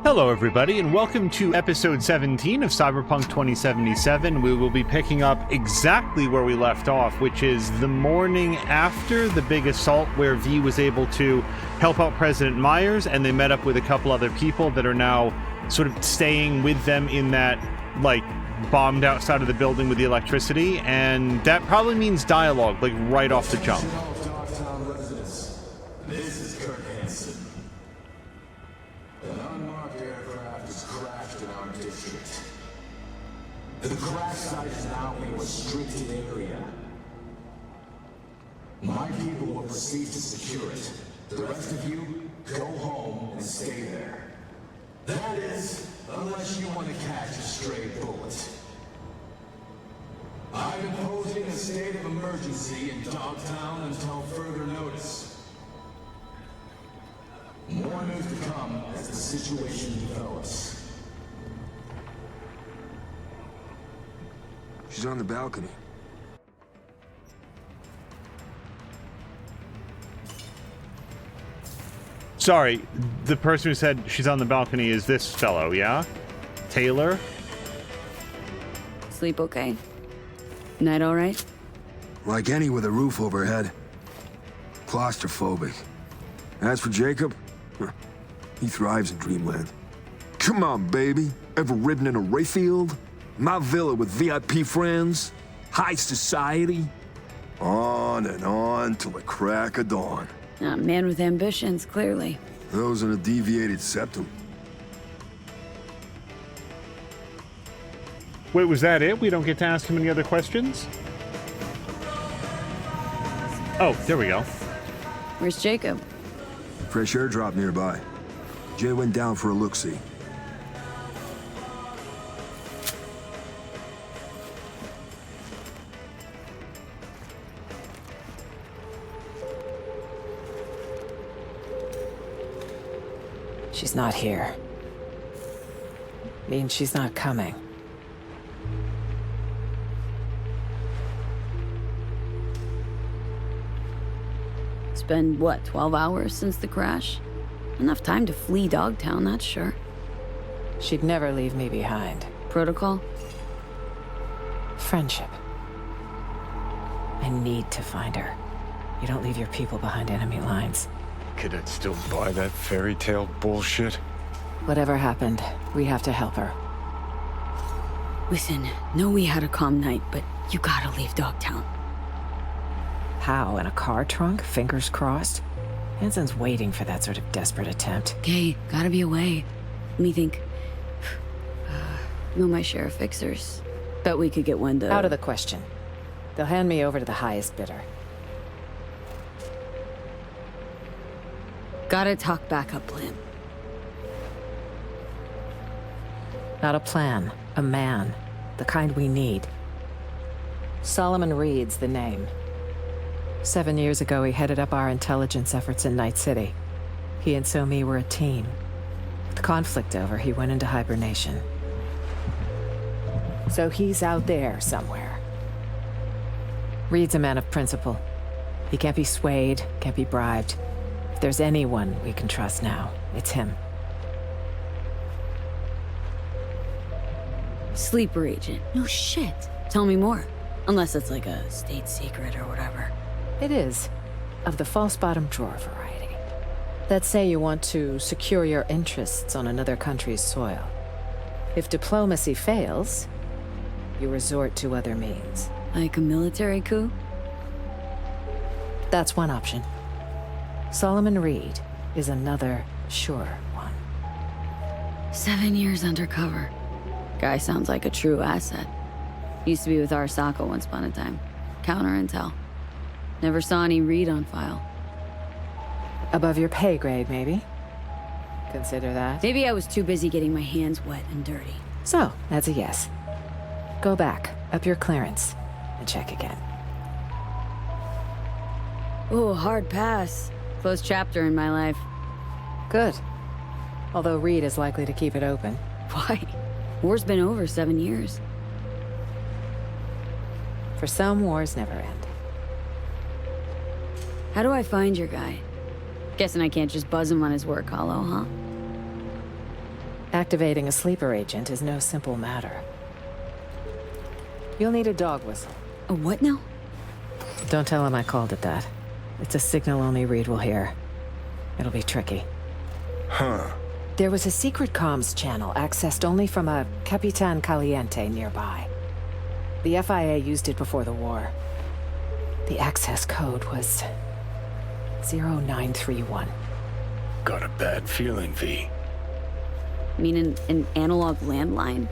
Hello everybody, and welcome to episode 17 of Cyberpunk 2077. We will be picking up exactly where we left off, which is the morning after the big assault where V was able to help out President Myers, and they met up with a couple other people that are now sort of staying with them in that, like, bombed outside of the building with the electricity, and that probably means dialogue, like, right off the jump. The crash site is now a restricted area. My people will proceed to secure it. The rest of you, go home and stay there. That is, unless you want to catch a stray bullet. I'm imposing a state of emergency in Dogtown until further notice. More news to come as the situation develops. She's on the balcony. Sorry, the person who said she's on the balcony is this fellow, yeah? Taylor? Sleep okay? Night all right? Like any with a roof overhead. Claustrophobic. As for Jacob, he thrives in dreamland. Come on, baby. Ever ridden in a Rayfield? My villa with VIP friends? High society? On and on till the crack of dawn. A man with ambitions, clearly. Those in a deviated septum. Wait, was that it? We don't get to ask him any other questions? Oh, there we go. Where's Jacob? Fresh airdrop nearby. Jay went down for a look-see. She's not here. Means she's not coming. It's been, what, 12 hours since the crash? Enough time to flee Dogtown, that's sure. She'd never leave me behind. Protocol? Friendship. I need to find her. You don't leave your people behind enemy lines. Could I still buy that fairy tale bullshit? Whatever happened, we have to help her. Listen, know we had a calm night, but you gotta leave Dogtown. How, in a car trunk? Fingers crossed? Hansen's waiting for that sort of desperate attempt. Okay, gotta be away. Let me think. Know my share of fixers. Bet we could get one to... Out of the question. They'll hand me over to the highest bidder. Gotta talk backup plan. Not a plan, a man. The kind we need. Solomon Reed's the name. 7 years ago, he headed up our intelligence efforts in Night City. He and So-Mi were a team. With the conflict over, he went into hibernation. So he's out there somewhere. Reed's a man of principle. He can't be swayed, can't be bribed. If there's anyone we can trust now, it's him. Sleeper agent. No shit. Tell me more. Unless it's like a state secret or whatever. It is. Of the false bottom drawer variety. That say you want to secure your interests on another country's soil. If diplomacy fails, you resort to other means. Like a military coup? That's one option. Solomon Reed is another sure one. 7 years undercover. Guy sounds like a true asset. Used to be with Arasaka once upon a time. Counter intel. Never saw any Reed on file. Above your pay grade, maybe? Consider that. Maybe I was too busy getting my hands wet and dirty. So, that's a yes. Go back, up your clearance, and check again. Oh, hard pass. Closed chapter in my life. Good. Although Reed is likely to keep it open. Why? War's been over 7 years. For some, wars never end. How do I find your guy? Guessing I can't just buzz him on his work hollow, huh? Activating a sleeper agent is no simple matter. You'll need a dog whistle. A what now? Don't tell him I called it that. It's a signal only Reed will hear. It'll be tricky. Huh. There was a secret comms channel accessed only from a Capitan Caliente nearby. The FIA used it before the war. The access code was 0931. Got a bad feeling, V. Meaning an analog landline?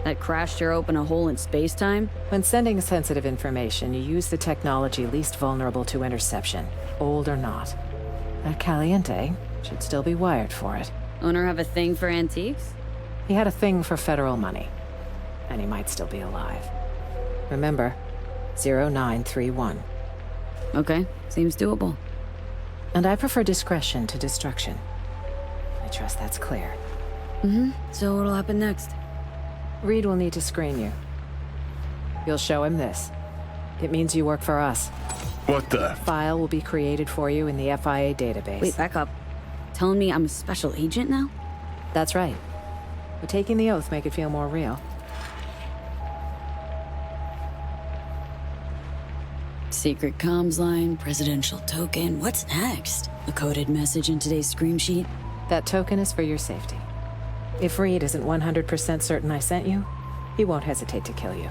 That crashed or opened a hole in space-time? When sending sensitive information, you use the technology least vulnerable to interception, old or not. That Caliente should still be wired for it. Owner have a thing for antiques? He had a thing for federal money, and he might still be alive. Remember, 0931. Okay, seems doable. And I prefer discretion to destruction. I trust that's clear. So what'll happen next? Reed will need to screen you. You'll show him this. It means you work for us. What the? File will be created for you in the FIA database. Wait, back up. Telling me I'm a special agent now? That's right. But taking the oath make it feel more real. Secret comms line, presidential token. What's next? A coded message in today's scream sheet? That token is for your safety. If Reed isn't 100% certain I sent you, he won't hesitate to kill you.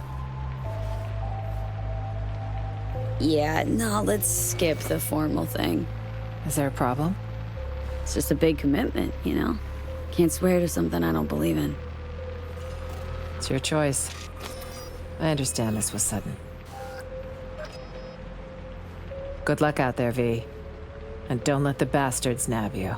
Yeah, no, let's skip the formal thing. Is there a problem? It's just a big commitment, you know? Can't swear to something I don't believe in. It's your choice. I understand this was sudden. Good luck out there, V. And don't let the bastards nab you.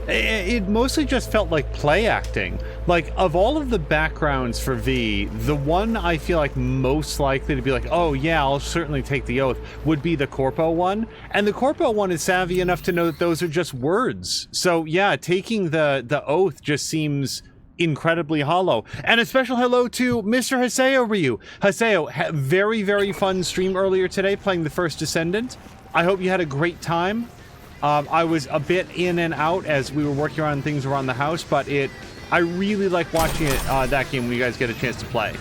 It mostly just felt like play acting. Like, of all of the backgrounds for V, the one I feel like most likely to be like, oh yeah, I'll certainly take the oath, would be the Corpo one. And the Corpo one is savvy enough to know that those are just words. So yeah, taking the oath just seems incredibly hollow. And a special hello to Mr. Haseo Ryu. Haseo, very, very fun stream earlier today playing the First Descendant. I hope you had a great time. I was a bit in and out as we were working on things around the house, but I really like watching it, that game when you guys get a chance to play.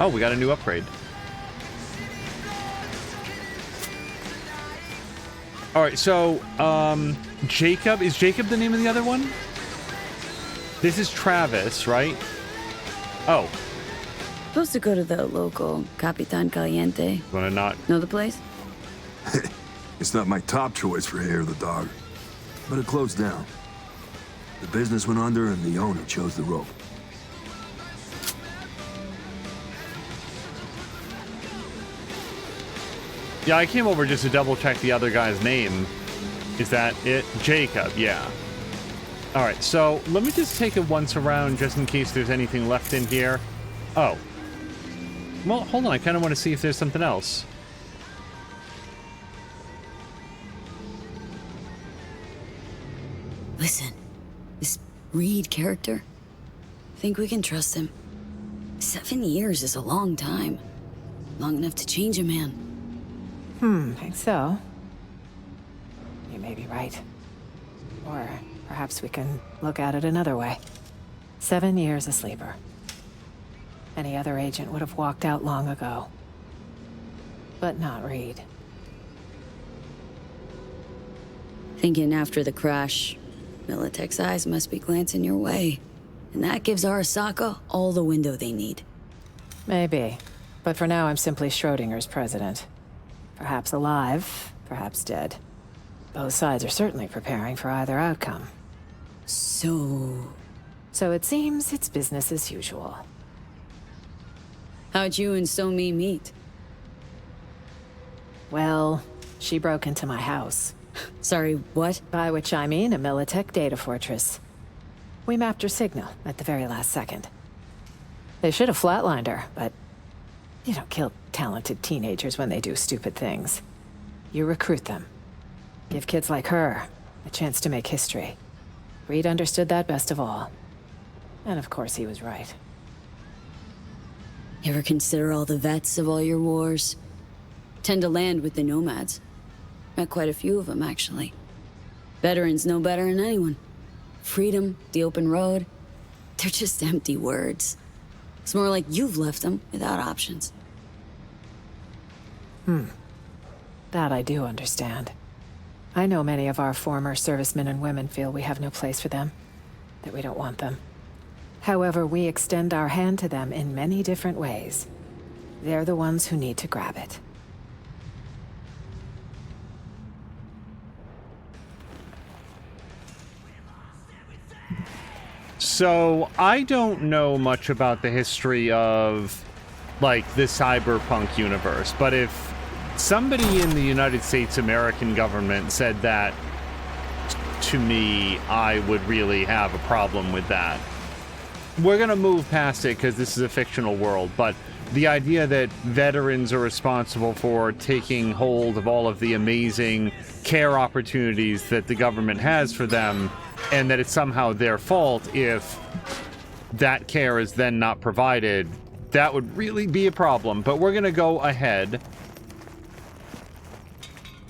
Oh, we got a new upgrade. Alright, so, Jacob, is Jacob the name of the other one? This is Travis, right? Oh. Supposed to go to the local Capitan Caliente. Wanna not? Know the place? It's not my top choice for hair of the dog, but it closed down. The business went under and the owner chose the rope. Yeah, I came over just to double check the other guy's name. Is that it? Jacob, yeah. Alright, so let me just take it once around just in case there's anything left in here. Oh. Well, hold on, I kind of want to see if there's something else. Listen, this Reed character, think we can trust him? 7 years is a long time. Long enough to change a man. Think so. You may be right. Or perhaps we can look at it another way. 7 years a sleeper. Any other agent would have walked out long ago. But not Reed. Thinking after the crash, Militech's eyes must be glancing your way. And that gives Arasaka all the window they need. Maybe. But for now, I'm simply Schrodinger's president. Perhaps alive, perhaps dead. Both sides are certainly preparing for either outcome. So it seems it's business as usual. how'd you and Somi meet? Well, she broke into my house. Sorry, what? By which I mean a Militech data fortress. We mapped her signal at the very last second. They should have flatlined her, but you don't kill talented teenagers when they do stupid things. You recruit them. Give kids like her a chance to make history. Reed understood that best of all. And of course he was right. You ever consider all the vets of all your wars? Tend to land with the nomads. Met quite a few of them, actually. Veterans know better than anyone. freedom, the open road. They're just empty words. It's more like you've left them without options. That I do understand. I know many of our former servicemen and women feel we have no place for them, that we don't want them. However, we extend our hand to them in many different ways. They're the ones who need to grab it. So, I don't know much about the history of, like, the Cyberpunk universe, but if somebody in the United States American government said that to me, I would really have a problem with that. We're gonna move past it because this is a fictional world, but the idea that veterans are responsible for taking hold of all of the amazing care opportunities that the government has for them, and that it's somehow their fault if that care is then not provided, that would really be a problem. But we're gonna go ahead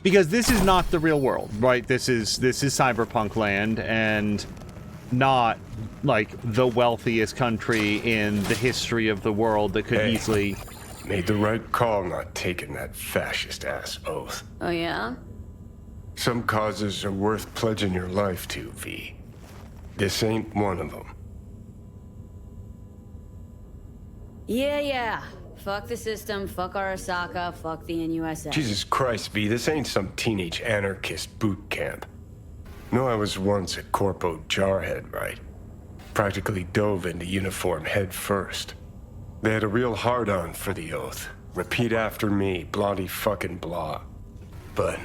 because this is not the real world, right? This is Cyberpunk land, and not like the wealthiest country in the history of the world that could easily... Made the right call not taking that fascist-ass oath. Oh, yeah? Some causes are worth pledging your life to, V. This ain't one of them. Yeah. Fuck the system, fuck Arasaka, fuck the NUSA. Jesus Christ, V, this ain't some teenage anarchist boot camp. No, I was once a corpo jarhead, right? Practically dove into uniform head first. They had a real hard-on for the oath. Repeat after me, blondie fucking blah. But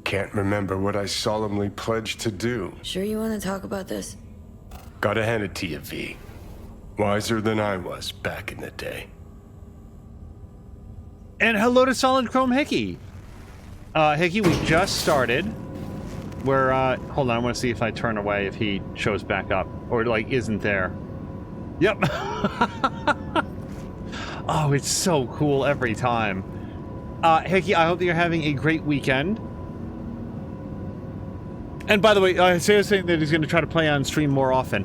can't remember what I solemnly pledged to do. Sure you want to talk about this? Gotta hand it to you, V. Wiser than I was back in the day. And hello to Solid Chrome Hickey. Hickey, we just started. We're, hold on, I want to see if I turn away if he shows back up. Or, like, isn't there. Yep. Oh, it's so cool every time. Hickey, I hope that you're having a great weekend. And by the way, Sarah's saying that he's going to try to play on stream more often.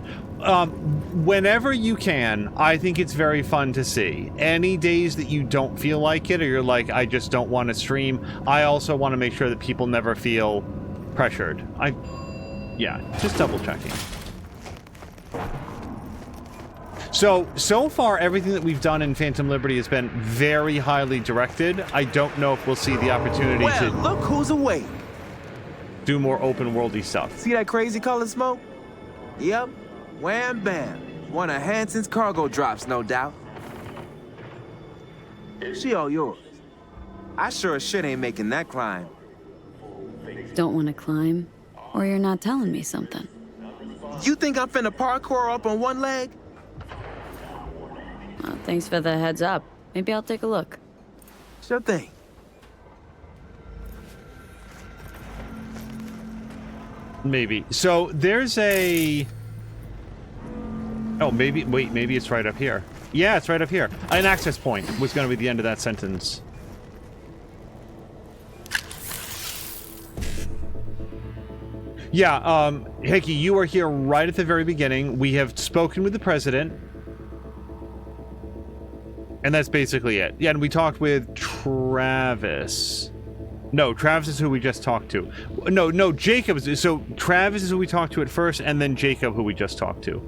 Whenever you can, I think it's very fun to see. Any days that you don't feel like it, or you're like, I just don't want to stream, I also want to make sure that people never feel pressured. Yeah, just double checking. So far, everything that we've done in Phantom Liberty has been very highly directed. I don't know if we'll see the opportunity to look who's away. do more open worldy stuff. See that crazy color smoke? Yep. Wham bam. One of Hanson's cargo drops, no doubt. She all yours. I sure as shit ain't making that climb. Don't want to climb? Or you're not telling me something? You think I'm finna parkour up on one leg? Thanks for the heads up. Maybe I'll take a look. Sure thing. Maybe. So there's a... Oh, maybe... Wait, maybe it's right up here. Yeah, it's right up here. An access point was going to be the end of that sentence. Yeah, Hickey, you were here right at the very beginning. We have spoken with the president. And that's basically it. Yeah, and we talked with Travis. No, Travis is who we just talked to. No, Jacob is... So, Travis is who we talked to at first, and then Jacob, who we just talked to.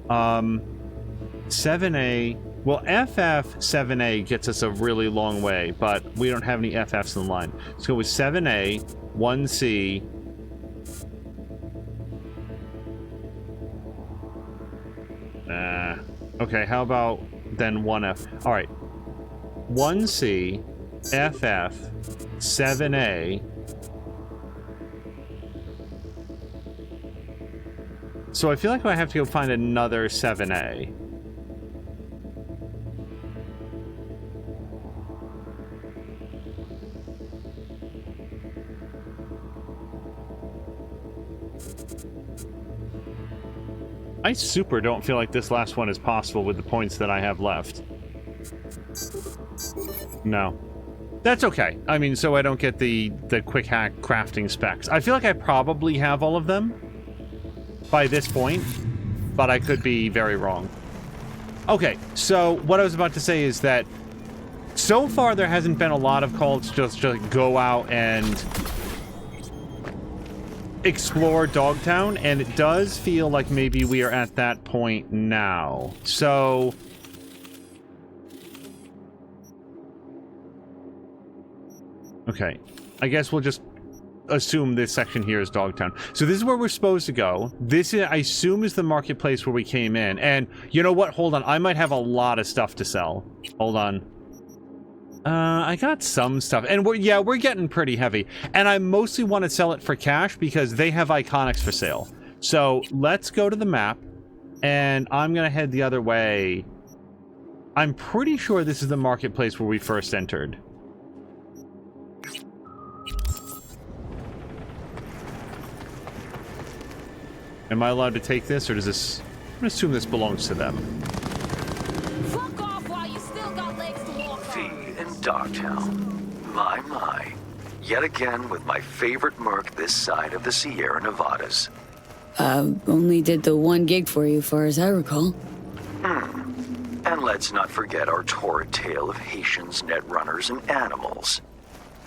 7A... Well, FF7A gets us a really long way, but we don't have any FFs in the line. Let's go with 7A, 1C... Okay, how about then 1F? All right. 1C, FF, 7A. So I feel like I have to go find another 7A. I super don't feel like this last one is possible with the points that I have left. No. That's okay. I mean, so I don't get the quick hack crafting specs. I feel like I probably have all of them. by this point, but I could be very wrong. Okay, so what I was about to say is that so far there hasn't been a lot of calls just to go out and explore Dogtown, and it does feel like maybe we are at that point now. So okay, I guess we'll just assume this section here is Dogtown. So this is where we're supposed to go. This is, I assume, is the marketplace where we came in. And you know what? Hold on. I might have a lot of stuff to sell. Hold on. I got some stuff. And we're getting pretty heavy. And I mostly want to sell it for cash because they have iconics for sale. So let's go to the map. And I'm going to head the other way. I'm pretty sure this is the marketplace where we first entered. Am I allowed to take this, or does this... I'm gonna assume this belongs to them. Fuck off while you still got legs to walk on. V in Dogtown. My. Yet again with my favorite merc this side of the Sierra Nevadas. Only did the one gig for you, far as I recall. And let's not forget our torrid tale of Haitians, netrunners, and animals.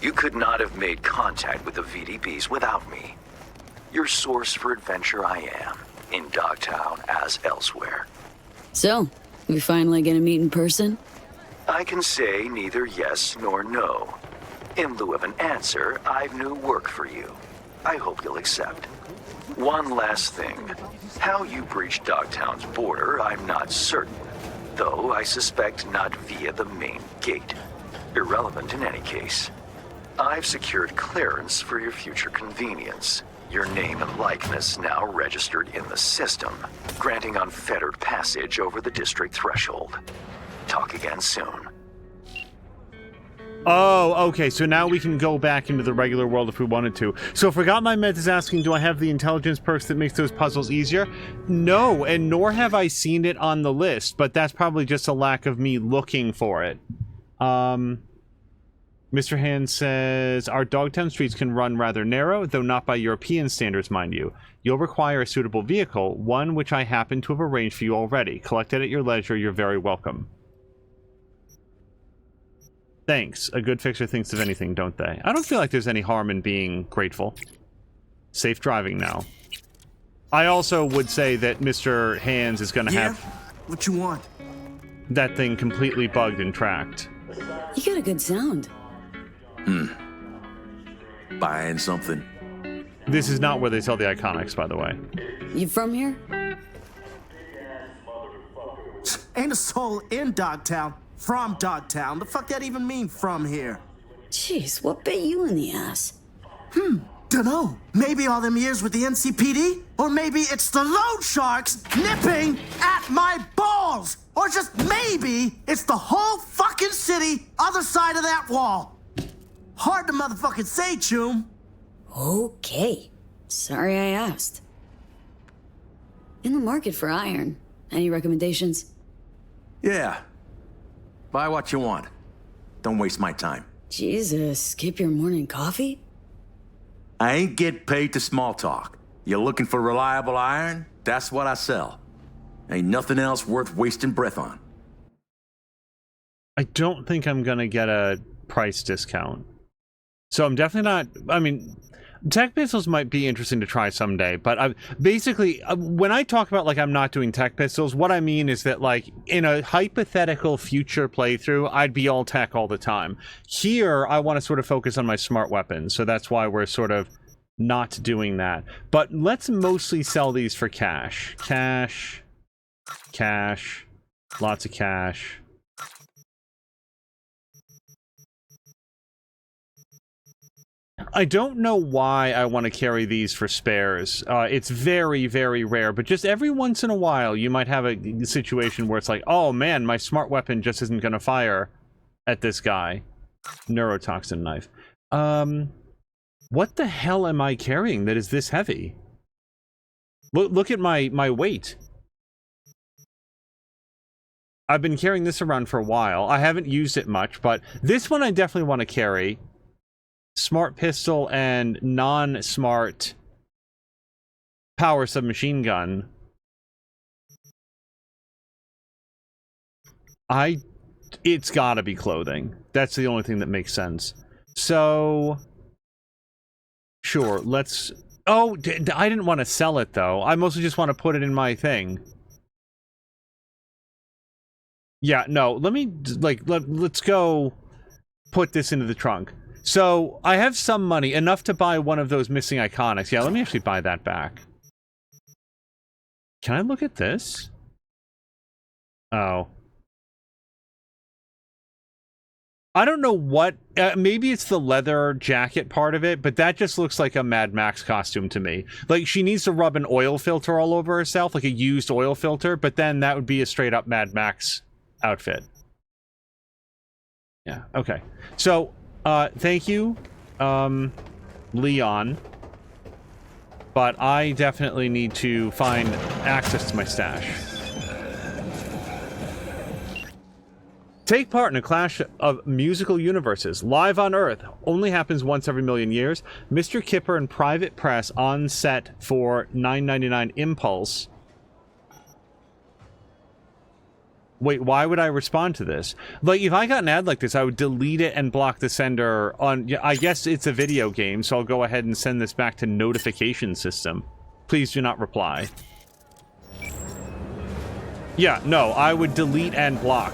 You could not have made contact with the VDPs without me. Your source for adventure I am, in Dogtown as elsewhere. So, we finally gonna meet in person? I can say neither yes nor no. In lieu of an answer, I've new work for you. I hope you'll accept. One last thing. How you breached Dogtown's border, I'm not certain. Though I suspect not via the main gate. Irrelevant in any case. I've secured clearance for your future convenience. Your name and likeness now registered in the system, granting unfettered passage over the district threshold. Talk again soon. Oh, okay, so now we can go back into the regular world if we wanted to. So Forgot My Meds is asking, do I have the intelligence perks that makes those puzzles easier? No, and nor have I seen it on the list, but that's probably just a lack of me looking for it. Mr. Hand says, our Dogtown streets can run rather narrow, though not by European standards, mind you. You'll require a suitable vehicle, one which I happen to have arranged for you already. Collect it at your leisure, you're very welcome. Thanks. A good fixer thinks of anything, don't they? I don't feel like there's any harm in being grateful. Safe driving now. I also would say that Mr. Hands is going to have... What you want? That thing completely bugged and tracked. You got a good sound. Buying something? This is not where they sell the iconics, by the way. You from here? Ain't a soul in Dogtown. From Dogtown. The fuck that even mean, from here? Jeez, what bit you in the ass? Dunno. Maybe all them years with the NCPD? Or maybe it's the loan sharks nipping at my balls! Or just maybe it's the whole fucking city other side of that wall. Hard to motherfucking say, Choom. Okay. Sorry I asked. In the market for iron. Any recommendations? Yeah. Buy what you want. Don't waste my time. Jesus, skip your morning coffee? I ain't get paid to small talk. You looking for reliable iron? That's what I sell. Ain't nothing else worth wasting breath on. I don't think I'm gonna get a price discount. So I'm definitely not... I mean, tech pistols might be interesting to try someday, but basically, when I talk about, like, I'm not doing tech pistols, what I mean is that, like, in a hypothetical future playthrough, I'd be all tech all the time. Here, I want to sort of focus on my smart weapons, so that's why we're sort of not doing that. But let's mostly sell these for cash. Cash. Cash. Lots of cash. I don't know why I want to carry these for spares. It's very, very rare, but just every once in a while you might have a situation where it's like, oh man, my smart weapon just isn't going to fire at this guy. Neurotoxin knife. What the hell am I carrying that is this heavy? Look at my weight. I've been carrying this around for a while. I haven't used it much, but this one I definitely want to carry. Smart pistol and non-smart power submachine gun. It's gotta be clothing. That's the only thing that makes sense. So, sure, let's... Oh, I didn't want to sell it, though. I mostly just want to put it in my thing. Yeah, no, let me, like, let's go put this into the trunk. So, I have some money, enough to buy one of those missing iconics. Yeah, let me actually buy that back. Can I look at this? Oh. I don't know what, maybe it's the leather jacket part of it, but that just looks like a Mad Max costume to me. Like, she needs to rub an oil filter all over herself, like a used oil filter, but then that would be a straight up Mad Max outfit. Yeah, okay. So, thank you, Leon. But I definitely need to find access to my stash. Take part in a clash of musical universes. Live on Earth. Only happens once every million years. Mr. Kipper and Private Press on set for $9.99 Impulse. Wait, why would I respond to this? Like, if I got an ad like this, I would delete it and block the sender on... I guess it's a video game, so I'll go ahead and send this back to notification system. Please do not reply. Yeah, no, I would delete and block.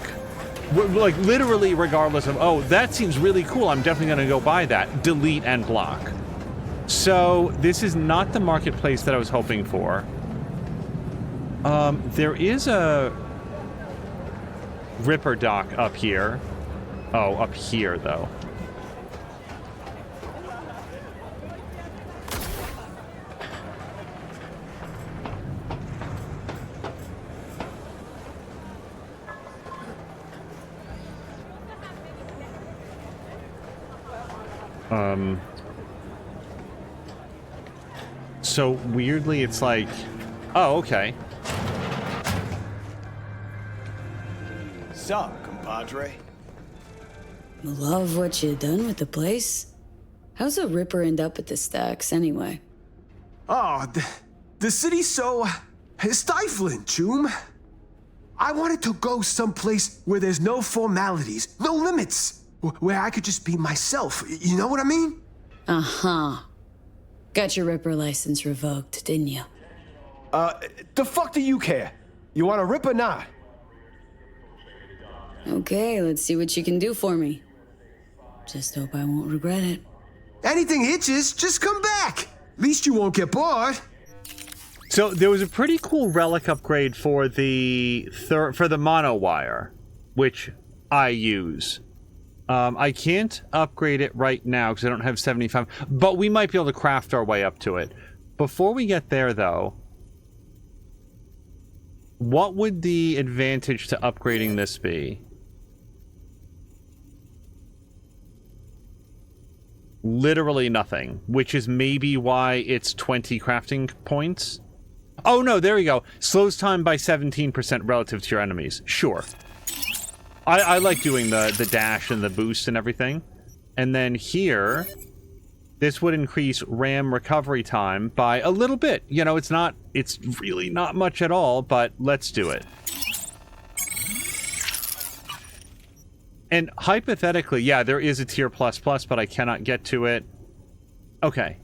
Like, literally regardless of, oh, that seems really cool, I'm definitely going to go buy that. Delete and block. So, this is not the marketplace that I was hoping for. There is a Ripper dock up here. Oh, up here, though. So weirdly, it's like, oh, okay. Sup, compadre? Love what you done with the place. How's a Ripper end up at the stacks, anyway? Oh, the city's so stifling, Choom. I wanted to go someplace where there's no formalities, no limits, where I could just be myself. You know what I mean? Uh-huh. Got your Ripper license revoked, didn't you? The fuck do you care? You want to rip or not? Okay, let's see what you can do for me. Just hope I won't regret it. Anything hitches, just come back. At least you won't get bored. So there was a pretty cool relic upgrade for the mono wire, which I use. I can't upgrade it right now because I don't have 75, but we might be able to craft our way up to it. Before we get there, though, what would the advantage to upgrading this be? Literally nothing, which is maybe why it's 20 crafting points. Oh no, there we go. Slows time by 17% relative to your enemies. Sure. I like doing the dash and the boost and everything. And then here, this would increase RAM recovery time by a little bit. You know, it's really not much at all, but let's do it. And hypothetically, yeah, there is a tier plus, but I cannot get to it. Okay.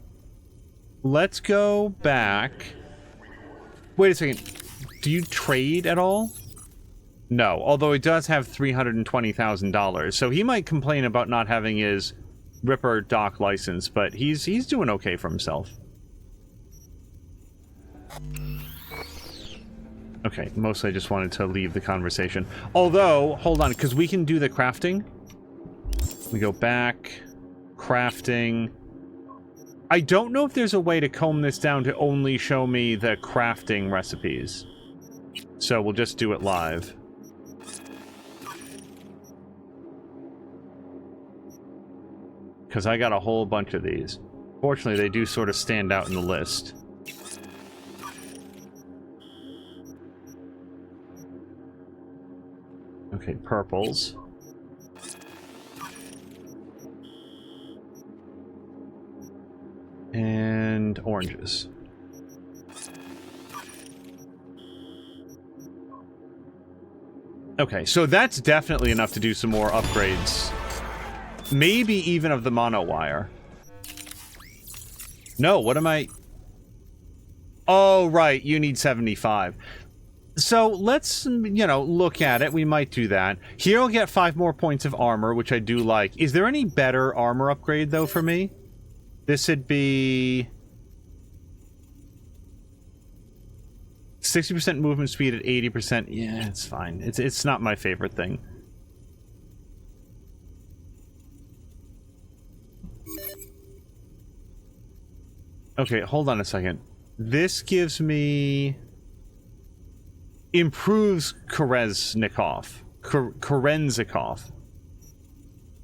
Let's go back. Wait a second. Do you trade at all? No, although he does have $320,000, so he might complain about not having his Ripper dock license, but he's doing okay for himself. Okay, mostly I just wanted to leave the conversation. Although, hold on, because we can do the crafting. We go back, crafting. I don't know if there's a way to comb this down to only show me the crafting recipes. So we'll just do it live. Because I got a whole bunch of these. Fortunately, they do sort of stand out in the list. Okay, purples. And oranges. Okay, so that's definitely enough to do some more upgrades. Maybe even of the monowire. No, what am I... Oh, right, you need 75. So let's, you know, look at it. We might do that. Here I'll get 5 more points of armor, which I do like. Is there any better armor upgrade, though, for me? This would be... 60% movement speed at 80%. Yeah, it's fine. It's not my favorite thing. Okay, hold on a second. This gives me... Improves Kerenzikov.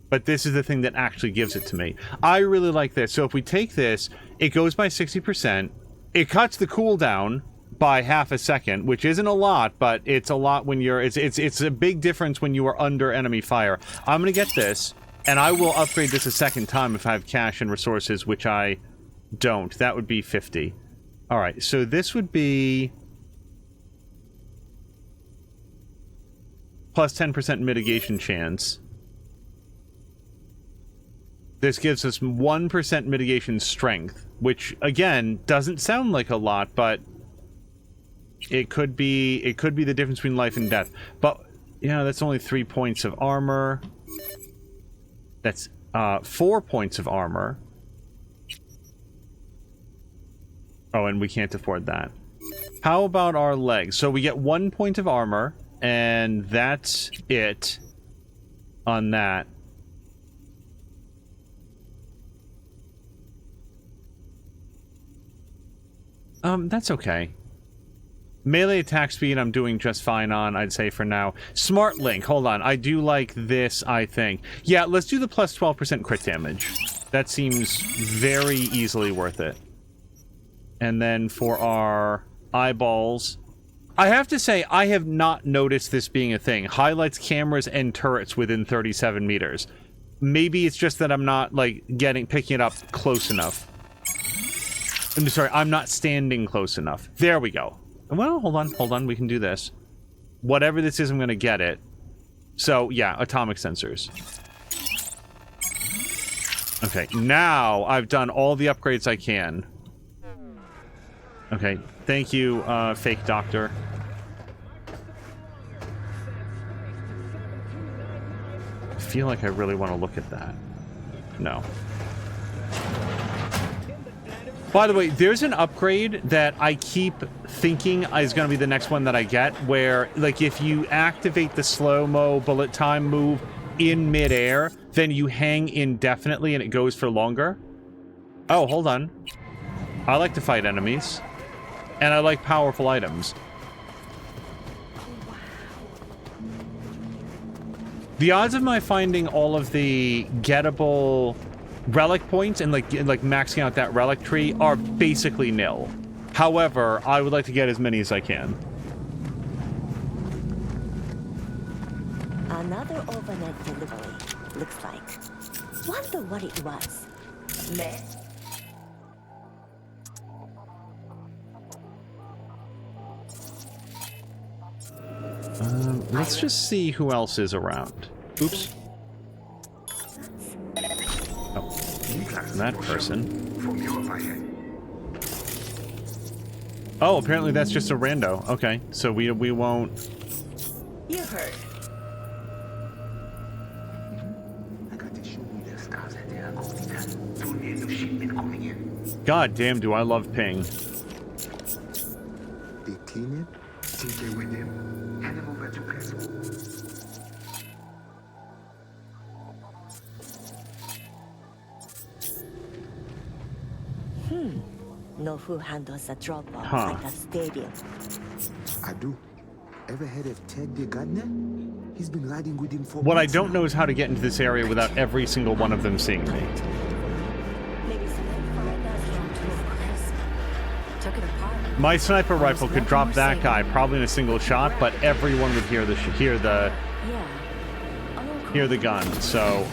But this is the thing that actually gives it to me. I really like this. So if we take this, it goes by 60%. It cuts the cooldown by half a second, which isn't a lot, but it's a lot when you're... It's a big difference when you are under enemy fire. I'm gonna get this, and I will upgrade this a second time if I have cash and resources, which I don't. That would be 50. Alright, so this would be... Plus 10% mitigation chance. This gives us 1% mitigation strength, which, again, doesn't sound like a lot, but it could be the difference between life and death. But, you know, that's only 3 points of armor. That's 4 points of armor. Oh, and we can't afford that. How about our legs? So we get 1 point of armor, and that's it on that. That's okay. Melee attack speed I'm doing just fine on, I'd say, for now. Smart Link, hold on. I do like this, I think. Yeah, let's do the plus 12% crit damage. That seems very easily worth it. And then for our eyeballs... I have to say, I have not noticed this being a thing. Highlights cameras and turrets within 37 meters. Maybe it's just that I'm not, like, picking it up close enough. I'm sorry, I'm not standing close enough. There we go. Well, hold on, we can do this. Whatever this is, I'm gonna get it. So, yeah, atomic sensors. Okay, now I've done all the upgrades I can. Okay, thank you, fake doctor. I feel like I really want to look at that. No. By the way, there's an upgrade that I keep thinking is going to be the next one that I get, where, like, if you activate the slow-mo bullet time move in midair, then you hang indefinitely and it goes for longer. Oh, hold on. I like to fight enemies. And I like powerful items. The odds of my finding all of the gettable relic points and like maxing out that relic tree are basically nil. However, I would like to get as many as I can. Another overnight delivery, looks like. Wonder what it was. Let's just see who else is around. Oops. Oh, that person. Oh, apparently that's just a rando. Okay, so we won't... You heard. God damn, do I love ping. They clean it, take it with them, hand them over to Castle. Know who handles a drop-off Huh. at the stadium? I do. Ever heard of Ted the Gardener? He's been riding with him for What I months don't now. know is how to get into this area without every single one of them seeing me. Maybe someone find us. Took it apart. My sniper rifle could drop that guy probably in a single shot, but everyone would hear the hear the gun. So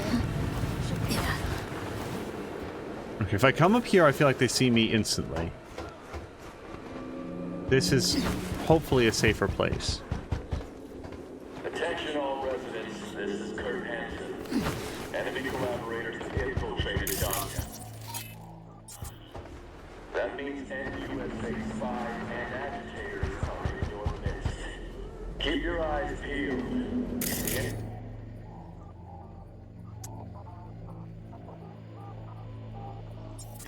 okay, if I come up here, I feel like they see me instantly. This is hopefully a safer place. Attention That means NUSA spies and agitators are in your midst. Keep your eyes peeled. See it?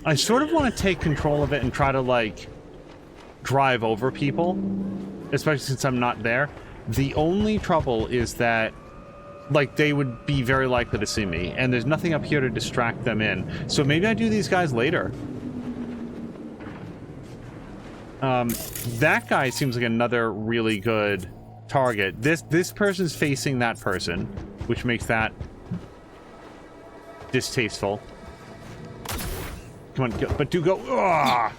I sort of want to take control of it and try to, like, drive over people, especially since I'm not there. The only trouble is that, like, they would be very likely to see me, and there's nothing up here to distract them in. So maybe I do these guys later. That guy seems like another really good target. This person's facing that person, which makes that distasteful. Come on, go, but do go. Ugh!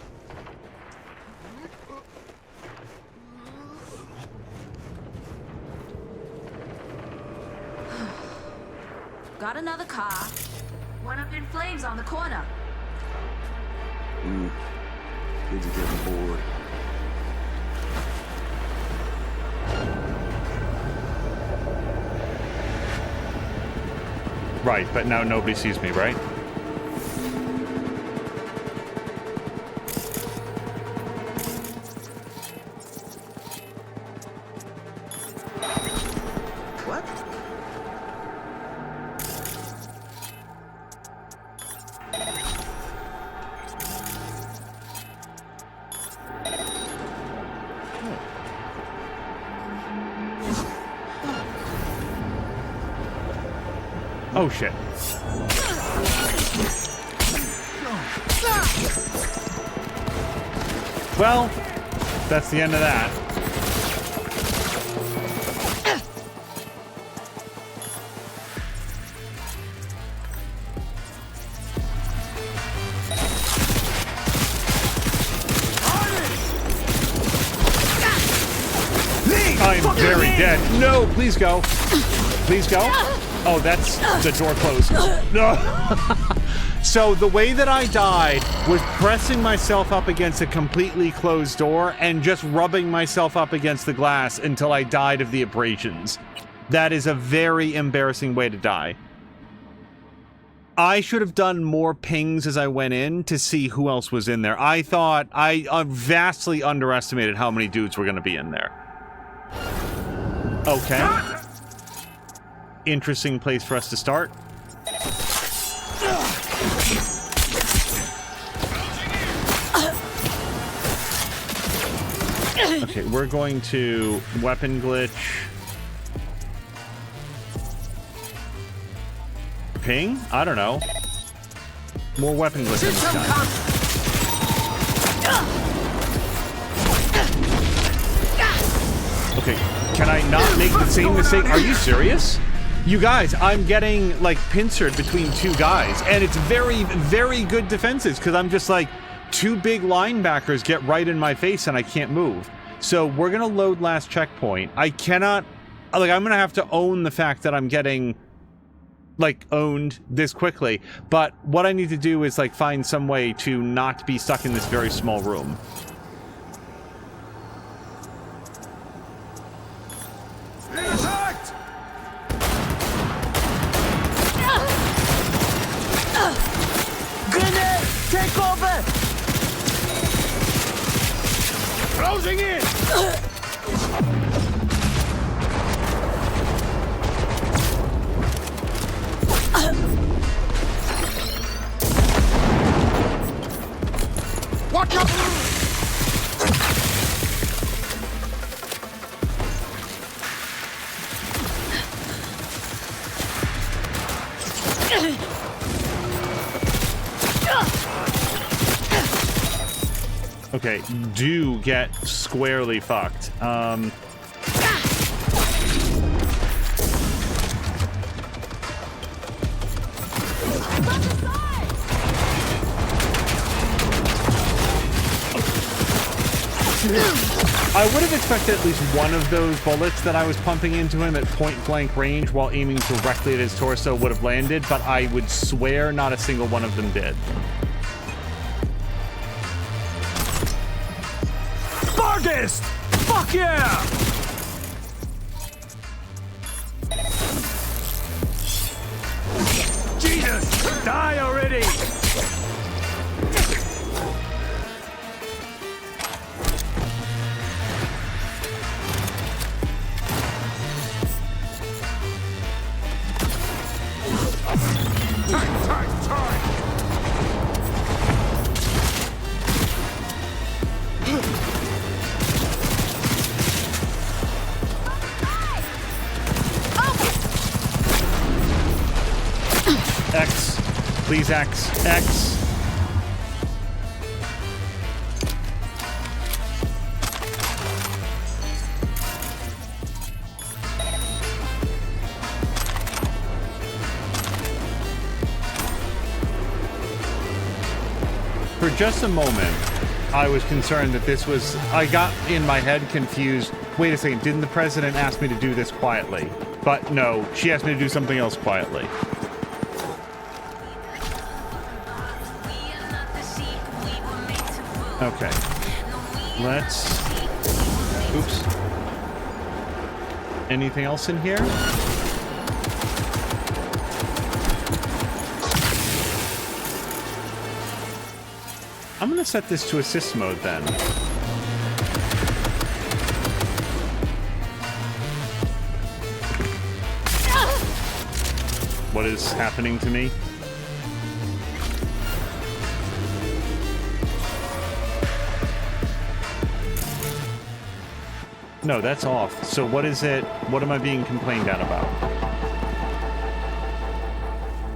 Got another car. Went up in flames on the corner. Kids are getting bored. Right, but now nobody sees me, right? What? Oh shit. Well, that's the end of that. I'm very dead. No, please go. Please go. Oh, that's the door closed. No. So the way that I died was pressing myself up against a completely closed door and just rubbing myself up against the glass until I died of the abrasions. That is a very embarrassing way to die. I should have done more pings as I went in to see who else was in there. I thought I vastly underestimated how many dudes were going to be in there. Okay. Interesting place for us to start. Okay, we're going to weapon glitch. Ping? I don't know. More weapon glitch in this guy. Okay, can I not make the same mistake? Are you serious? You guys, I'm getting, like, pincered between two guys, and it's very, very good defenses, because I'm just like, two big linebackers get right in my face and I can't move. So we're gonna load last checkpoint. I cannot, like, I'm gonna have to own the fact that I'm getting, like, owned this quickly, but what I need to do is, like, find some way to not be stuck in this very small room. Grenade! Take over! Closing in! Watch out! Okay, do get squarely fucked. I would have expected at least one of those bullets that I was pumping into him at point-blank range while aiming directly at his torso would have landed, but I would swear not a single one of them did. Bargist! Fuck yeah! Jesus! Die already! Please, X. X. For just a moment, I was concerned that this was... I got in my head confused. Wait a second, didn't the president ask me to do this quietly? But no, she asked me to do something else quietly. Okay. Let's... Oops. Anything else in here? I'm gonna set this to assist mode then. What is happening to me? No, that's off. So what is it? What am I being complained at about?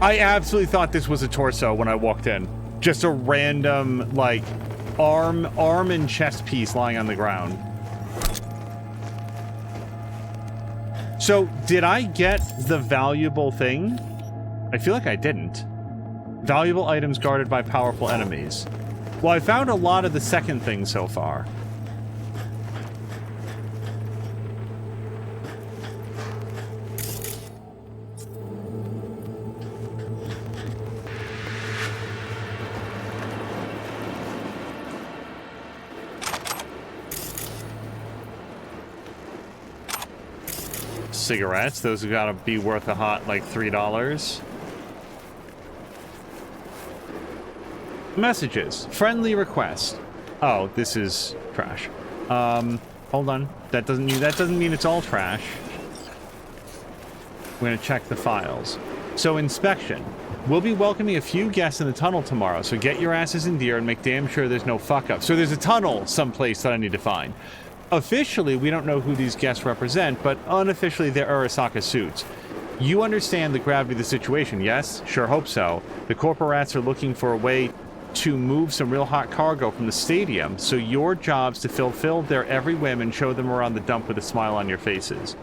I absolutely thought this was a torso when I walked in. Just a random, like, arm and chest piece lying on the ground. So, did I get the valuable thing? I feel like I didn't. Valuable items guarded by powerful enemies. Well, I found a lot of the second thing so far. Cigarettes, those have got to be worth a hot like $3. Messages. Friendly request. Oh, this is trash. Hold on. That doesn't mean it's all trash. We're gonna check the files. So inspection. We'll be welcoming a few guests in the tunnel tomorrow, so get your asses in gear and make damn sure there's no fuck up. So there's a tunnel someplace that I need to find. Officially, we don't know who these guests represent, but unofficially, they're Arasaka suits. You understand the gravity of the situation, yes? Sure hope so. The corporats are looking for a way to move some real hot cargo from the stadium, so your job's to fulfill their every whim and show them around the dump with a smile on your faces.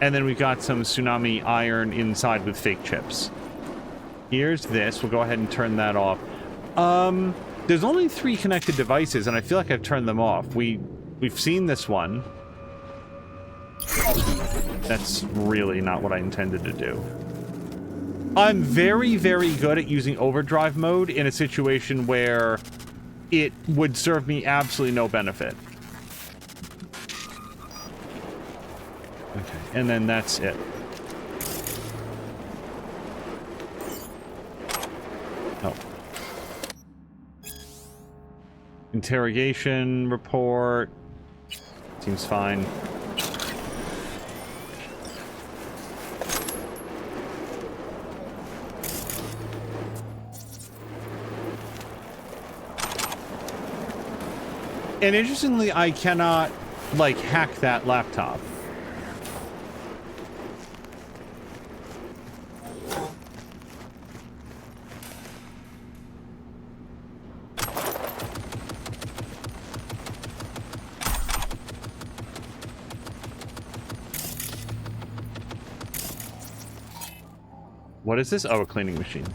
And then we've got some tsunami iron inside with fake chips. Here's this. We'll go ahead and turn that off. There's only 3 connected devices, and I feel like I've turned them off. We've seen this one. That's really not what I intended to do. I'm very, very good at using overdrive mode in a situation where it would serve me absolutely no benefit. Okay, and then that's it. Oh. Interrogation report. Seems fine. And interestingly, I cannot, like, hack that laptop. What is this? Oh, a cleaning machine.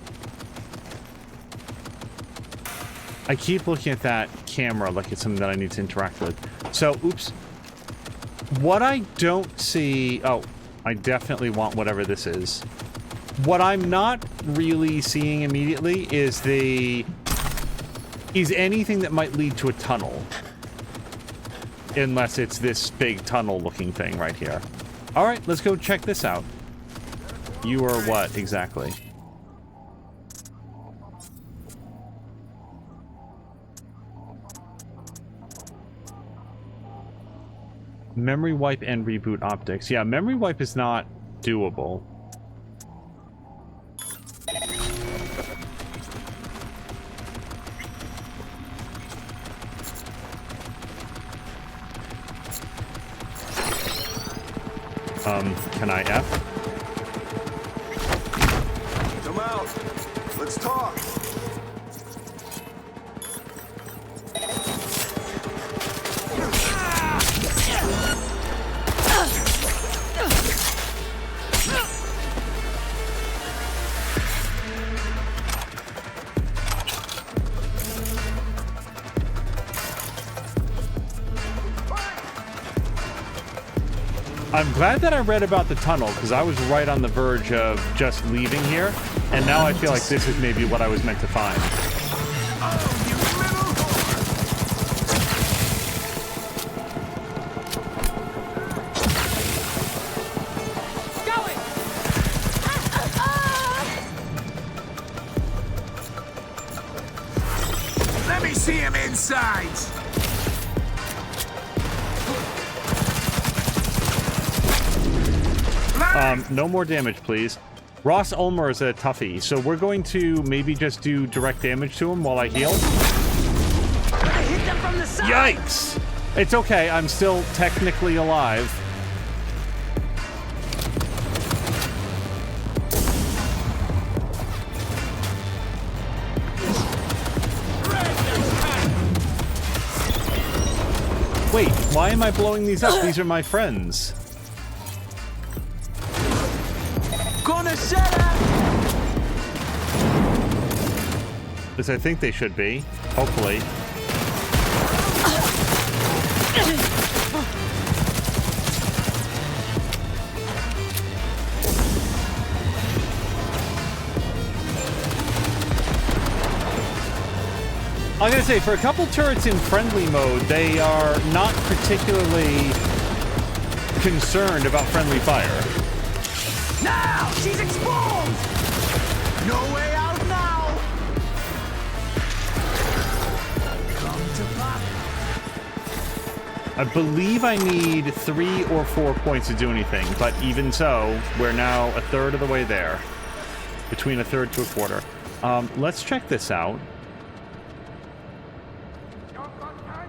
I keep looking at that camera like it's something that I need to interact with. So, oops. What I don't see... Oh, I definitely want whatever this is. What I'm not really seeing immediately is anything that might lead to a tunnel. Unless it's this big tunnel-looking thing right here. Alright, let's go check this out. You are what, exactly? Memory wipe and reboot optics. Yeah, memory wipe is not doable. Can I F? Come out! Let's talk. I'm glad that I read about the tunnel, because I was right on the verge of just leaving here, and now I feel like this is maybe what I was meant to find. Let me see him inside. No more damage, please. Ross Ulmer is a toughie, so we're going to maybe just do direct damage to him while I heal. Hit them from the side. Yikes! It's okay, I'm still technically alive. Wait, why am I blowing these up? These are my friends. As I think they should be, hopefully. I'm gonna say, for a couple turrets in friendly mode, they are not particularly concerned about friendly fire. Now she's exposed. No way out now. Come to pop. I believe I need 3 or 4 points to do anything, but even so, we're now a third of the way there. Between a third to a quarter. Let's check this out.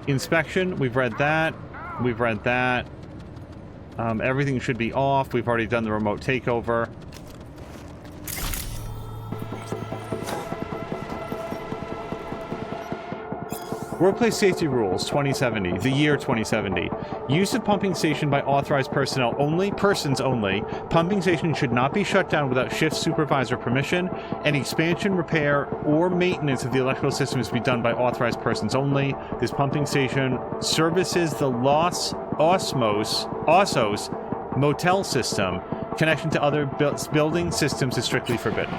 Inspection, we've read that. We've read that. Everything should be off. We've already done the remote takeover. Workplace safety rules 2070, the year 2070. Use of pumping station by authorized personnel only, persons only. Pumping station should not be shut down without shift supervisor permission. Any expansion, repair, or maintenance of the electrical system is to be done by authorized persons only. This pumping station services the Los Osos motel system. Connection to other building systems is strictly forbidden.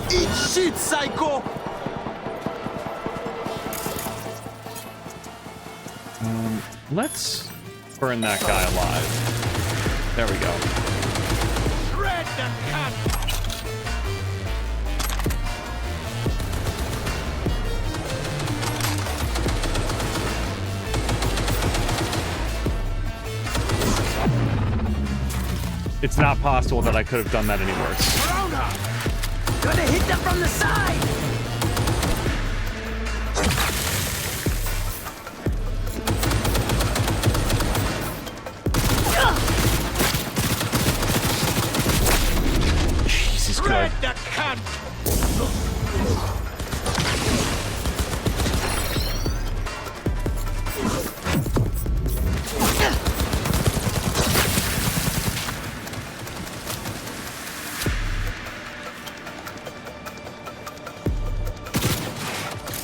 Eat shit, psycho! Let's burn that guy alive. There we go. Shred the cat! It's not possible that I could have done that any worse. Gonna hit them from the side! Jesus Christ. The cunt!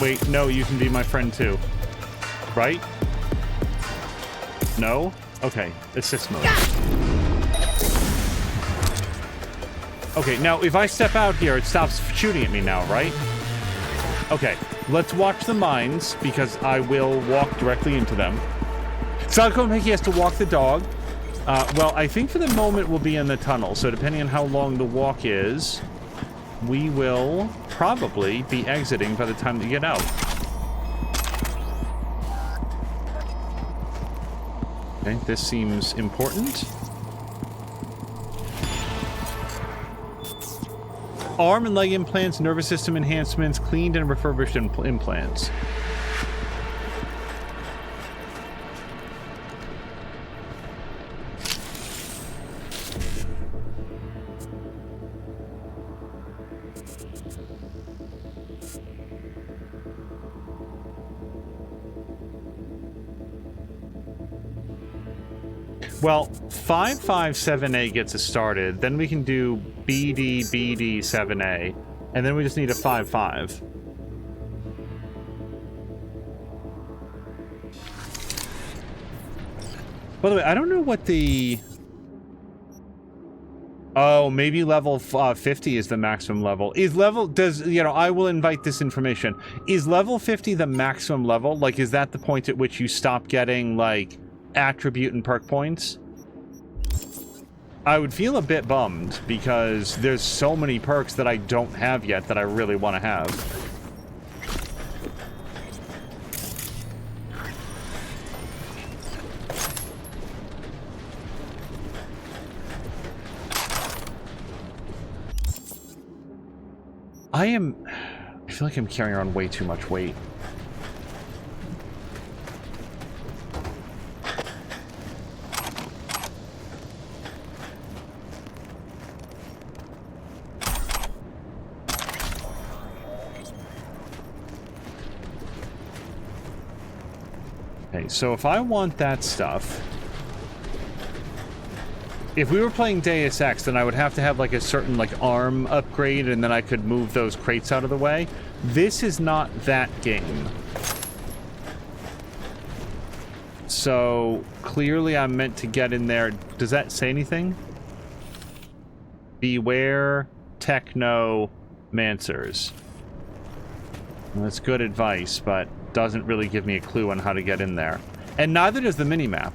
Wait, no, you can be my friend too. Right? No? Okay, assist mode. Okay, now if I step out here, it stops shooting at me now, right? Okay, let's watch the mines, because I will walk directly into them. Sadako Mickey has to walk the dog. Well, I think for the moment we'll be in the tunnel, so depending on how long the walk is, we will probably be exiting by the time we get out. Okay, this seems important. Arm and leg implants, nervous system enhancements, cleaned and refurbished implants. Well, 557A gets us started. Then we can do BD7A. And then we just need a 55. By the way, I don't know what the... Oh, maybe level 50 is the maximum level. Is level... Does... You know, I will invite this information. Is level 50 the maximum level? Like, is that the point at which you stop getting, like, attribute and perk points? I would feel a bit bummed, because there's so many perks that I don't have yet that I really want to have. I feel like I'm carrying around way too much weight. Okay, so if I want that stuff... If we were playing Deus Ex, then I would have to have, like, a certain, like, arm upgrade, and then I could move those crates out of the way. This is not that game. So, clearly I'm meant to get in there. Does that say anything? Beware technomancers. Well, that's good advice, but doesn't really give me a clue on how to get in there. And neither does the minimap.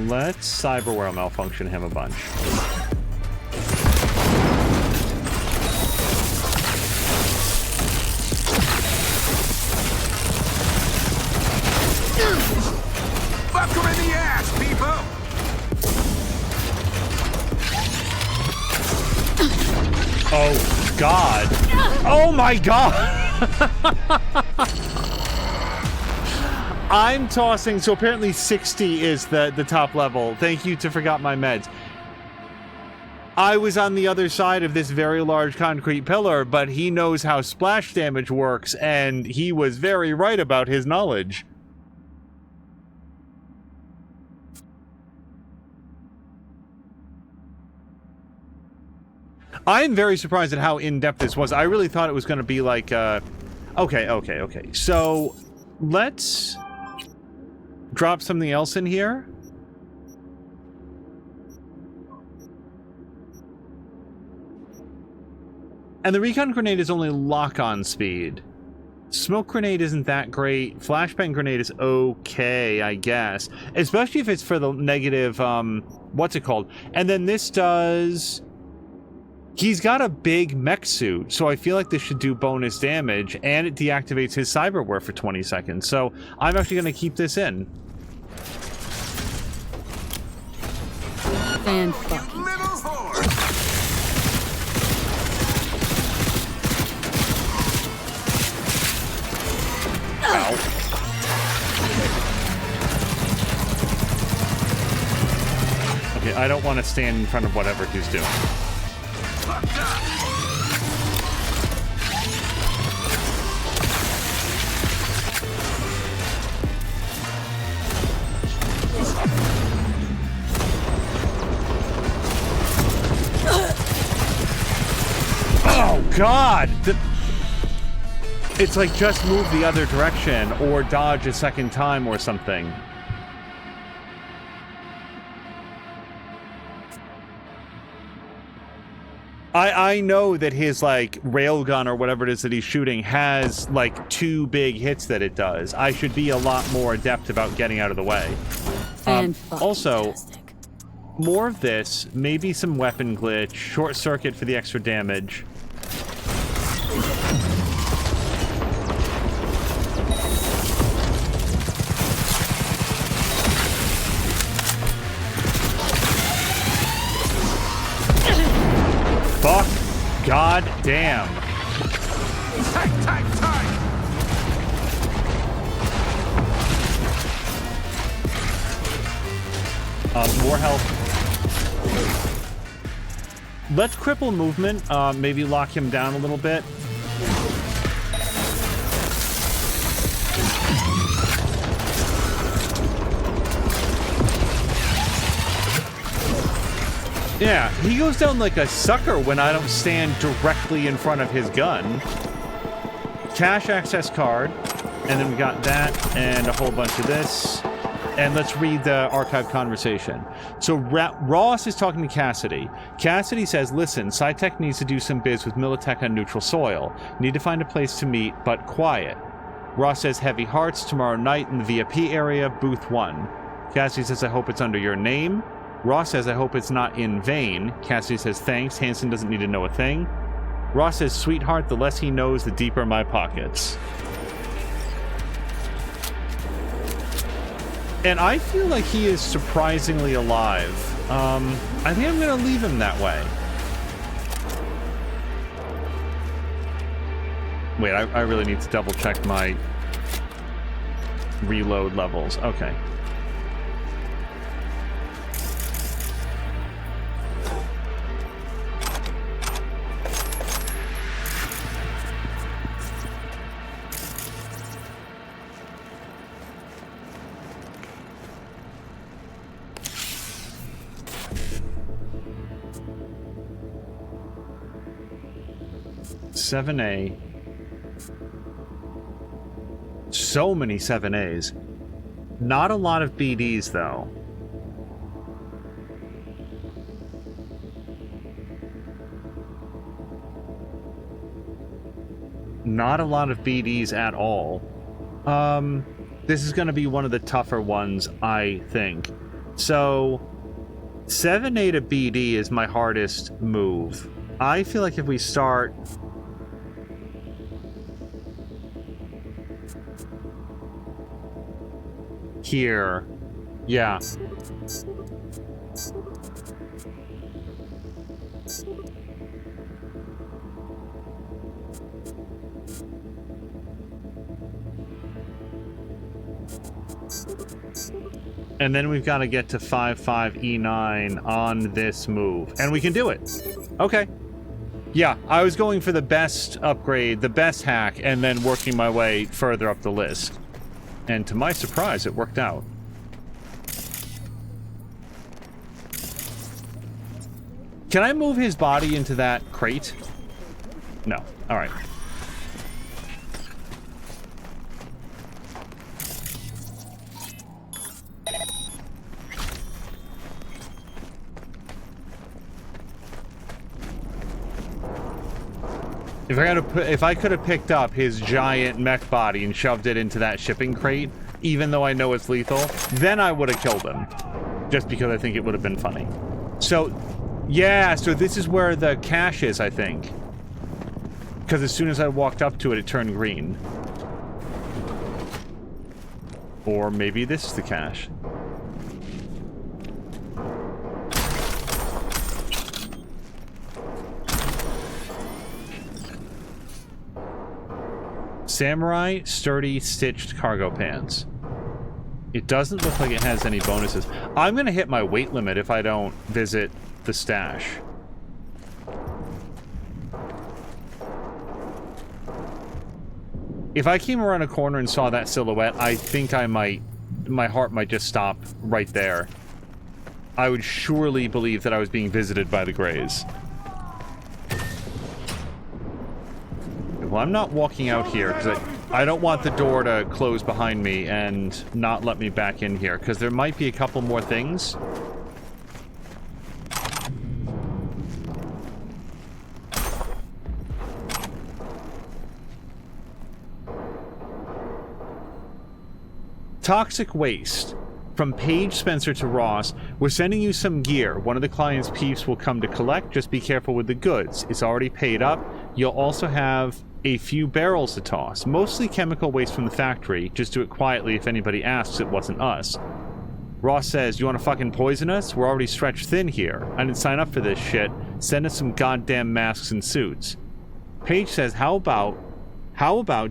Let's cyberware malfunction him a bunch. Fuck her in the ass, people! Oh, God. Oh, my God. I'm tossing, so apparently 60 is the top level. Thank you to Forgot My Meds. I was on the other side of this very large concrete pillar, but he knows how splash damage works, and he was very right about his knowledge. I'm very surprised at how in-depth this was. I really thought it was going to be like, okay. So, let's drop something else in here. And the recon grenade is only lock-on speed. Smoke grenade isn't that great. Flashbang grenade is okay, I guess. Especially if it's for the negative, what's it called? And then this does... He's got a big mech suit, so I feel like this should do bonus damage, and it deactivates his cyberware for 20 seconds. So I'm actually going to keep this in. Fan fucking Ow. Okay, I don't want to stand in front of whatever he's doing. Oh, God! It's like just move the other direction or dodge a second time or something. I know that his, like, railgun or whatever it is that he's shooting has, like, 2 big hits that it does. I should be a lot more adept about getting out of the way. Also, more of this, maybe some weapon glitch, short circuit for the extra damage. Fuck. God damn. Tight. More health. Let's cripple movement. Maybe lock him down a little bit. Yeah, he goes down like a sucker when I don't stand directly in front of his gun. Cache access card. And then we got that and a whole bunch of this. And let's read the archived conversation. So Ross is talking to Cassidy. Cassidy says, listen, SciTech needs to do some biz with Militech on neutral soil. Need to find a place to meet, but quiet. Ross says, heavy hearts tomorrow night in the VIP area, booth 1. Cassidy says, I hope it's under your name. Ross says, I hope it's not in vain. Cassidy says, thanks. Hanson doesn't need to know a thing. Ross says, sweetheart, the less he knows, the deeper my pockets. And I feel like he is surprisingly alive. I think I'm going to leave him that way. Wait, I really need to double check my reload levels. Okay. $7A. So many 7As. Not a lot of BDs, though. Not a lot of BDs at all. This is going to be one of the tougher ones, I think. So, 7A to BD is my hardest move. I feel like if we start... here. Yeah. And then we've got to get to 5-5-E9 on this move. And we can do it. Okay. Yeah, I was going for the best upgrade, the best hack, and then working my way further up the list. And to my surprise, it worked out. Can I move his body into that crate? No. All right. If I could have picked up his giant mech body and shoved it into that shipping crate, even though I know it's lethal, then I would have killed him. Just because I think it would have been funny. So, yeah, so this is where the cache is, I think. Because as soon as I walked up to it, it turned green. Or maybe this is the cache. Samurai sturdy stitched cargo pants. It doesn't look like it has any bonuses. I'm gonna hit my weight limit if I don't visit the stash. If I came around a corner and saw that silhouette, I think I might... my heart might just stop right there. I would surely believe that I was being visited by the Greys. Well, I'm not walking out here because I don't want the door to close behind me and not let me back in here because there might be a couple more things. Toxic waste. From Paige Spencer to Ross, we're sending you some gear. One of the client's peeps will come to collect. Just be careful with the goods. It's already paid up. You'll also have a few barrels to toss. Mostly chemical waste from the factory. Just do it quietly. If anybody asks, it wasn't us. Ross says, you want to fucking poison us? We're already stretched thin here. I didn't sign up for this shit. Send us some goddamn masks and suits. Paige says, how about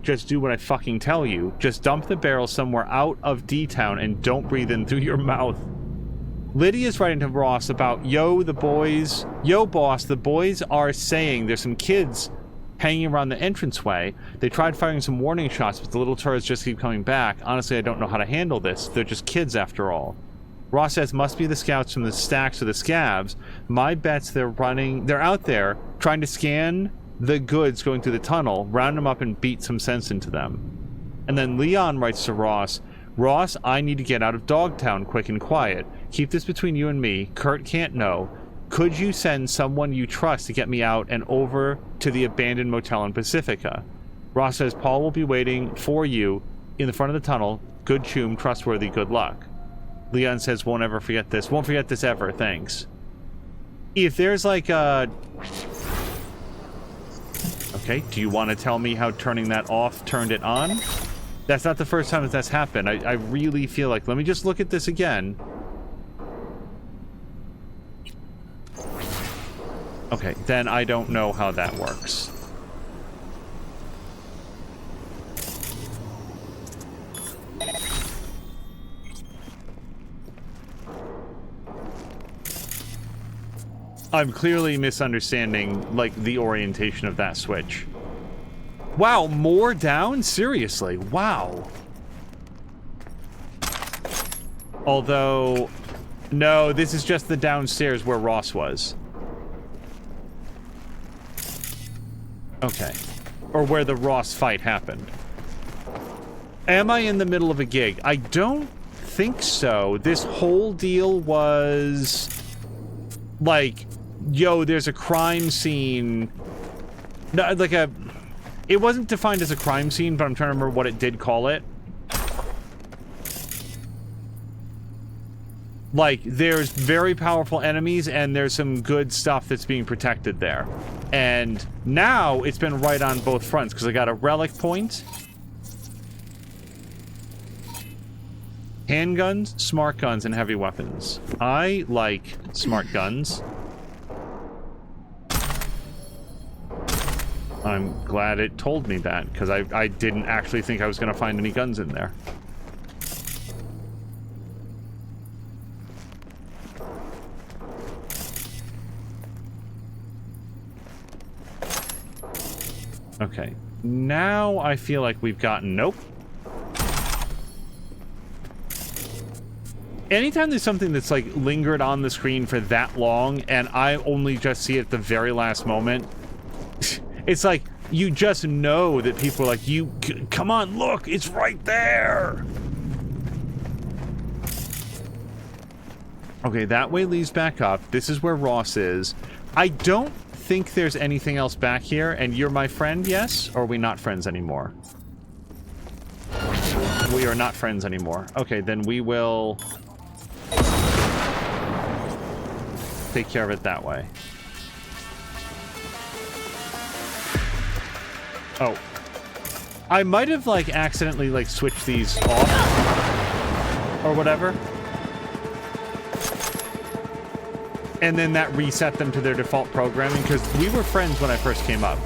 just do what I fucking tell you? Just dump the barrel somewhere out of D-Town and don't breathe in through your mouth. Lydia's writing to Ross about, yo, boss, the boys are saying there's some kids hanging around the entranceway. They tried firing some warning shots, but the little turrets just keep coming back. Honestly, I don't know how to handle this. They're just kids after all. Ross says, must be the scouts from the stacks or the scabs. My bet's they're out there trying to scan the goods going through the tunnel, round them up and beat some sense into them. And then Leon writes to Ross, I need to get out of Dogtown quick and quiet. Keep this between you and me. Kurt can't know. Could you send someone you trust to get me out and over to the abandoned motel in Pacifica? Ross says, Paul will be waiting for you in the front of the tunnel. Good choom, trustworthy, good luck. Leon says, won't forget this ever, thanks. If there's like a... Okay, do you want to tell me how turning that off turned it on? That's not the first time that's happened. I really feel like... Let me just look at this again. Okay, then I don't know how that works. I'm clearly misunderstanding, like, the orientation of that switch. Wow, more down? Seriously, wow. Although, no, this is just the downstairs where Ross was. Okay. Or where the Ross fight happened. Am I in the middle of a gig? I don't think so. This whole deal was... like... yo, there's a crime scene. No, like a... It wasn't defined as a crime scene, but I'm trying to remember what it did call it. Like, there's very powerful enemies, and there's some good stuff that's being protected there. And now, it's been right on both fronts, because I got a relic point. Handguns, smart guns, and heavy weapons. I like smart guns. I'm glad it told me that, because I didn't actually think I was going to find any guns in there. Okay, now I feel like we've gotten... Nope. Anytime there's something that's, like, lingered on the screen for that long, and I only just see it at the very last moment... It's like, you just know that people are like, come on, look, it's right there! Okay, that way leads back up. This is where Ross is. I don't think there's anything else back here, and you're my friend, yes? Or are we not friends anymore? We are not friends anymore. Okay, then we will... take care of it that way. Oh. I might have, like, accidentally, like, switched these off. Or whatever. And then that reset them to their default programming, because we were friends when I first came up.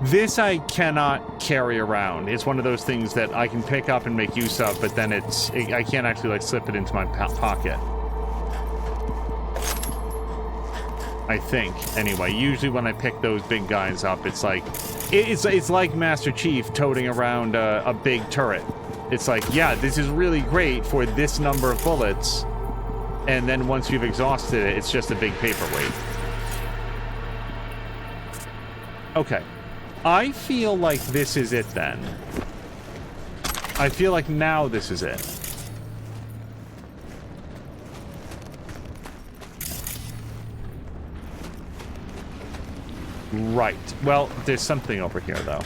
This I cannot carry around. It's one of those things that I can pick up and make use of, but then I can't actually, like, slip it into my pocket. I think, anyway. Usually when I pick those big guys up, it's like... It's like Master Chief toting around a big turret. It's like, yeah, this is really great for this number of bullets. And then once you've exhausted it, it's just a big paperweight. Okay. I feel like this is it then. I feel like now this is it. Right. Well, there's something over here, though.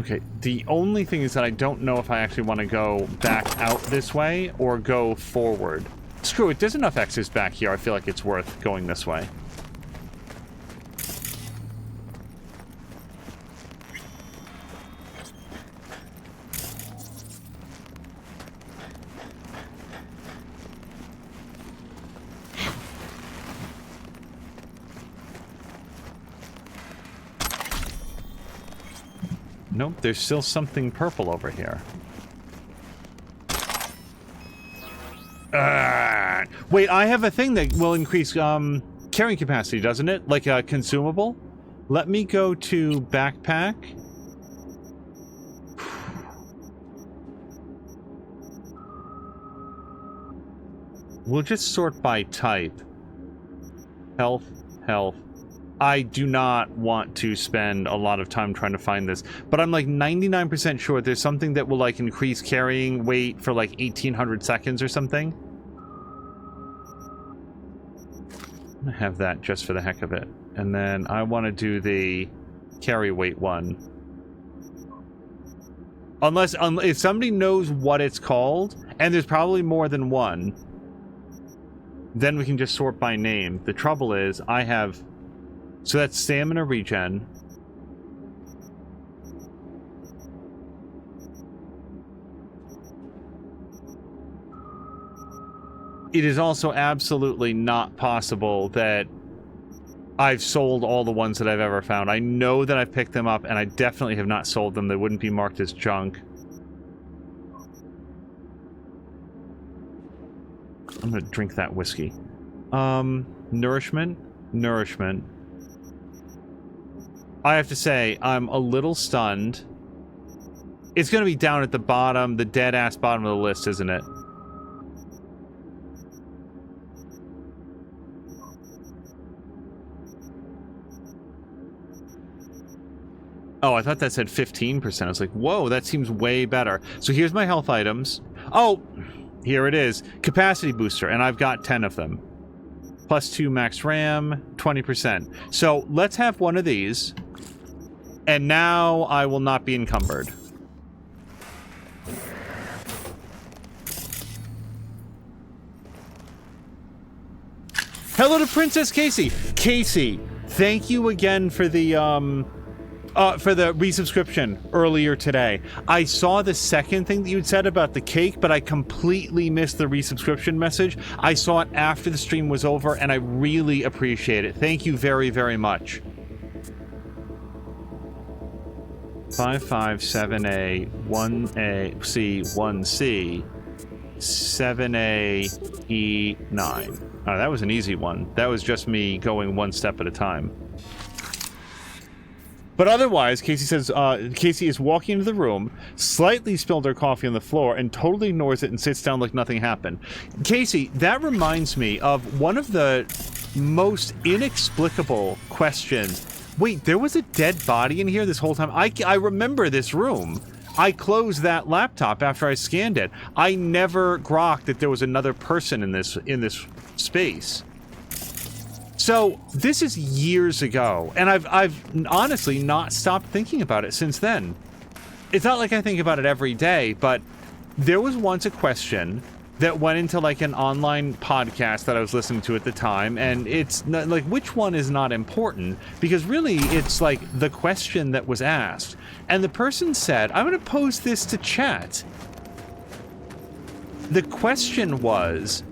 Okay, the only thing is that I don't know if I actually want to go back out this way or go forward. Screw it, there's enough X's back here. I feel like it's worth going this way. Nope, there's still something purple over here. Wait, I have a thing that will increase carrying capacity, doesn't it? Like a consumable? Let me go to backpack. We'll just sort by type. Health, health. I do not want to spend a lot of time trying to find this, but I'm like 99% sure there's something that will like increase carrying weight for like 1800 seconds or something. I'm gonna have that just for the heck of it. And then I want to do the carry weight one. Unless, if somebody knows what it's called, and there's probably more than one, then we can just sort by name. The trouble is, I have... So that's stamina regen. It is also absolutely not possible that I've sold all the ones that I've ever found. I know that I've picked them up, and I definitely have not sold them. They wouldn't be marked as junk. I'm gonna drink that whiskey. Nourishment. Nourishment. I have to say, I'm a little stunned. It's going to be down at the bottom, the dead-ass bottom of the list, isn't it? Oh, I thought that said 15%. I was like, whoa, that seems way better. So here's my health items. Oh, here it is. Capacity booster, and I've got 10 of them. +2 max RAM, 20%. So let's have one of these. And now I will not be encumbered. Hello to Princess Casey. Casey, thank you again for the resubscription earlier today. I saw the second thing that you'd said about the cake, but I completely missed the resubscription message. I saw it after the stream was over, and I really appreciate it. Thank you very, very much. 557A, 1A, C, 1C, 7A, E9. Oh, that was an easy one. That was just me going one step at a time. But otherwise, Casey says, Casey is walking into the room, slightly spilled her coffee on the floor, and totally ignores it and sits down like nothing happened. Casey, that reminds me of one of the most inexplicable questions. Wait, there was a dead body in here this whole time? I remember this room. I closed that laptop after I scanned it. I never grokked that there was another person in this space. So this is years ago, and I've honestly not stopped thinking about it since then. It's not like I think about it every day, but there was once a question that went into like an online podcast that I was listening to at the time, and it's not, like, which one is not important, because really it's like the question that was asked. And the person said, I'm going to pose this to chat. The question was,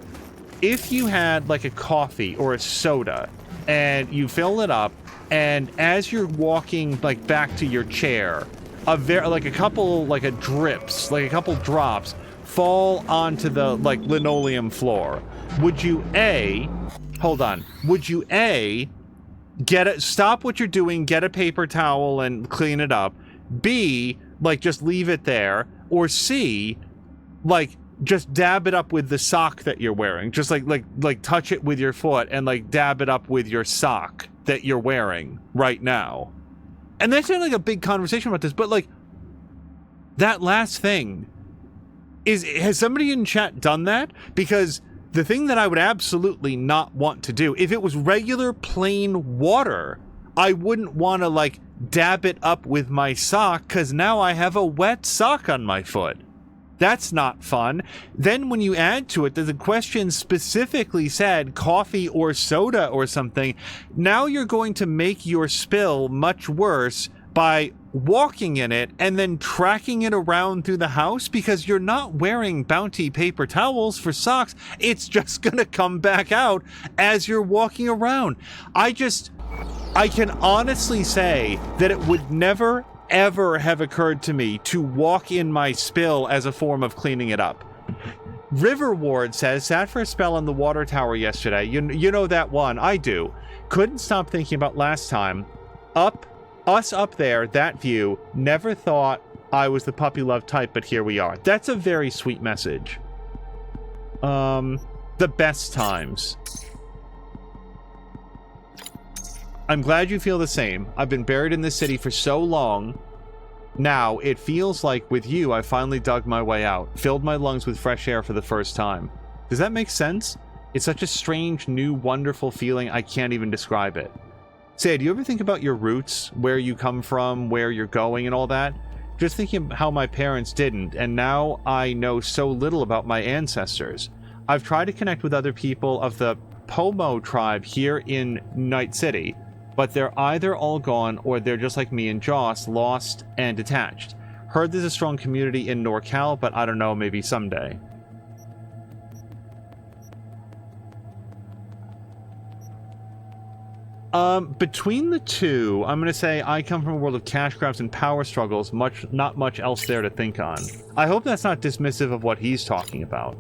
if you had like a coffee or a soda and you fill it up, and as you're walking like back to your chair, a couple drops fall onto the like linoleum floor, would you stop what you're doing, get a paper towel and clean it up, B, like just leave it there, or C, like just dab it up with the sock that you're wearing, just like touch it with your foot and like dab it up with your sock that you're wearing right now? And that's not like a big conversation about this, but like that last thing, has somebody in chat done that? Because the thing that I would absolutely not want to do, if it was regular plain water, I wouldn't want to like dab it up with my sock because now I have a wet sock on my foot. That's not fun. Then when you add to it that the question specifically said coffee or soda or something, now you're going to make your spill much worse by walking in it and then tracking it around through the house because you're not wearing Bounty paper towels for socks. It's just gonna come back out as you're walking around. I can honestly say that it would never ever have occurred to me to walk in my spill as a form of cleaning it up. River Ward says, sat for a spell on the water tower yesterday. You know that one. I do. Couldn't stop thinking about last time. Us up there, that view, never thought I was the puppy love type, but here we are. That's a very sweet message. The best times. I'm glad you feel the same. I've been buried in this city for so long. Now, it feels like with you, I finally dug my way out, filled my lungs with fresh air for the first time. Does that make sense? It's such a strange, new, wonderful feeling, I can't even describe it. Say, do you ever think about your roots, where you come from, where you're going, and all that? Just thinking how my parents didn't, and now I know so little about my ancestors. I've tried to connect with other people of the Pomo tribe here in Night City, but they're either all gone or they're just like me and Joss, lost and detached. Heard there's a strong community in NorCal, but I don't know, maybe someday. Between the two, I'm gonna say I come from a world of cash grabs and power struggles, not much else there to think on. I hope that's not dismissive of what he's talking about.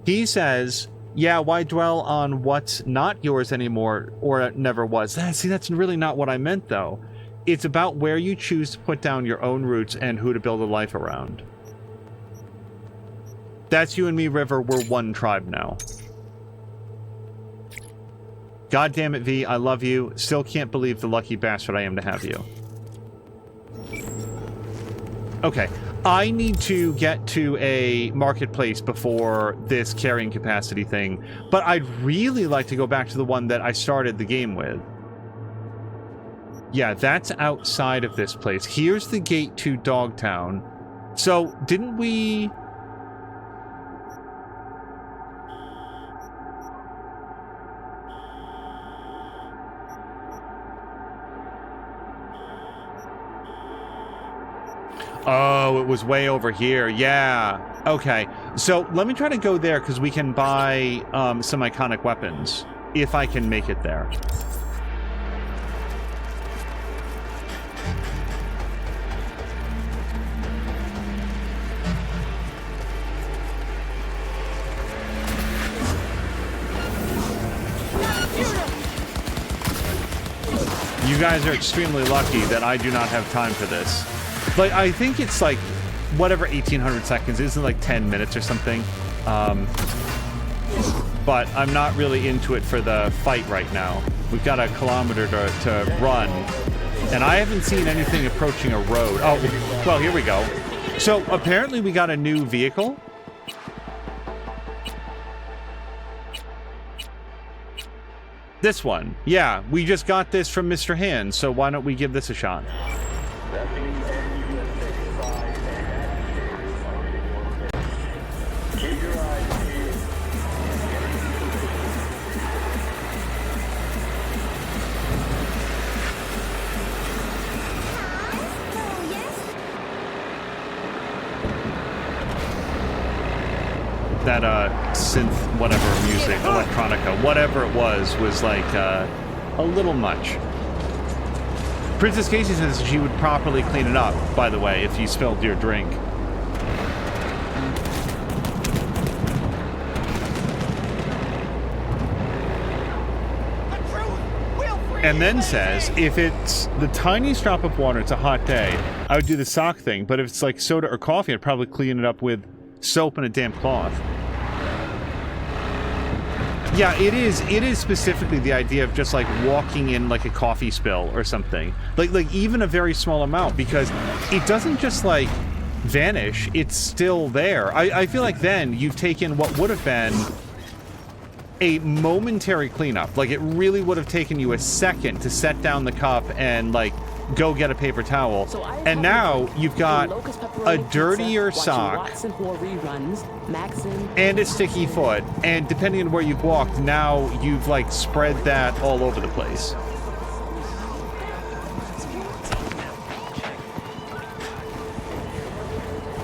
He says, yeah, why dwell on what's not yours anymore, or it never was? See, that's really not what I meant, though. It's about where you choose to put down your own roots and who to build a life around. That's you and me, River. We're one tribe now. God damn it, V, I love you. Still can't believe the lucky bastard I am to have you. Okay, I need to get to a marketplace before this carrying capacity thing, but I'd really like to go back to the one that I started the game with. Yeah, that's outside of this place. Here's the gate to Dogtown. So, didn't we... Oh, it was way over here. Yeah. Okay. So let me try to go there because we can buy some iconic weapons if I can make it there. You guys are extremely lucky that I do not have time for this. Like, I think it's like, whatever 1800 seconds, isn't like 10 minutes or something. But I'm not really into it for the fight right now. We've got a kilometer to run, and I haven't seen anything approaching a road. Oh, well, here we go. So, apparently we got a new vehicle. This one. Yeah, we just got this from Mr. Hand, so why don't we give this a shot? That synth whatever music, electronica, whatever it was like a little much. Princess Casey says she would properly clean it up, by the way, if you spilled your drink. And then says, if it's the tiniest drop of water, it's a hot day, I would do the sock thing, but if it's like soda or coffee, I'd probably clean it up with soap and a damp cloth. Yeah, it is specifically the idea of just like walking in like a coffee spill or something. Like even a very small amount, because it doesn't just like vanish, it's still there. I feel like then you've taken what would have been a momentary cleanup. Like it really would have taken you a second to set down the cup and like go get a paper towel. And now you've got a dirtier sock and a sticky foot. And depending on where you've walked, now you've like spread that all over the place.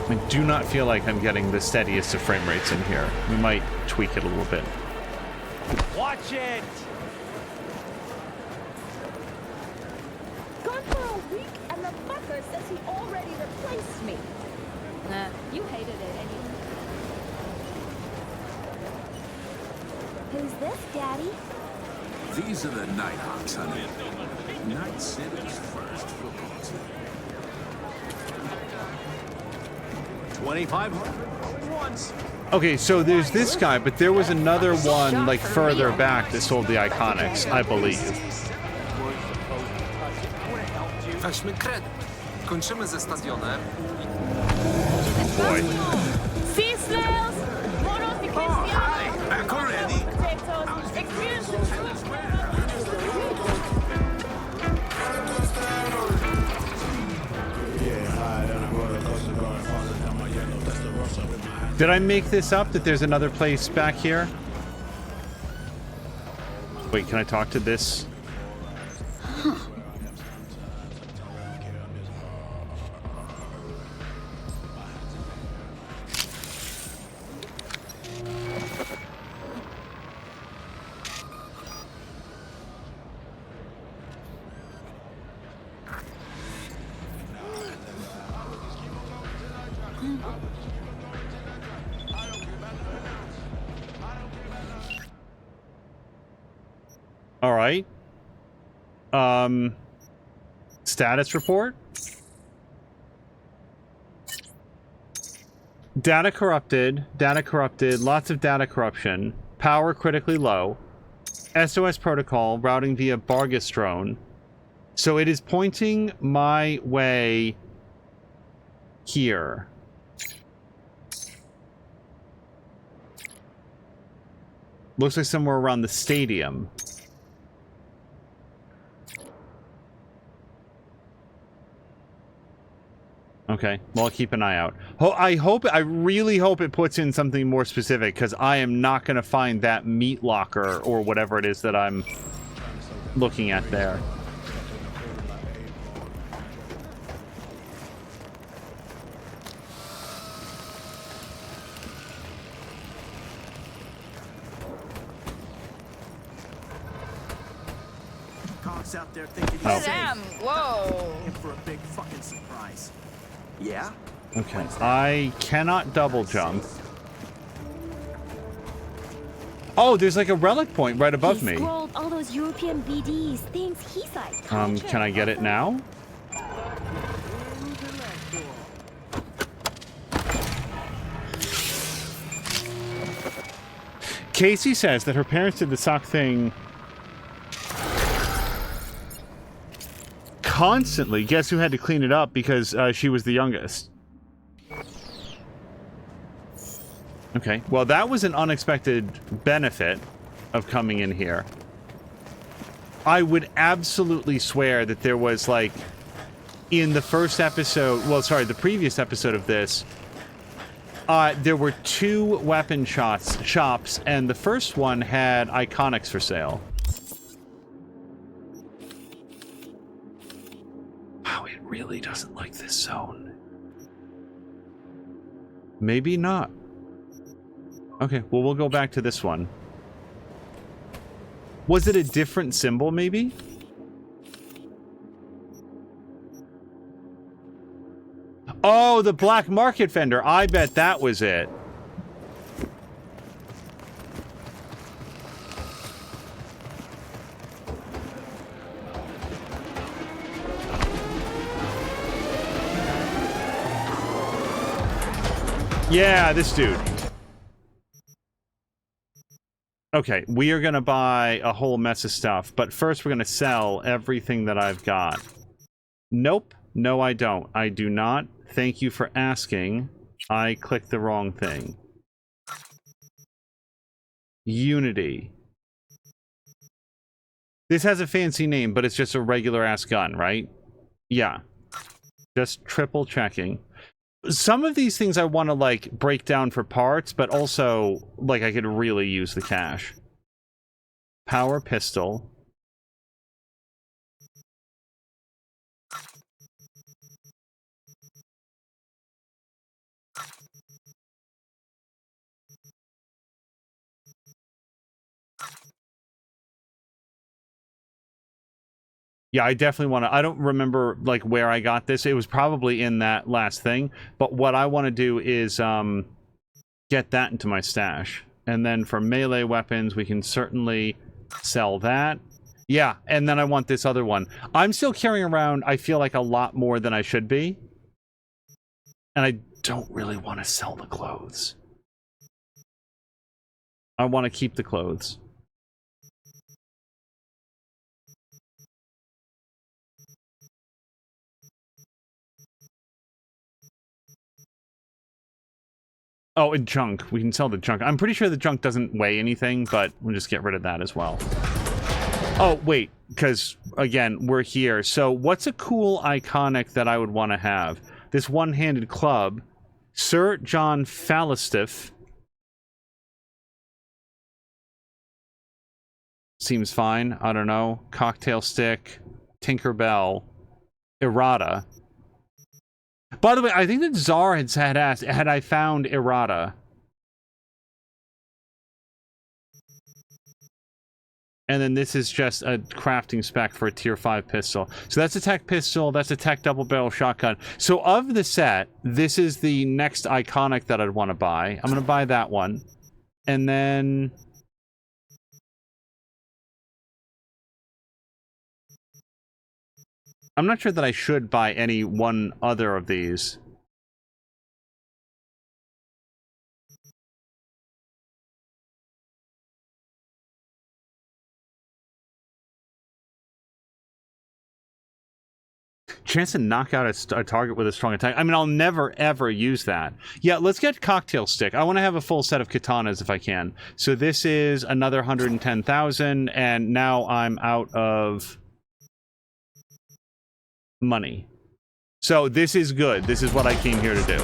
I do not feel like I'm getting the steadiest of frame rates in here. We might tweak it a little bit. Watch it! Gone for a week and the fucker says he already replaced me. Nah, you hated it anyway. Who's this, Daddy? These are the Nighthawks, honey. Night City's first football team. 2,500 once. Okay, so there's this guy, but there was another one like further back that sold the Iconics, I believe. Weźmy kredyt. Kończymy ze stadionem. Oh boy. Sea snails! Moros de Cristiano! Back already? Potatoes! Experience the Did I make this up that there's another place back here? Wait, can I talk to this? All right. Status report. Data corrupted, lots of data corruption, power critically low, SOS protocol, routing via Bargus drone. So it is pointing my way here. Looks like somewhere around the stadium. Okay, well, I'll keep an eye out. I really hope it puts in something more specific, because I am not going to find that meat locker or whatever it is that I'm looking at there. Cops out there thinking Oh. he's safe. Damn, whoa. In for a big fucking surprise. Yeah? Okay, I cannot double jump. Oh, there's like a relic point right above me. Scrolled all those European BDs, things he's like. Can I get it now? Casey says that her parents did the sock thing constantly. Guess who had to clean it up because she was the youngest? Okay, well, that was an unexpected benefit of coming in here. I would absolutely swear that there was, like, in the first episode, well, sorry, the previous episode of this, there were 2 weapon shops, and the first one had Iconics for sale. Wow, it really doesn't like this zone. Maybe not. Okay, well, we'll go back to this one. Was it a different symbol, maybe? Oh, the black market vendor. I bet that was it. Yeah, this dude. Okay, we are going to buy a whole mess of stuff, but first we're going to sell everything that I've got. Nope. No, I don't. I do not. Thank you for asking. I clicked the wrong thing. Unity. This has a fancy name, but it's just a regular-ass gun, right? Yeah. Just triple checking. Some of these things I want to, like, break down for parts, but also, like, I could really use the cash. Power pistol. Yeah, I definitely want to... I don't remember, like, where I got this. It was probably in that last thing. But what I want to do is get that into my stash. And then for melee weapons, we can certainly sell that. Yeah, and then I want this other one. I'm still carrying around, I feel like, a lot more than I should be. And I don't really want to sell the clothes. I want to keep the clothes. Oh, and junk. We can sell the junk. I'm pretty sure the junk doesn't weigh anything, but we'll just get rid of that as well. Oh, wait, because, again, we're here. So what's a cool iconic that I would want to have? This one-handed club. Sir John Falstaff. Seems fine. I don't know. Cocktail stick. Tinkerbell. Errata. By the way, I think that Czar had asked, had I found errata? And then this is just a crafting spec for a tier 5 pistol. So that's a tech pistol, that's a tech double barrel shotgun. So of the set, this is the next iconic that I'd want to buy. I'm going to buy that one. And then... I'm not sure that I should buy any one other of these. Chance to knock out a target with a strong attack. I mean, I'll never, ever use that. Yeah, let's get cocktail stick. I want to have a full set of katanas if I can. So this is another 110,000, and now I'm out of... money. So this is good. This is what I came here to do.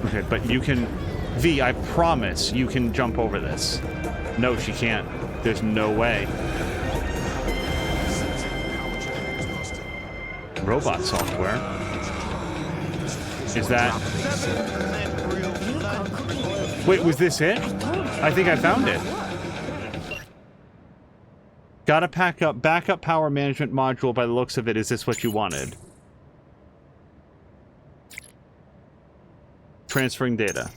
Okay, but you can... V, I promise you can jump over this. No, she can't. There's no way. Robot software. Is that... Wait, was this it? I think I found it. Gotta pack up backup power management module by the looks of it. Is this what you wanted? Transferring data.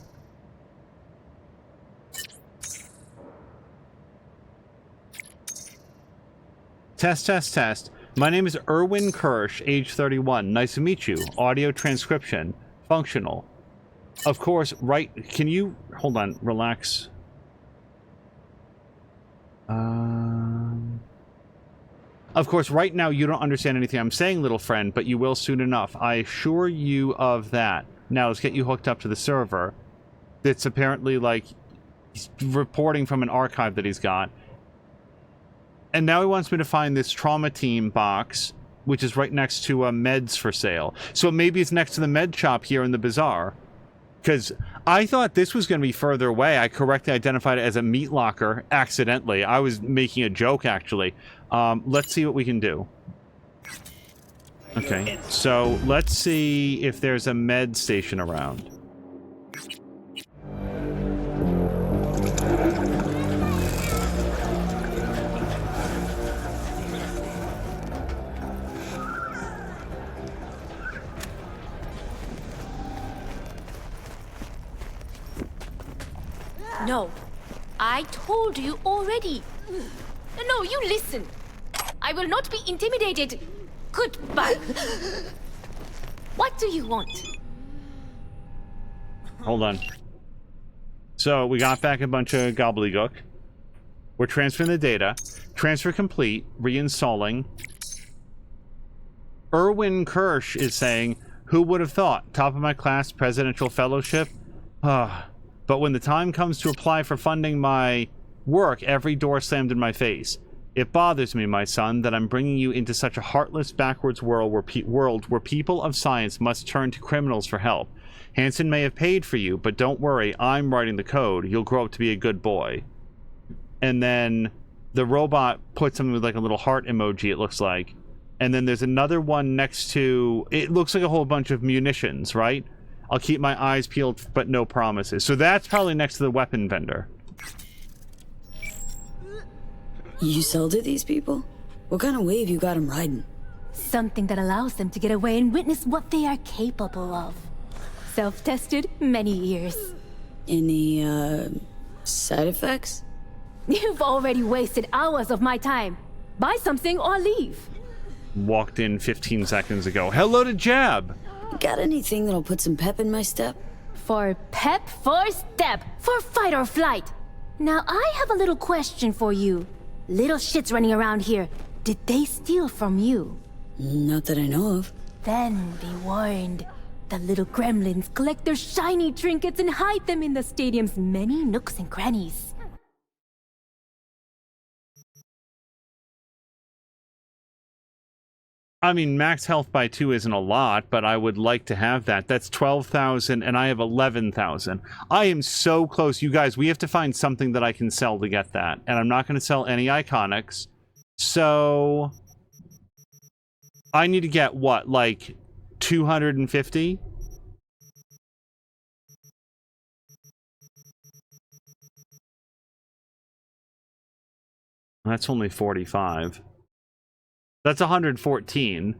Test, test, test. My name is Erwin Kirsch, age 31. Nice to meet you. Audio transcription. Functional. Of course, right... Can you... Hold on. Relax. Of course, right now you don't understand anything I'm saying, little friend, but you will soon enough. I assure you of that. Now, let's get you hooked up to the server. It's apparently, like, he's reporting from an archive that he's got. And now he wants me to find this trauma team box, which is right next to meds for sale. So maybe it's next to the med shop here in the bazaar. Because I thought this was going to be further away. I correctly identified it as a meat locker accidentally. I was making a joke, actually. Let's see what we can do. Okay, so let's see if there's a med station around. No, I told you already. No, you listen. I will not be intimidated. Goodbye. What do you want? Hold on. So, we got back a bunch of gobbledygook. We're transferring the data. Transfer complete. Reinstalling. Erwin Kirsch is saying, who would have thought? Top of my class, presidential fellowship. But when the time comes to apply for funding my work, every door slammed in my face. It bothers me, my son, that I'm bringing you into such a heartless, backwards world where people of science must turn to criminals for help. Hansen may have paid for you, but don't worry, I'm writing the code. You'll grow up to be a good boy. And then the robot puts something with like a little heart emoji, it looks like. And then there's another one next to... It looks like a whole bunch of munitions, right? I'll keep my eyes peeled, but no promises. So that's probably next to the weapon vendor. You sell to these people? What kind of wave you got them riding? Something that allows them to get away and witness what they are capable of. Self-tested many years. Any, side effects? You've already wasted hours of my time. Buy something or leave. Walked in 15 seconds ago. Hello to Jab! Got anything that'll put some pep in my step? For pep, for step, for fight or flight. Now I have a little question for you. Little shits running around here. Did they steal from you? Not that I know of. Then be warned. The little gremlins collect their shiny trinkets and hide them in the stadium's many nooks and crannies. I mean, max health by 2 isn't a lot, but I would like to have that. That's 12,000, and I have 11,000. I am so close. You guys, we have to find something that I can sell to get that. And I'm not going to sell any iconics. So... I need to get, what, like 250? That's only 45. That's 114.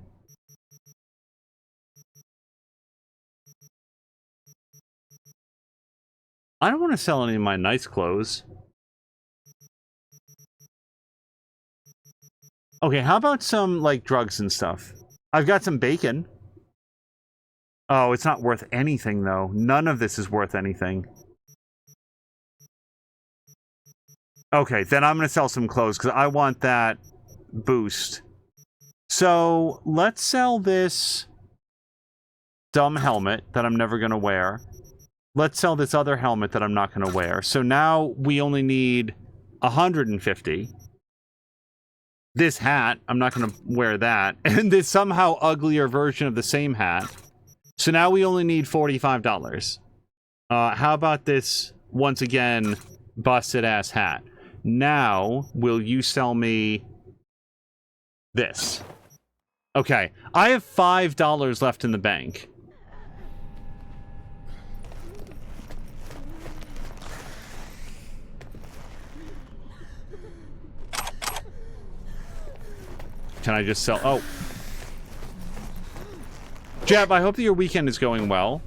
I don't want to sell any of my nice clothes. Okay, how about some, like, drugs and stuff? I've got some bacon. Oh, it's not worth anything, though. None of this is worth anything. Okay, then I'm going to sell some clothes, because I want that boost. So, let's sell this dumb helmet that I'm never going to wear. Let's sell this other helmet that I'm not going to wear. So now we only need 150. This hat, I'm not going to wear that. And this somehow uglier version of the same hat. So now we only need $45. How about this, once again, busted-ass hat? Now, will you sell me this? Okay, I have $5 left in the bank. Can I just sell? Oh. Jab, I hope that your weekend is going well.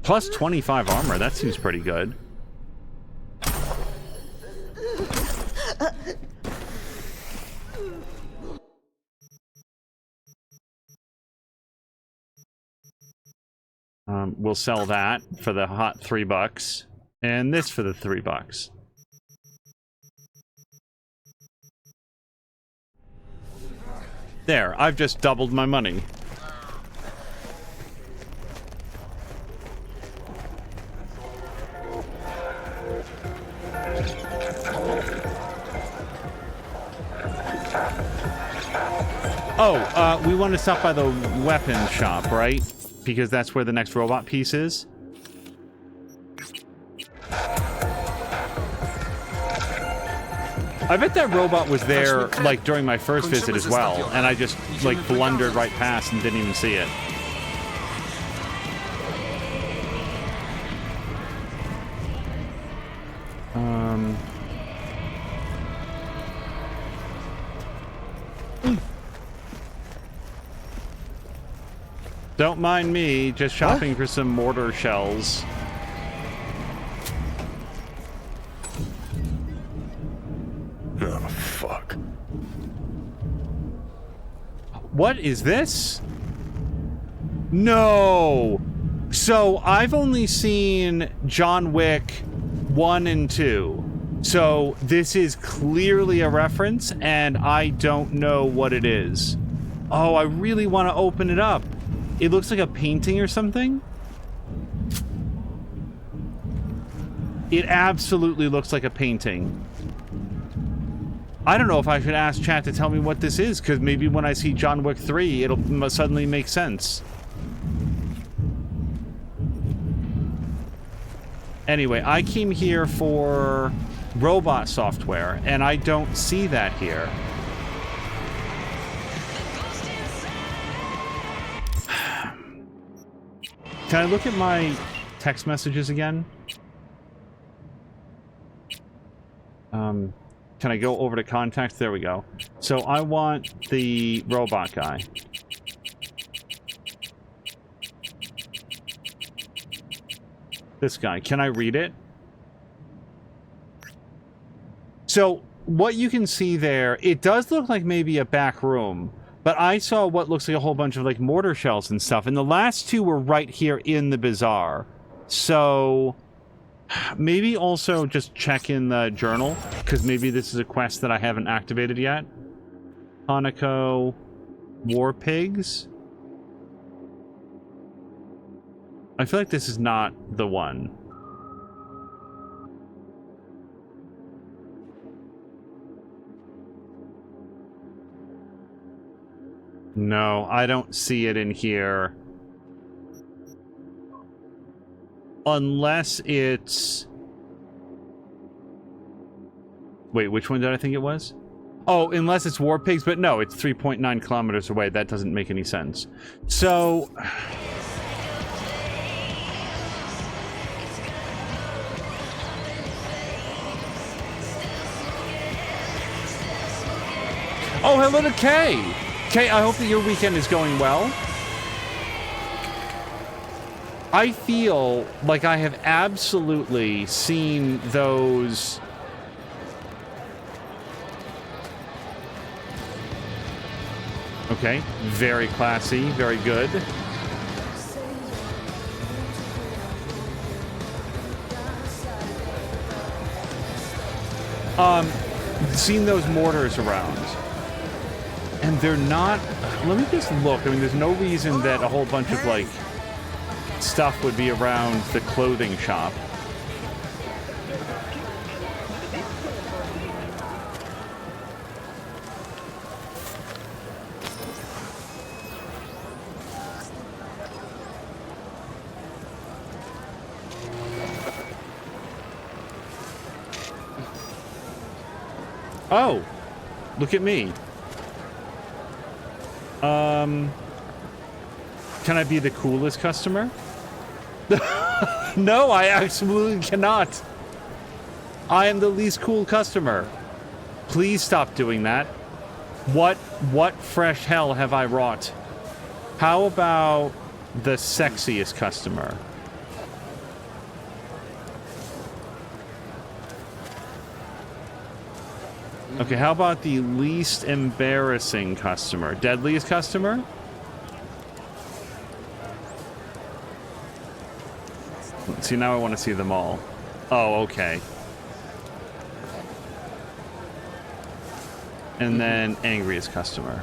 Plus 25 armor, that seems pretty good. We'll sell that for the hot $3. And this for the $3. There, I've just doubled my money. Oh, we want to stop by the weapons shop, right? Because that's where the next robot piece is. I bet that robot was there, like, during my first visit as well, and I just, like, blundered right past and didn't even see it. Don't mind me, just shopping for some mortar shells. Oh, fuck. What is this? No! So, I've only seen John Wick 1 and 2. So, this is clearly a reference, and I don't know what it is. Oh, I really want to open it up. It looks like a painting or something. It absolutely looks like a painting. I don't know if I should ask chat to tell me what this is, because maybe when I see John Wick 3, it'll suddenly make sense. Anyway, I came here for robot software, and I don't see that here. Can I look at my text messages again? Can I go over to contacts? There we go. So I want the robot guy. This guy. Can I read it? So what you can see there, it does look like maybe a back room, but I saw what looks like a whole bunch of like mortar shells and stuff, and the last two were right here in the bazaar. So maybe also just check in the journal, because maybe this is a quest that I haven't activated yet. Hanako War Pigs. I feel like this is not the one. No, I don't see it in here. Unless it's... Wait, which one did I think it was? Oh, unless it's War Pigs, but no, it's 3.9 kilometers away. That doesn't make any sense. So... Oh, hello to Kay! Kay, I hope that your weekend is going well. I feel like I have absolutely seen those... Okay, very classy, very good. Seen those mortars around. And they're not... Let me just look. I mean, there's no reason that a whole bunch of, like, stuff would be around the clothing shop. Oh! Look at me. Can I be the coolest customer? No, I absolutely cannot. I am the least cool customer. Please stop doing that. What fresh hell have I wrought? How about the sexiest customer? Okay, how about the least embarrassing customer? Deadliest customer? See, now I want to see them all. Oh, okay. And then angriest customer.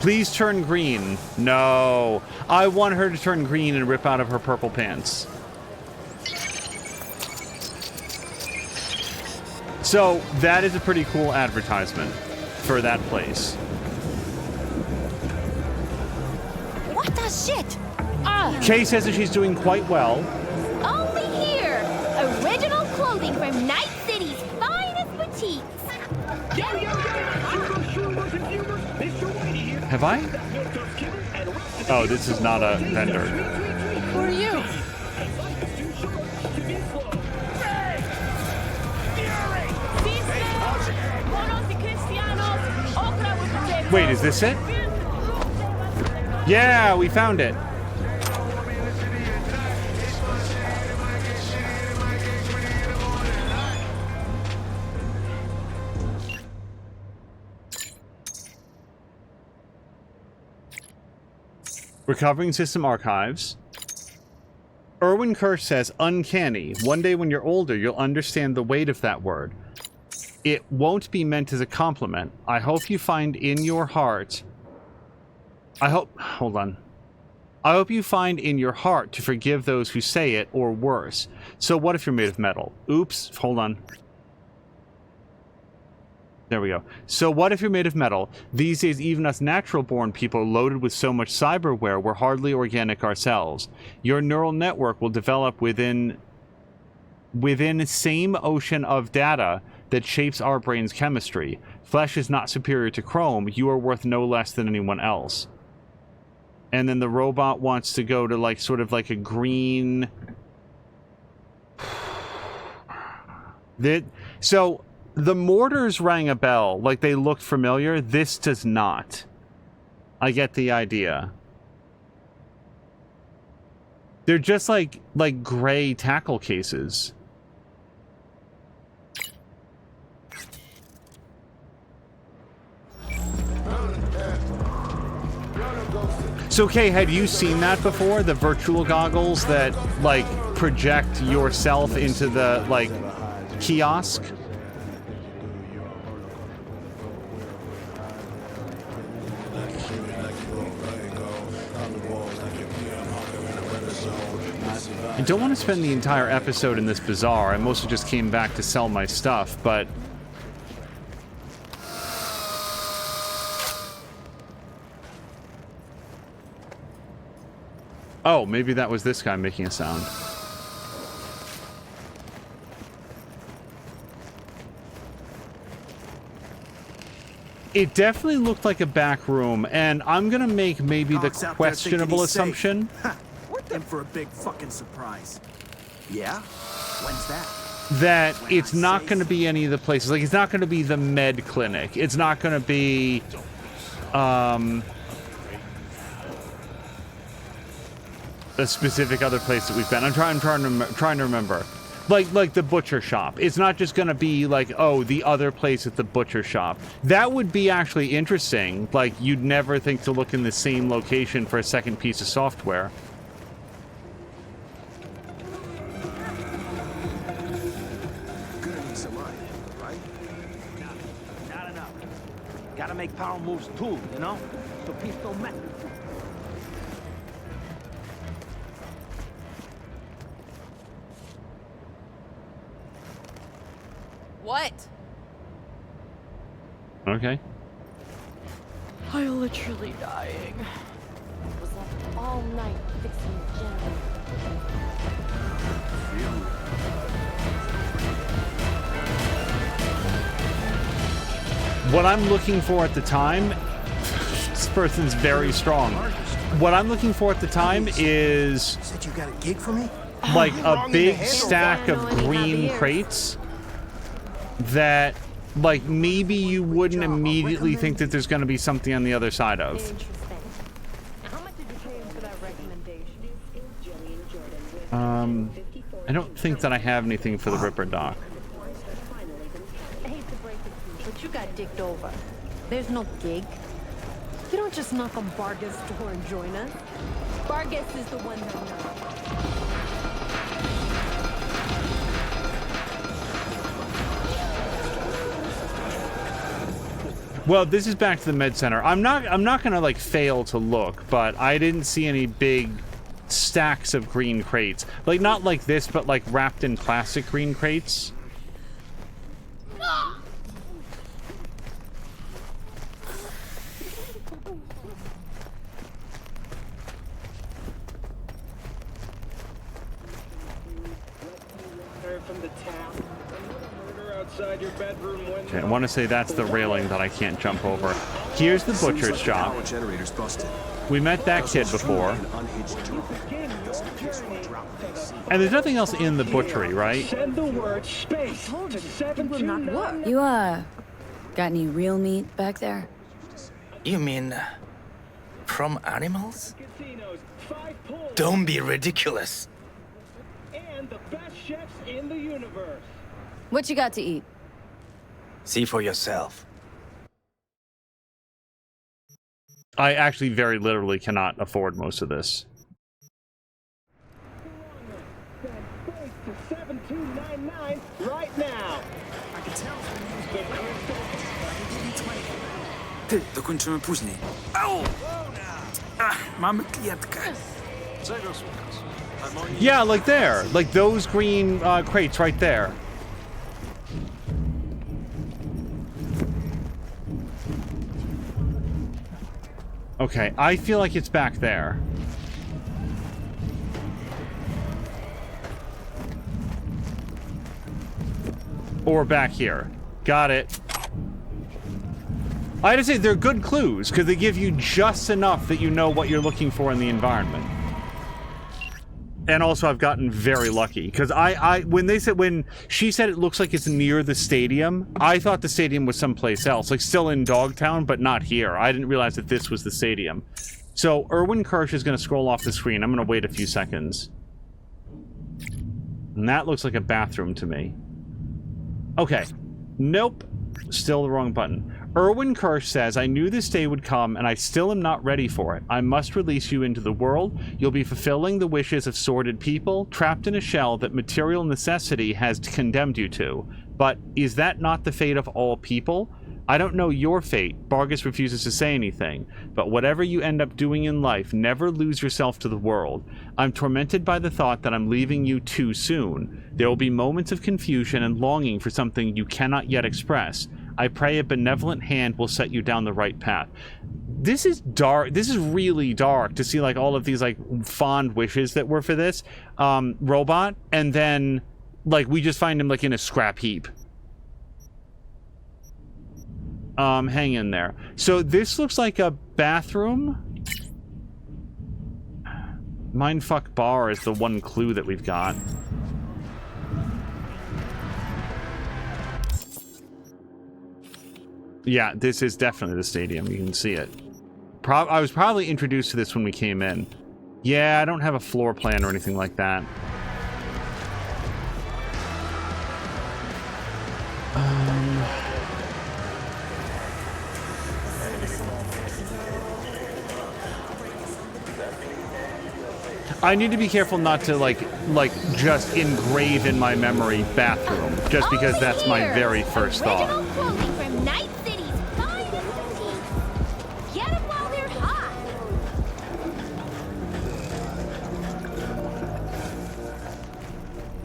Please turn green. No. I want her to turn green and rip out of her purple pants. So, that is a pretty cool advertisement for that place. What the shit? Kay says that she's doing quite well. Only here! Original clothing from Night City's finest boutiques. Have I? Oh, this is not a vendor. Who are you? Wait, is this it? Yeah, we found it. Recovering system archives. Erwin Kirsch says, uncanny. One day when you're older, you'll understand the weight of that word. It won't be meant as a compliment. I hope you find in your heart... Hold on. I hope you find in your heart to forgive those who say it, or worse. So what if you're made of metal? Oops, hold on. There we go. So what if you're made of metal? These days, even us natural-born people are loaded with so much cyberware, we're hardly organic ourselves. Your neural network will develop within same ocean of data that shapes our brain's chemistry. Flesh is not superior to chrome. You are worth no less than anyone else. And then the robot wants to go to, like, sort of like a green... So, the mortars rang a bell. Like, they looked familiar. This does not. I get the idea. They're just like gray tackle cases. So, Kay, had you seen that before? The virtual goggles that, like, project yourself into the, like, kiosk? I don't want to spend the entire episode in this bazaar. I mostly just came back to sell my stuff, but... Oh, maybe that was this guy making a sound. It definitely looked like a back room, and I'm gonna make maybe the questionable assumption. In for a big fucking surprise. Yeah? When's that? That it's not going to be any of the places. Like, it's not going to be the med clinic. It's not going to be, a specific other place that we've been. I'm trying to remember. Like the butcher shop. It's not just going to be like, oh, the other place at the butcher shop. That would be actually interesting. Like, you'd never think to look in the same location for a second piece of software. Gotta make power moves too, you know? So peace don't matter. What? Okay. I'm literally dying. Was up all night fixing the generator. What I'm looking for at the time, this person's very strong. What I'm looking for at the time is Said you got a gig for me? like a big stack of green crates that, like, maybe you wouldn't immediately think that there's going to be something on the other side of. I don't think that I have anything for the Ripper Doc. But you got dicked over. There's no gig. You don't just knock on Vargas' door and join us. Vargas is the one that knows. Well, this is back to the med center. I'm not gonna like fail to look, but I didn't see any big stacks of green crates. Like, not like this, but like wrapped in plastic green crates. Okay, I want to say that's the railing that I can't jump over. Here's the butcher's shop. We met that kid before. And there's nothing else in the butchery, right? Send the word space to 729. You, got any real meat back there? You mean from animals? Don't be ridiculous. And the best chefs in the universe. What you got to eat? See for yourself. I actually very literally cannot afford most of this. To 7299 right now. I can tell Ty, dokończymy później. Au! Mamy klientkę. Yeah, like there. Like those green crates right there. Okay, I feel like it's back there. Or back here. Got it. I had to say, they're good clues, because they give you just enough that you know what you're looking for in the environment. And also, I've gotten very lucky, because when she said it looks like it's near the stadium, I thought the stadium was someplace else, like still in Dogtown, but not here. I didn't realize that this was the stadium. So, Erwin Kirsch is going to scroll off the screen. I'm going to wait a few seconds. And that looks like a bathroom to me. Okay. Nope. Still the wrong button. Erwin Kirsch says, I knew this day would come, and I still am not ready for it. I must release you into the world. You'll be fulfilling the wishes of sordid people, trapped in a shell that material necessity has condemned you to. But is that not the fate of all people? I don't know your fate. Vargas refuses to say anything. But whatever you end up doing in life, never lose yourself to the world. I'm tormented by the thought that I'm leaving you too soon. There will be moments of confusion and longing for something you cannot yet express. I pray a benevolent hand will set you down the right path. This is dark. This is really dark to see like all of these like fond wishes that were for this robot, and then like we just find him like in a scrap heap. Hang in there. So this looks like a bathroom. Mindfuck bar is the one clue that we've got. Yeah, this is definitely the stadium. You can see it. I was probably introduced to this when we came in. Yeah, I don't have a floor plan or anything like that. I need to be careful not to like just engrave in my memory bathroom, just because that's my very first thought. From Night City's finest boutiques. Get them while they're hot.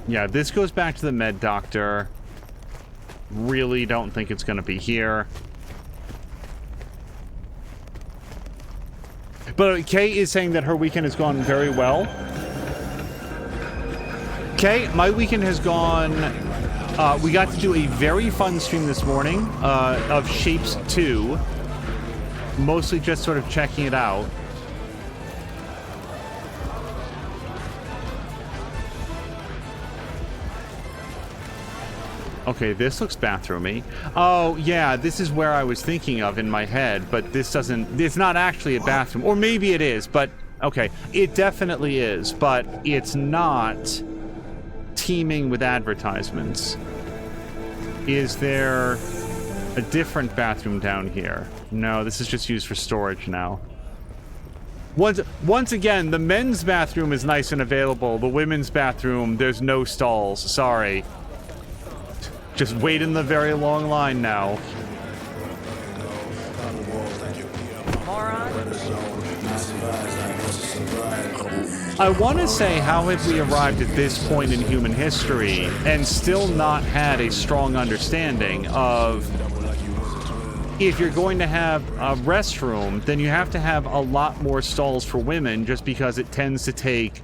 Yeah, this goes back to the med doctor. Really don't think it's going to be here. But Kay is saying that her weekend has gone very well. Kay, my weekend has gone... we got to do a very fun stream this morning of Shapes 2. Mostly just sort of checking it out. Okay, this looks bathroomy. Oh, yeah, this is where I was thinking of in my head, but this doesn't... It's not actually a bathroom. Or maybe it is, but... Okay, it definitely is, but it's not teeming with advertisements. Is there a different bathroom down here? No, this is just used for storage now. Once again, the men's bathroom is nice and available. The women's bathroom, there's no stalls. Sorry. Just wait in the very long line now. I want to say, how have we arrived at this point in human history and still not had a strong understanding of if you're going to have a restroom, then you have to have a lot more stalls for women just because it tends to take...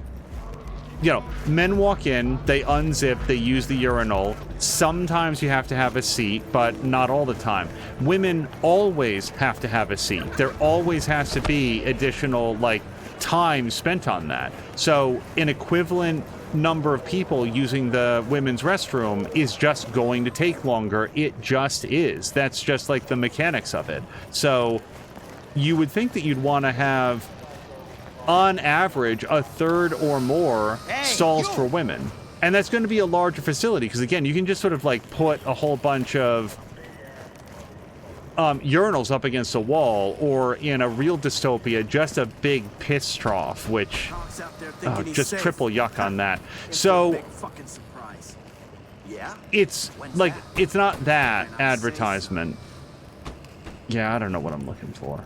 You know, men walk in, they unzip, they use the urinal. Sometimes you have to have a seat, but not all the time. Women always have to have a seat. There always has to be additional, like, time spent on that. So an equivalent number of people using the women's restroom is just going to take longer. It just is. That's just, like, the mechanics of it. So you would think that you'd want to have... on average, a third or more stalls for women. And that's going to be a larger facility, because again, you can just sort of like put a whole bunch of urinals up against a wall, or in a real dystopia, just a big piss trough, which just triple yuck on that. So it's like, it's not that advertisement. Yeah, I don't know what I'm looking for.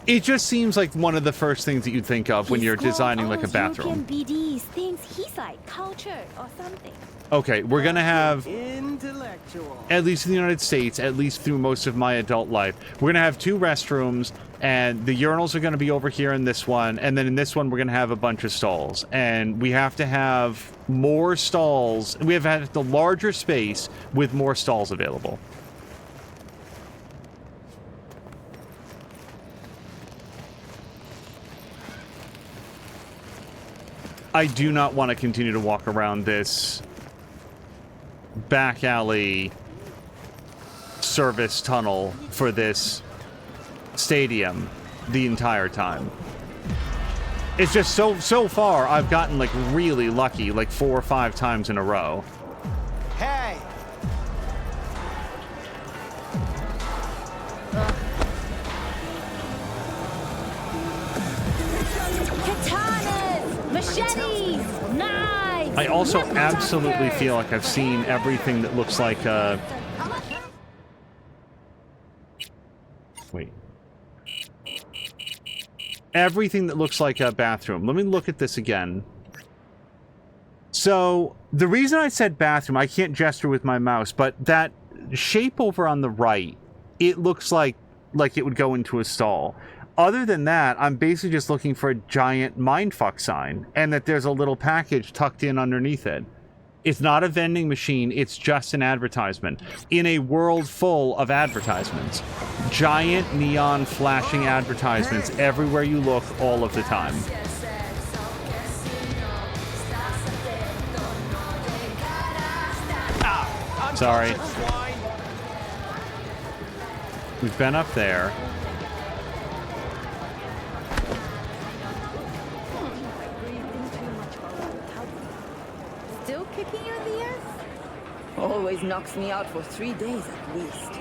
It just seems like one of the first things that you'd think of when you're designing like a bathroom. BDs thinks he's like cultured or something. Okay, we're gonna have, at least in the United States, at least through most of my adult life, we're gonna have 2 restrooms, and the urinals are gonna be over here in this one, and then in this one we're gonna have a bunch of stalls. And we have to have more stalls. We have had the larger space with more stalls available. I do not want to continue to walk around this back alley service tunnel for this stadium the entire time. It's just so far I've gotten like really lucky like 4 or 5 times in a row. Hey! Katanas, machetes, knives. I also absolutely feel like I've seen everything that looks like a... Wait. Everything that looks like a bathroom. Let me look at this again. So, the reason I said bathroom, I can't gesture with my mouse, but that shape over on the right, it looks like it would go into a stall. Other than that, I'm basically just looking for a giant mindfuck sign, and that there's a little package tucked in underneath it. It's not a vending machine, it's just an advertisement. In a world full of advertisements. Giant neon flashing advertisements everywhere you look all of the time. Sorry. We've been up there. Still kicking you in the ass? Always knocks me out for 3 days at least.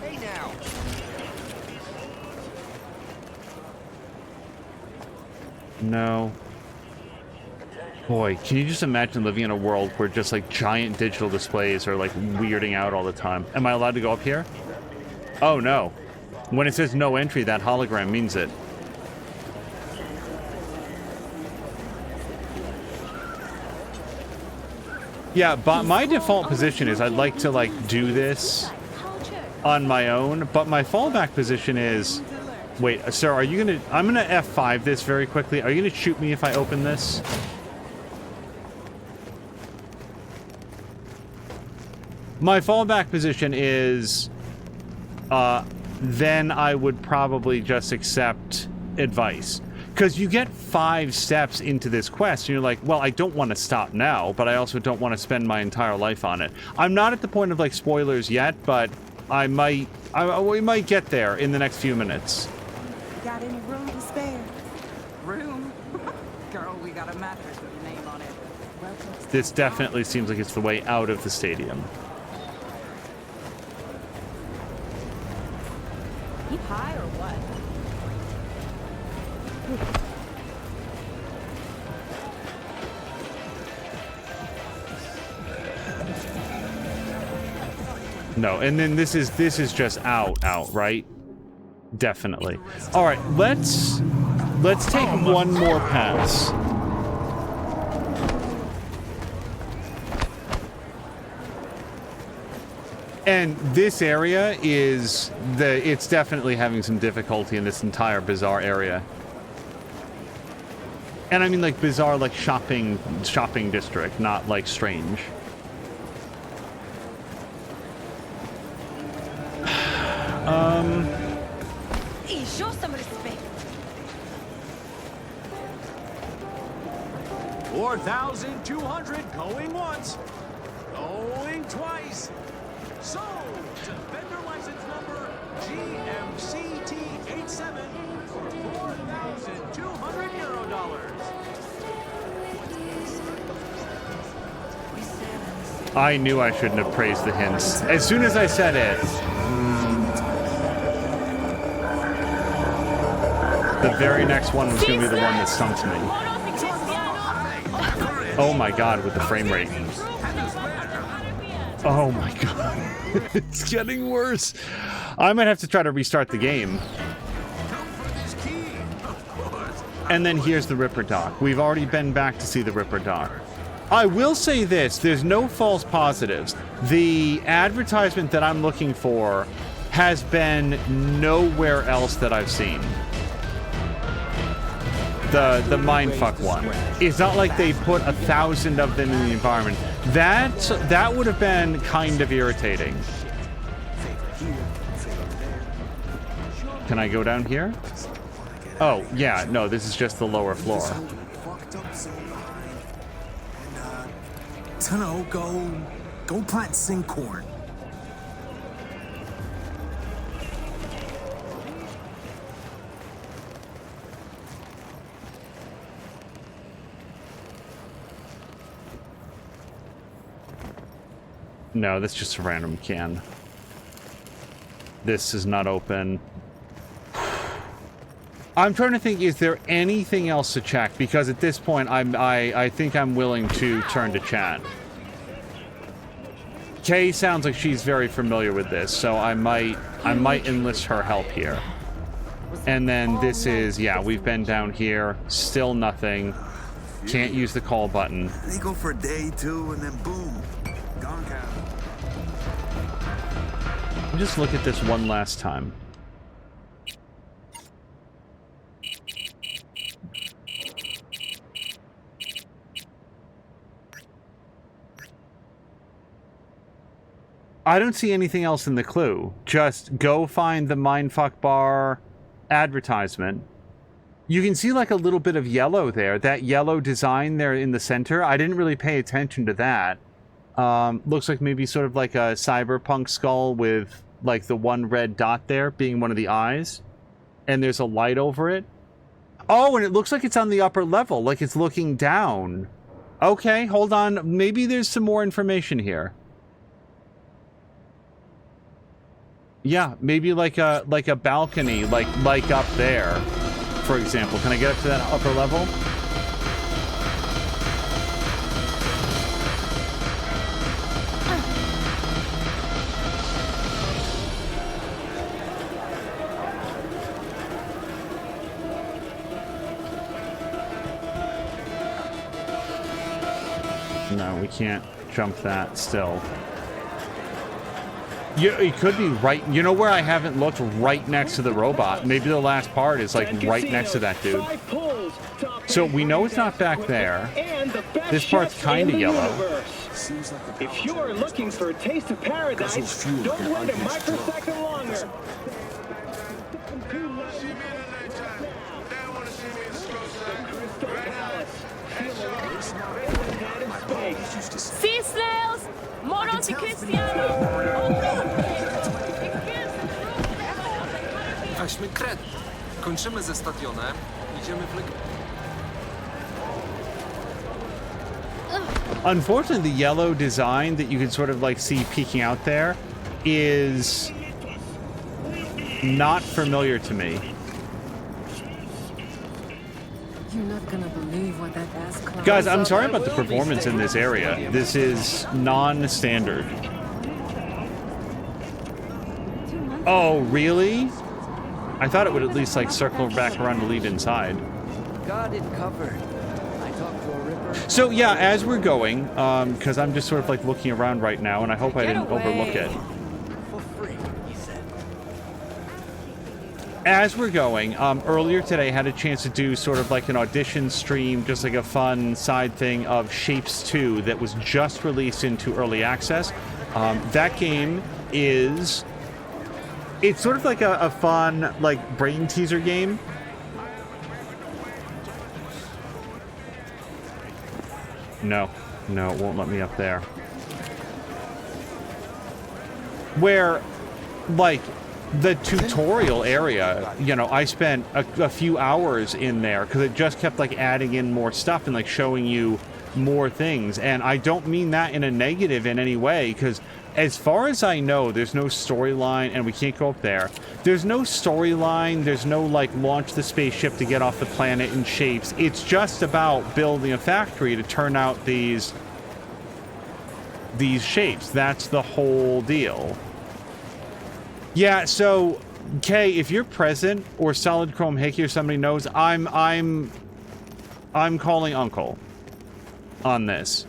Hey now! No. Boy, can you just imagine living in a world where just like giant digital displays are like weirding out all the time? Am I allowed to go up here? Oh no. When it says no entry, that hologram means it. Yeah, but my default position is I'd like to like do this on my own, but my fallback position is... Wait, sir, are you gonna... I'm gonna F5 this very quickly. Are you gonna shoot me if I open this? My fallback position is... then I would probably just accept advice. Because you get 5 steps into this quest, and you're like, well, I don't want to stop now, but I also don't want to spend my entire life on it. I'm not at the point of, like, spoilers yet, but we might get there in the next few minutes. Got any room to spare? Room? Girl, we got a mattress with your name on it. This definitely seems like it's the way out of the stadium. You high or what? No, and then this is just out, right? Definitely. All right, let's take one more pass. And this area is it's definitely having some difficulty in this entire bizarre area. And I mean like bizarre like shopping district, not like strange. Hey, show some respect. 4,200 going once, going twice. So, to vendor license number GMCT87 for $4,200. I knew I shouldn't have praised the hints. As soon as I said it, the very next one was going to be the one that stumped me. Oh my god, with the frame rate. Oh my god. It's getting worse. I might have to try to restart the game. And then here's the Ripper dock. We've already been back to see the Ripper dock. I will say this, there's no false positives. The advertisement that I'm looking for has been nowhere else that I've seen. The mindfuck one. It's not like they put 1,000 of them in the environment. That would have been kind of irritating. Can I go down here? Oh, yeah, no, this is just the lower floor. Dunno, go plant and sing corn. No, that's just a random can. This is not open. I'm trying to think, is there anything else to check? Because at this point, I think I'm willing to turn to chat. Kay sounds like she's very familiar with this, so I might enlist her help here. And then this is, yeah, we've been down here, still nothing. Can't use the call button. They go for a day, two, and then boom, gone cat. Just look at this one last time. I don't see anything else in the clue. Just go find the Mindfuck Bar advertisement. You can see like a little bit of yellow there. That yellow design there in the center. I didn't really pay attention to that. Looks like maybe sort of like a cyberpunk skull with like the one red dot there being one of the eyes. And there's a light over it. Oh, and it looks like it's on the upper level, like it's looking down. Okay, hold on. Maybe there's some more information here. Yeah, maybe like a balcony, like up there, for example. Can I get up to that upper level? No, we can't jump that still. It could be right, you know where I haven't looked? Right next to the robot. Maybe the last part is like right next to that dude. So we know it's not back there. This part's kind of yellow. If you're looking for a taste of paradise, don't wait a microsecond longer. Sea snails! Moros y Cristianos! Weźmy kredyt. Kończymy ze stadionem. Idziemy w Unfortunately, the yellow design that you can sort of like see peeking out there is not familiar to me. You're not gonna believe what that ass clown. Guys, I'm sorry about the performance in this area. This is non-standard. Oh, really? I thought it would at least like circle back around to lead inside. Got it covered. I talked to a Ripper. So yeah, as we're going, because I'm just sort of like looking around right now, and I hope I didn't overlook it. For free, he said. As we're going, earlier today I had a chance to do sort of like an audition stream, just like a fun side thing of Shapes 2 that was just released into early access. That game is... It's sort of like a fun, like, brain teaser game. No, it won't let me up there. Where, like, the tutorial area, you know, I spent a few hours in there because it just kept, like, adding in more stuff and, like, showing you more things. And I don't mean that in a negative in any way, because as far as I know, there's no storyline, and we can't go up there. There's no storyline, there's no, like, launch the spaceship to get off the planet in Shapes. It's just about building a factory to turn out these shapes. That's the whole deal. Yeah, so Kay, if you're present or Solid Chrome Hickey or somebody knows, I'm calling Uncle on this.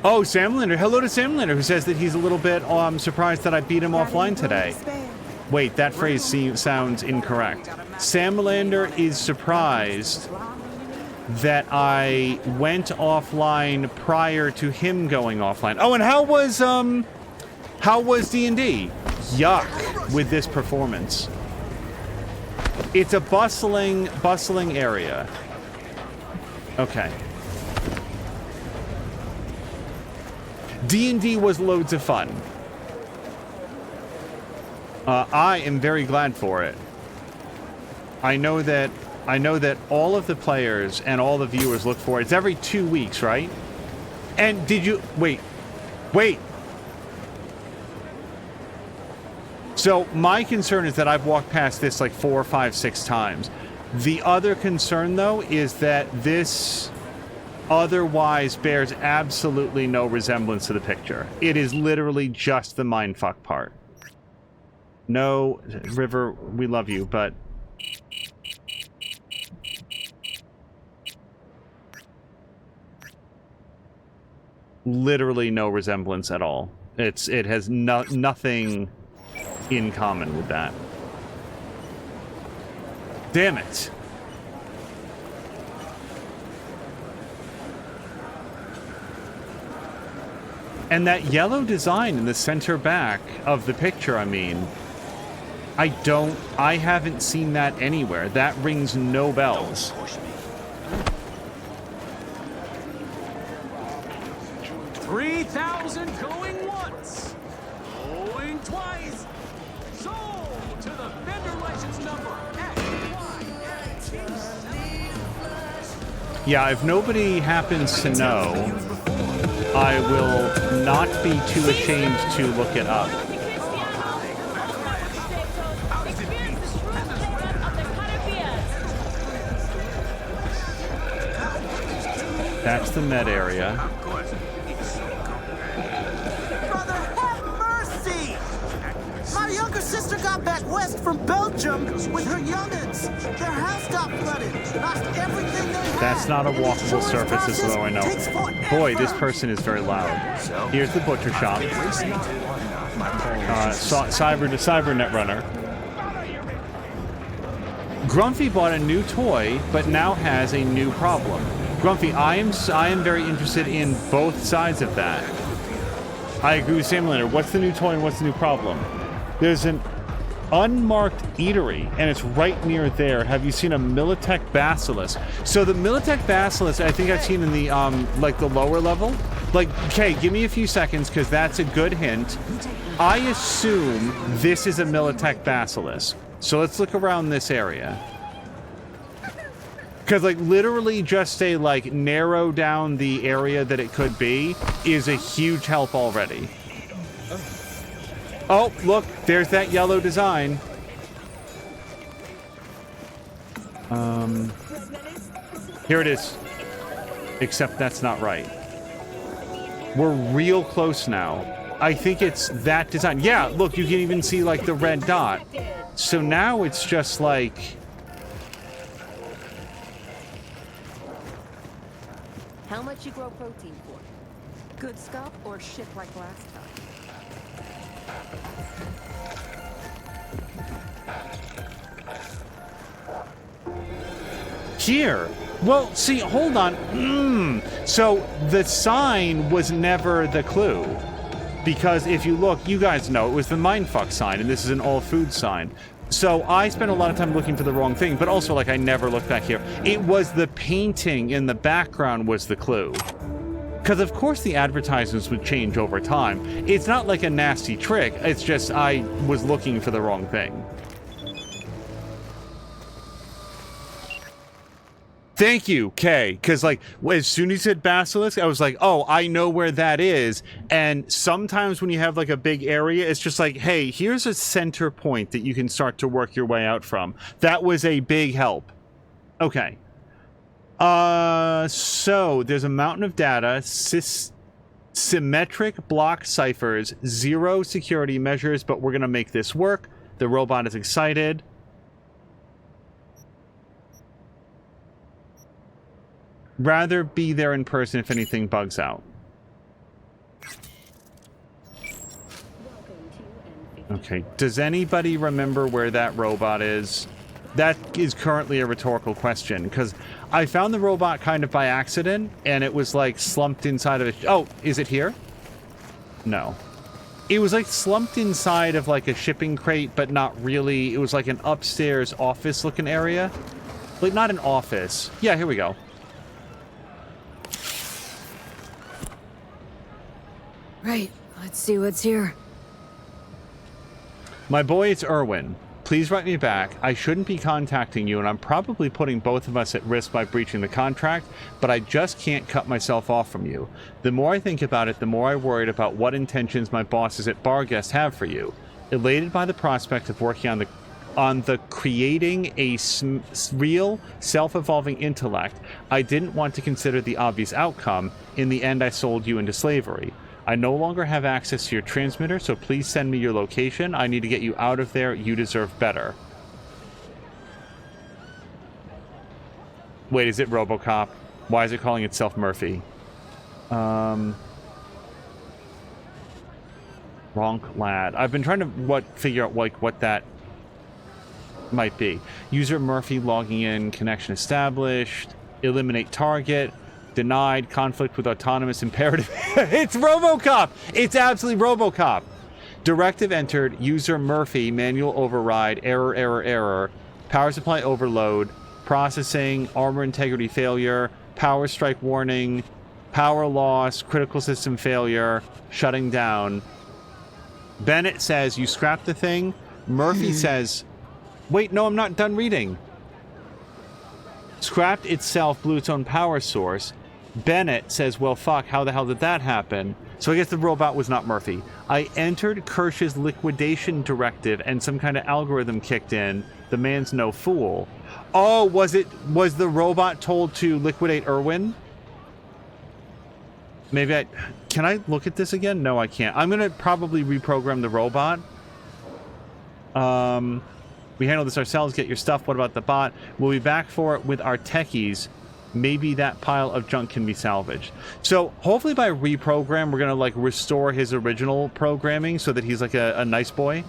Oh, Sam Linder. Hello to Sam Linder, who says that he's a little bit surprised that I beat him offline today. Wait, that phrase sounds incorrect. Sam Linder is surprised that I went offline prior to him going offline. Oh, and how was D&D? Yuck with this performance. It's a bustling area. Okay. D&D was loads of fun. I am very glad for it. I know that all of the players and all the viewers look for it. It's every 2 weeks, right? And did you wait? So my concern is that I've walked past this like 4, 5, 6 times. The other concern, though, is that this otherwise bears absolutely no resemblance to the picture. It is literally just the mindfuck part. No, River, we love you, but literally no resemblance at all. It has nothing in common with that. Damn it. And that yellow design in the center back of the picture, I mean, I haven't seen that anywhere. That rings no bells. $3,000 going once, going twice. Sold to the vendor license number XYLT. Yeah, if nobody happens to know, I will not be too ashamed to look it up. That's the med area. Brother, have mercy! My younger sister got back west from Belgium with her youngins. Their house got flooded. Lost everything they had. That's not a walkable surface, as though I know. Boy, this person is very loud. Here's the butcher shop. Cybernet runner. Grumpy bought a new toy, but now has a new problem. Grumpy, I am very interested in both sides of that. I agree with Sam Leonard. What's the new toy and what's the new problem? There's an unmarked eatery, and it's right near there. Have you seen a Militech Basilisk? So the Militech Basilisk, I think I've seen in the like the lower level. Like, okay, give me a few seconds because that's a good hint. I assume this is a Militech Basilisk. So let's look around this area. Because, like, literally just say, like, narrow down the area that it could be is a huge help already. Oh, look, there's that yellow design. Here it is. Except that's not right. We're real close now. I think it's that design. Yeah, look, you can even see, like, the red dot. So now it's just, like... How much you grow protein for? Good stuff or shit like last time? Here. Well, see, hold on. So the sign was never the clue. Because if you look, you guys know, it was the mindfuck sign, and this is an all-food sign. So I spent a lot of time looking for the wrong thing, but also, like, I never looked back here. It was the painting in the background was the clue. Because, of course, the advertisements would change over time. It's not like a nasty trick. It's just I was looking for the wrong thing. Thank you, Kay. Because, like, as soon as you said Basilisk, I was like, oh, I know where that is. And sometimes when you have, like, a big area, it's just like, hey, here's a center point that you can start to work your way out from. That was a big help. Okay. So, there's a mountain of data. Symmetric block ciphers, 0 security measures, but we're gonna make this work. The robot is excited. Rather be there in person if anything bugs out. Okay, does anybody remember where that robot is? That is currently a rhetorical question, because I found the robot kind of by accident, and it was like slumped inside of it. Oh, is it here? No. It was like slumped inside of like a shipping crate, but not really. It was like an upstairs office looking area. Like not an office. Yeah, here we go. Right, let's see what's here. My boy, it's Irwin. Please write me back. I shouldn't be contacting you, and I'm probably putting both of us at risk by breaching the contract, but I just can't cut myself off from you. The more I think about it, the more I'm worried about what intentions my bosses at Barguest have for you. Elated by the prospect of working on the creating a real, self-evolving intellect, I didn't want to consider the obvious outcome. In the end, I sold you into slavery. I no longer have access to your transmitter, so please send me your location. I need to get you out of there. You deserve better. Wait, is it RoboCop? Why is it calling itself Murphy? Wrong lad. I've been trying to figure out like what that might be. User Murphy logging in, connection established, eliminate target. Denied, conflict with autonomous imperative. It's RoboCop! It's absolutely RoboCop! Directive entered, user Murphy, manual override, error, power supply overload, processing, armor integrity failure, power strike warning, power loss, critical system failure, shutting down. Bennett says, you scrapped the thing. Murphy says, wait, no, I'm not done reading. Scrapped itself, blew its own power source. Bennett says, well, fuck, how the hell did that happen? So I guess the robot was not Murphy. I entered Kirsch's liquidation directive and some kind of algorithm kicked in. The man's no fool. Oh, was the robot told to liquidate Irwin? Maybe can I look at this again? No, I can't. I'm gonna probably reprogram the robot. We handle this ourselves. Get your stuff. What about the bot? We'll be back for it with our techies. Maybe that pile of junk can be salvaged. So hopefully by reprogram, we're going to like restore his original programming so that he's like a nice boy.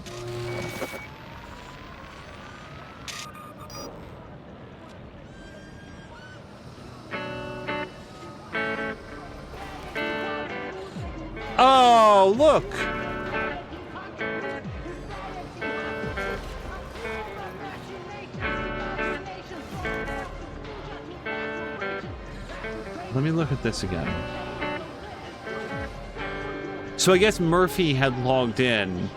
Oh, look! Let me look at this again. So I guess Murphy had logged in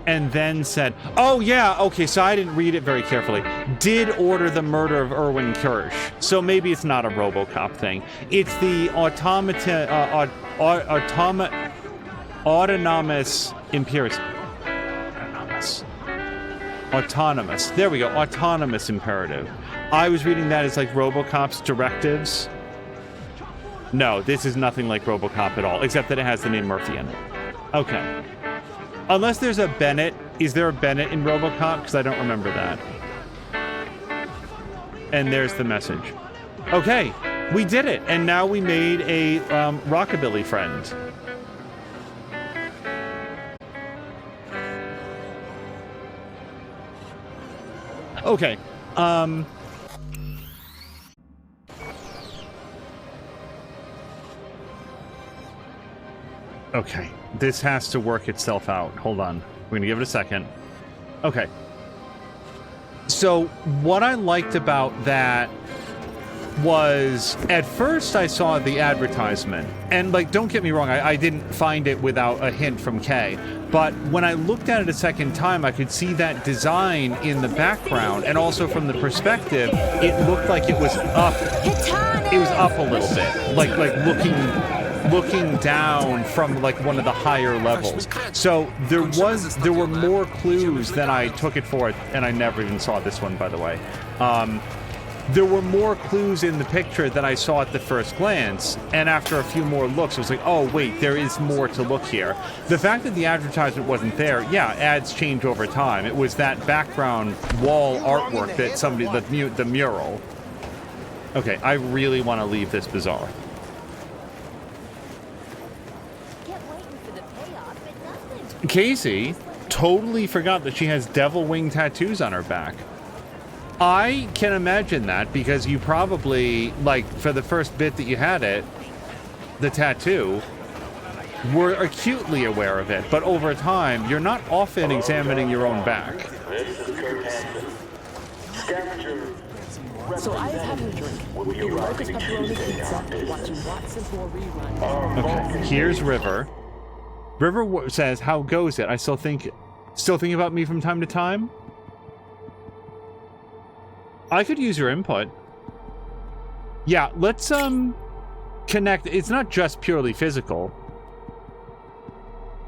and then said, oh yeah, okay, so I didn't read it very carefully. Did order the murder of Irwin Kirsch. So maybe it's not a RoboCop thing. It's the autonomous imperious. Autonomous. There we go. Autonomous imperative. I was reading that as like RoboCop's directives. No, this is nothing like RoboCop at all, except that it has the name Murphy in it. Okay. Unless there's a Bennett. Is there a Bennett in RoboCop? Because I don't remember that. And there's the message. Okay, we did it. And now we made a rockabilly friend. Okay. Okay, this has to work itself out. Hold on. We're gonna give it a second. Okay. So what I liked about that was, at first I saw the advertisement, and like, don't get me wrong, I didn't find it without a hint from Kay, but when I looked at it a second time, I could see that design in the background, and also from the perspective, it looked like it was up. It was up a little bit, like looking down from like one of the higher levels. So there were more clues than I took it for, and I never even saw this one, by the way. there were more clues in the picture than I saw at the first glance, and after a few more looks, I was like, oh, wait, there is more to look here. The fact that the advertisement wasn't there, yeah, ads change over time. It was that background wall artwork that somebody, the mural. Okay, I really want to leave this bazaar. Casey totally forgot that she has devil wing tattoos on her back. I can imagine that because you probably, like, for the first bit that you had it, the tattoo, were acutely aware of it. But over time, you're not often examining your own back. So I was having a drink, eating Marcus pepperoni pizza, watching Watson for reruns. Okay, here's River. River says, "How goes it? I still think about me from time to time." I could use your input. Yeah, let's connect. It's not just purely physical.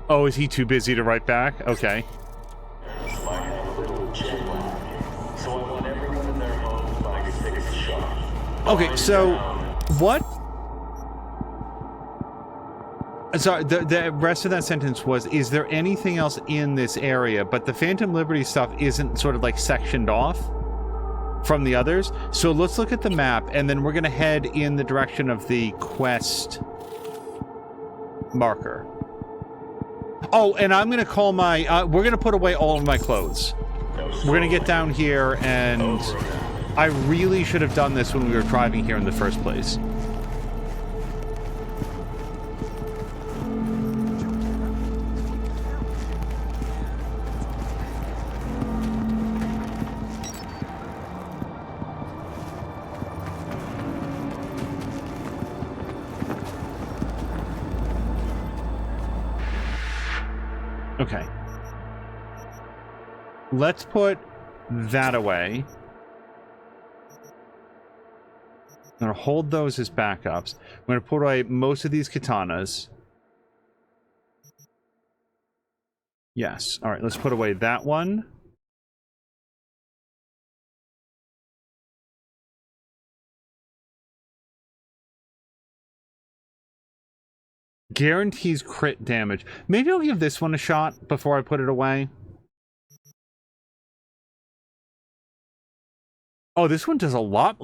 Oh, is he too busy to write back? Okay. Okay, so what? Sorry, the rest of that sentence was, is there anything else in this area? But the Phantom Liberty stuff isn't sort of like sectioned off from the others. So let's look at the map, and then we're going to head in the direction of the quest marker. Oh, and I'm going to call my... we're going to put away all of my clothes. We're going to get down here, and I really should have done this when we were driving here in the first place. Okay. Let's put that away. I'm going to hold those as backups. I'm going to put away most of these katanas. Yes. All right, let's put away that one. Guarantees crit damage. Maybe I'll give this one a shot before I put it away. Oh, this one does a lot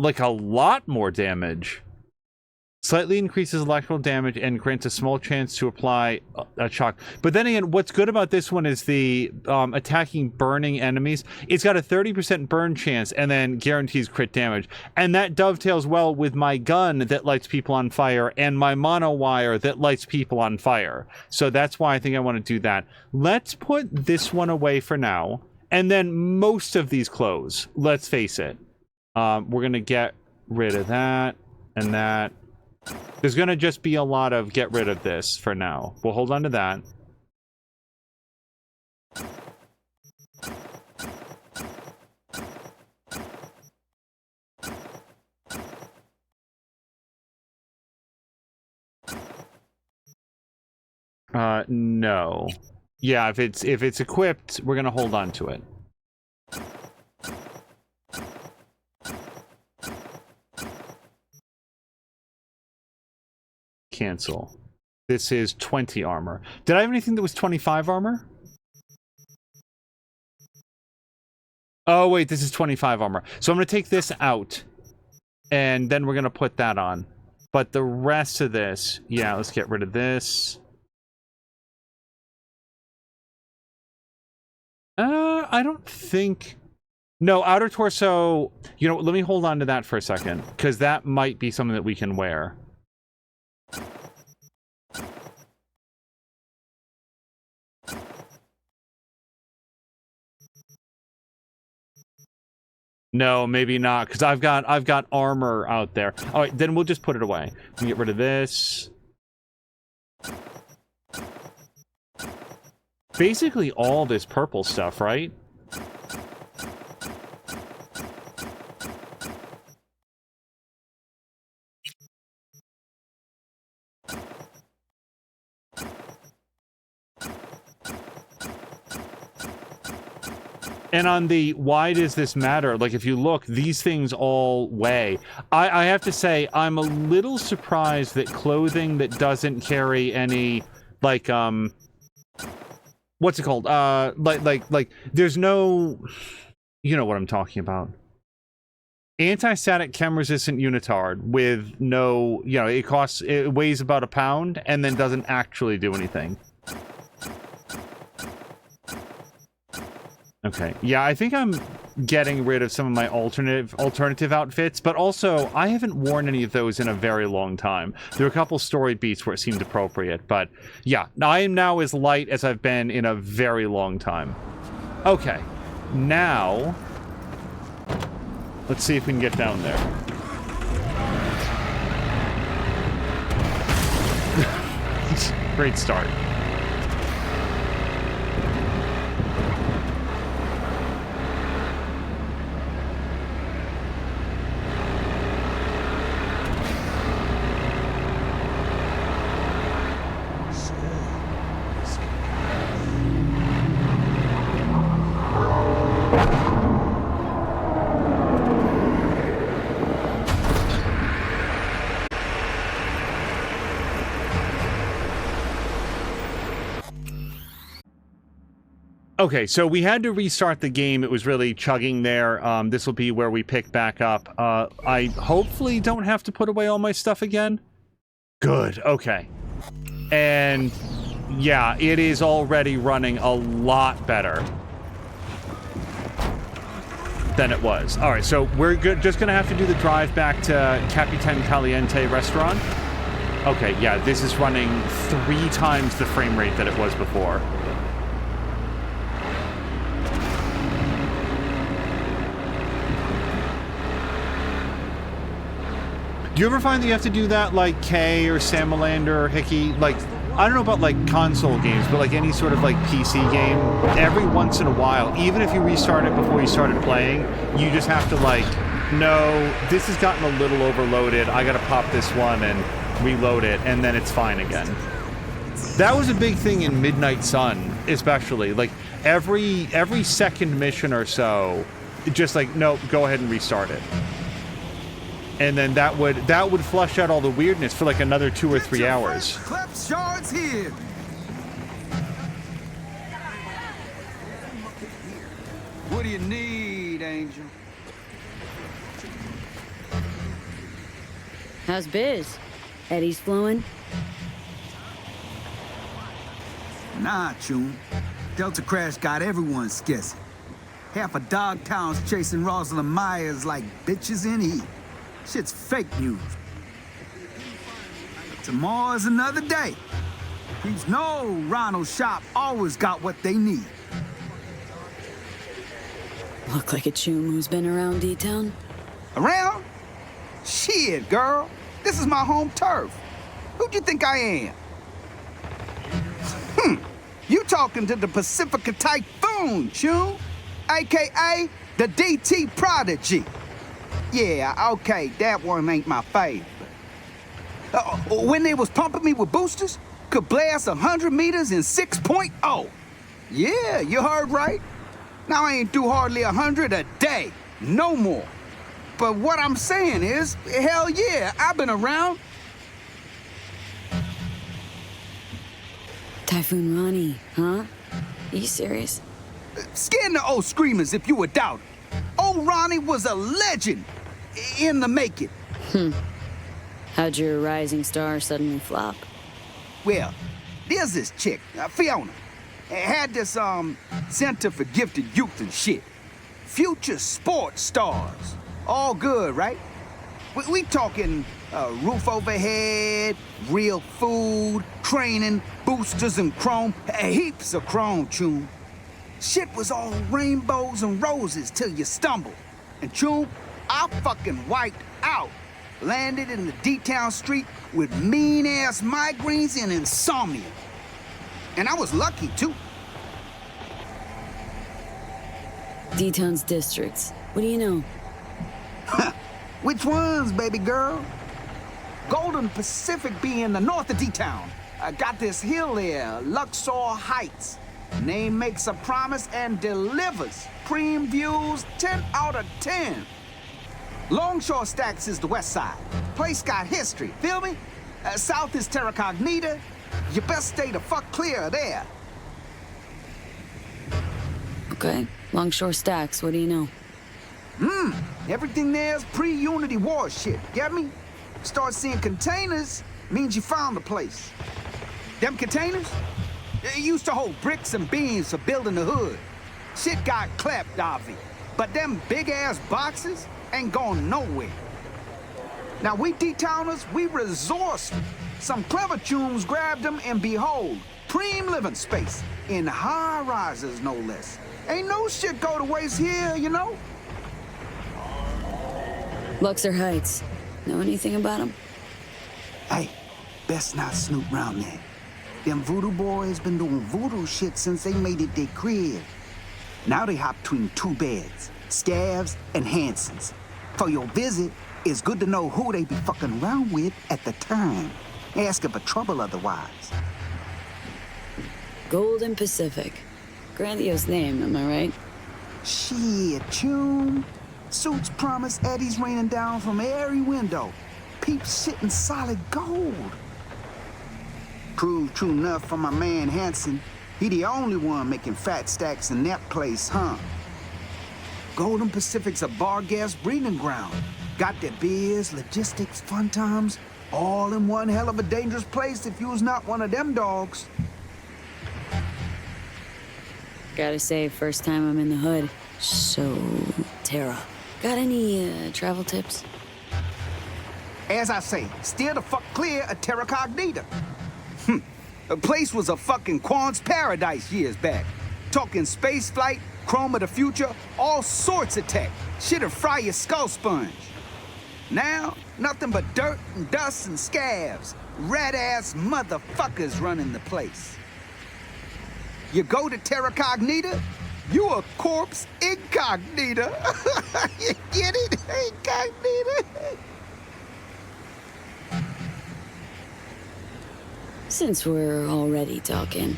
more damage. Slightly increases electrical damage and grants a small chance to apply a shock. But then again, what's good about this one is the attacking burning enemies. It's got a 30% burn chance and then guarantees crit damage. And that dovetails well with my gun that lights people on fire and my mono wire that lights people on fire. So that's why I think I want to do that. Let's put this one away for now. And then most of these clothes, let's face it. We're going to get rid of that and that. There's going to just be a lot of get rid of this for now. We'll hold on to that. No. Yeah, if it's equipped, we're going to hold on to it. Cancel. This is 20 armor. Did I have anything that was 25 armor? Oh, wait, this is 25 armor. So I'm going to take this out, and then we're going to put that on. But the rest of this, yeah, let's get rid of this. I don't think... No, outer torso... You know, let me hold on to that for a second, because that might be something that we can wear. No, maybe not, because I've got armor out there. All right, then we'll just put it away. We get rid of this. Basically all this purple stuff, right? And on the why does this matter? Like, if you look, these things all weigh. I have to say, I'm a little surprised that clothing that doesn't carry any, like, what's it called? Like, there's no, you know what I'm talking about. Anti-static chem-resistant unitard with no, you know, it weighs about 1 pound and then doesn't actually do anything. Okay, yeah, I think I'm getting rid of some of my alternative outfits, but also, I haven't worn any of those in a very long time. There are a couple story beats where it seemed appropriate, but yeah, I am now as light as I've been in a very long time. Okay, now, let's see if we can get down there. Great start. Okay, so we had to restart the game. It was really chugging there. This will be where we pick back up. I hopefully don't have to put away all my stuff again. Good, okay. And yeah, it is already running a lot better than it was. All right, so we're just gonna have to do the drive back to Capitan Caliente restaurant. Okay, yeah, this is running 3 times the frame rate that it was before. Do you ever find that you have to do that, like Kay or Salamander or Hickey? Like, I don't know about, like, console games, but, like, any sort of, like, PC game, every once in a while, even if you restart it before you started playing, you just have to, like, no, this has gotten a little overloaded, I gotta pop this one and reload it, and then it's fine again. That was a big thing in Midnight Sun, especially. Like, every second mission or so, just like, no, go ahead and restart it. And then that would flush out all the weirdness for like another 2 or 3 hours. Clap shards here. What do you need, Angel? How's biz? Eddie's flowing? Nah, Chum. Delta crash got everyone skissing. Half of Dogtown's chasing Rosalind Myers like bitches in heat. Shit's fake news. Tomorrow's another day. You know Ronald's shop always got what they need. Look like a chum who's been around D-Town? Around? Shit, girl. This is my home turf. Who'd you think I am? You talking to the Pacifica Typhoon, Chum. AKA the DT Prodigy. Yeah, okay, that one ain't my favorite. When they was pumping me with boosters, could blast 100 meters in 6.0. Yeah, you heard right. Now I ain't do hardly 100 a day, no more. But what I'm saying is, hell yeah, I've been around. Typhoon Ronnie, huh? Are you serious? Scan the old screamers if you would doubt it. Old Ronnie was a legend in the making. How'd your rising star suddenly flop? Well, there's this chick, Fiona. Had this, Center for Gifted Youth and shit. Future sports stars. All good, right? We talking roof overhead, real food, training, boosters and chrome, heaps of chrome, Chum. Shit was all rainbows and roses till you stumbled. And Chum, I fucking wiped out. Landed in the D-Town street with mean-ass migraines and insomnia. And I was lucky, too. D-Town's districts. What do you know? Which ones, baby girl? Golden Pacific be in the north of D-Town. I got this hill there, Luxor Heights. Name makes a promise and delivers. Preem views, 10 out of 10. Longshore Stacks is the west side. Place got history, feel me? South is Terra Cognita. You best stay the fuck clear of there. Okay, Longshore Stacks, what do you know? Everything there's pre-Unity War shit, get me? Start seeing containers, means you found the place. Them containers? It used to hold bricks and beams for building the hood. Shit got clapped, Avi. But them big-ass boxes ain't going nowhere. Now, we D-towners, we resourceful. Some clever chooms grabbed them, and behold, preem living space. In high-rises, no less. Ain't no shit go to waste here, you know? Luxor Heights. Know anything about them? Hey, best not snoop round there. Them voodoo boys been doing voodoo shit since they made it their crib. Now they hop between two beds, Scavs and Hansons. For your visit, it's good to know who they be fucking around with at the time. Asking for trouble otherwise. Golden Pacific. Grandiose name, am I right? Shit, tune. Suits promise Eddie's raining down from every window. Peeps sitting solid gold. Proved true enough for my man Hanson. He the only one making fat stacks in that place, huh? Golden Pacific's a bar gas breeding ground. Got their beers, logistics, fun times, all in one hell of a dangerous place if you was not one of them dogs. Gotta say, first time I'm in the hood. So, Terra. Got any travel tips? As I say, steer the fuck clear of Terra Cognita. The place was a fucking Quan's paradise years back. Talking space flight, chrome of the future, all sorts of tech. Shit'll fry your skull sponge. Now, nothing but dirt and dust and scabs. Rat-ass motherfuckers running the place. You go to Terra Cognita, you a corpse incognita. You get it? Incognita. Since we're already talking.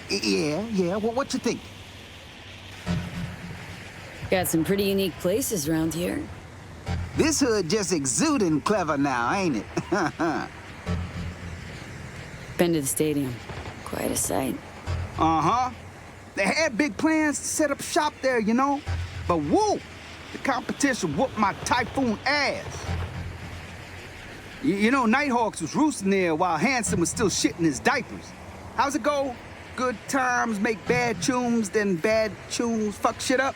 Yeah, well, what you think? Got some pretty unique places around here. This hood just exuding clever now, ain't it? Been to the stadium. Quite a sight. Uh-huh. They had big plans to set up shop there, you know? But whoa, the competition whooped my Typhoon ass. You know, Nighthawks was roosting there while Hanson was still shitting his diapers. How's it go? Good times make bad tunes, then bad tunes fuck shit up?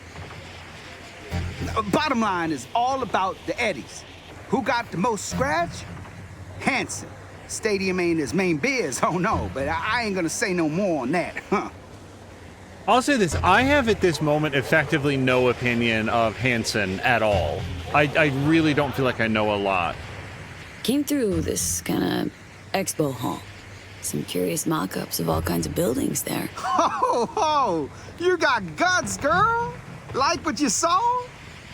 Bottom line is all about the Eddies. Who got the most scratch? Hanson. Stadium ain't his main biz, oh no, but I ain't gonna say no more on that, huh? I'll say this, I have at this moment effectively no opinion of Hanson at all. I really don't feel like I know a lot. Came through this kind of expo hall. Some curious mock-ups of all kinds of buildings there. Ho, you got guts, girl. Like what you saw?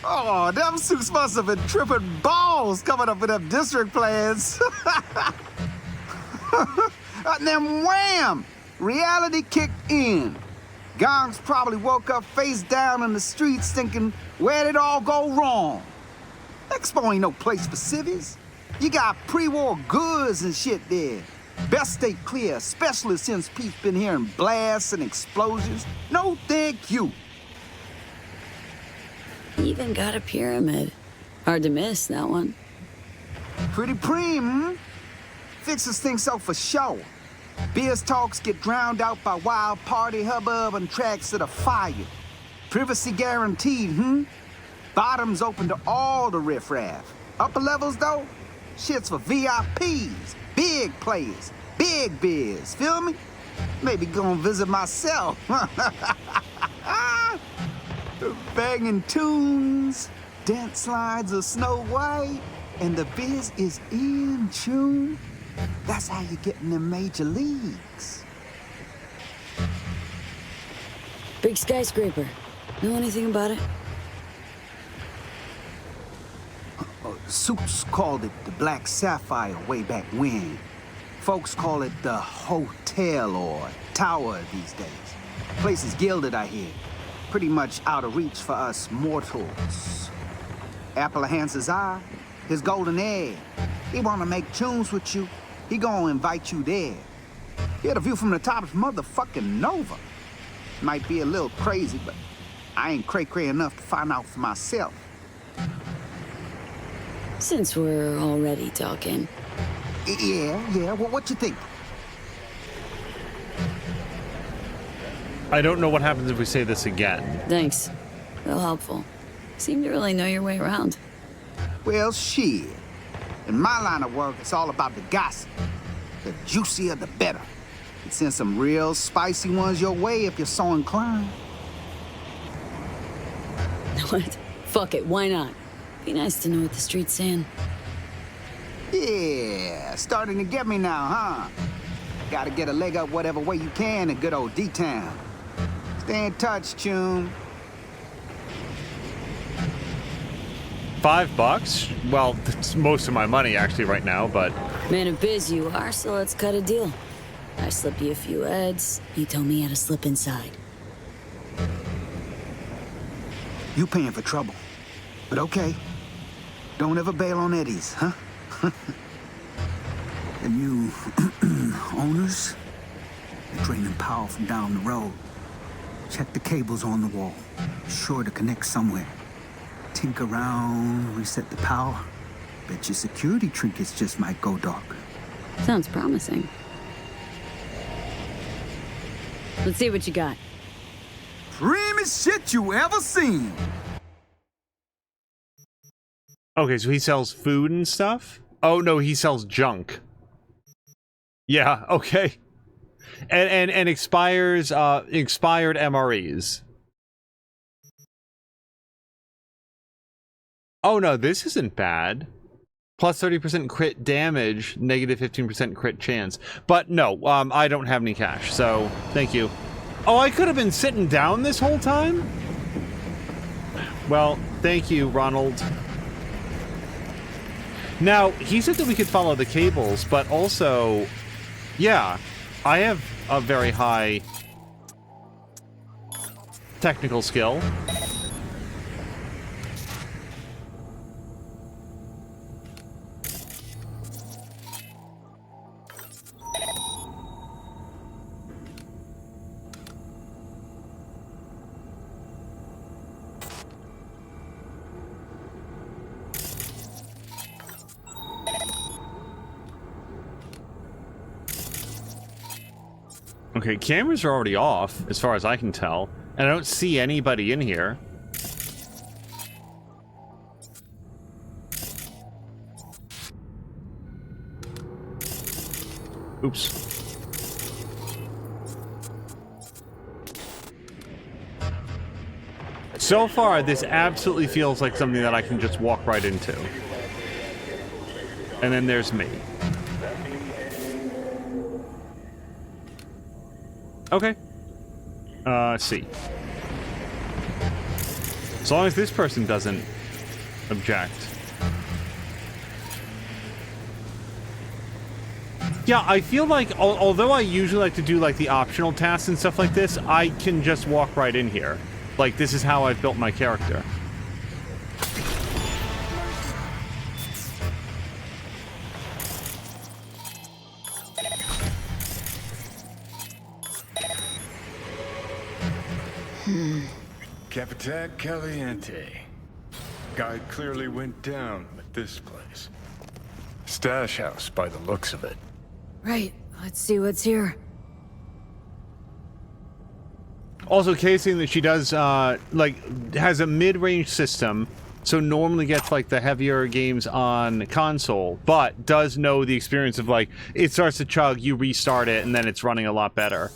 Oh, them suits must have been tripping balls coming up with them district plans. And then wham! Reality kicked in. Gongs probably woke up face down in the streets thinking, where'd it all go wrong? Expo ain't no place for civvies. You got pre-war goods and shit there. Best stay clear, especially since Pete's been hearing blasts and explosions. No thank you. Even got a pyramid. Hard to miss, that one. Pretty preem, hmm? Fixers think so for sure. Beers talks get drowned out by wild party hubbub and tracks of the fire. Privacy guaranteed, hmm? Bottoms open to all the riffraff. Upper levels, though? Shit's for VIPs, big players, big biz, feel me? Maybe go and visit myself. Banging tunes, dance slides of Snow White, and the biz is in tune. That's how you get in the major leagues. Big skyscraper. Know anything about it? Suits called it the Black Sapphire way back when. Folks call it the hotel or tower these days. Place is gilded, I hear. Pretty much out of reach for us mortals. Apple of Hans's eye, his golden egg. He wanna make tunes with you. He gonna invite you there. Yeah, the view from the top is motherfucking Nova. Might be a little crazy, but I ain't cray-cray enough to find out for myself. Since we're already talking. Yeah, what you think? I don't know what happens if we say this again. Thanks. Real helpful. Seem to really know your way around. Well, shit. In my line of work, it's all about the gossip. The juicier, the better. Can send some real spicy ones your way if you're so inclined. What? Fuck it, why not? Be nice to know what the street's saying. Yeah, starting to get me now, huh? Gotta get a leg up whatever way you can in good old D-Town. Stay in touch, Chum. $5? Well, that's most of my money actually right now, but... Man of biz you are, so let's cut a deal. I slip you a few heads, you tell me how to slip inside. You paying for trouble. But okay. Don't ever bail on Eddies, huh? The new owners, they're draining power from down the road. Check the cables on the wall. Sure to connect somewhere. Tinker around, reset the power. Bet your security trinkets just might go dark. Sounds promising. Let's see what you got. Dreamiest shit you ever seen. Okay, so he sells food and stuff? Oh no, he sells junk. Yeah, okay. And expired MREs. Oh no, this isn't bad. Plus 30% crit damage, negative 15% crit chance. But no, I don't have any cash, so thank you. Oh, I could have been sitting down this whole time? Well, thank you, Ronald. Now, he said that we could follow the cables, but also, yeah, I have a very high technical skill. Okay, cameras are already off, as far as I can tell, and I don't see anybody in here. Oops. So far, this absolutely feels like something that I can just walk right into. And then there's me. Okay. See. As long as this person doesn't object. Yeah, I feel like, although I usually like to do, like, the optional tasks and stuff like this, I can just walk right in here. Like, this is how I've built my character. Capitan Caliente. Guy clearly went down with this place. Stash house by the looks of it. Right, let's see what's here. Also, casing that she does, like, has a mid-range system, so normally gets, like, the heavier games on console, but does know the experience of, like, it starts to chug, you restart it, and then it's running a lot better.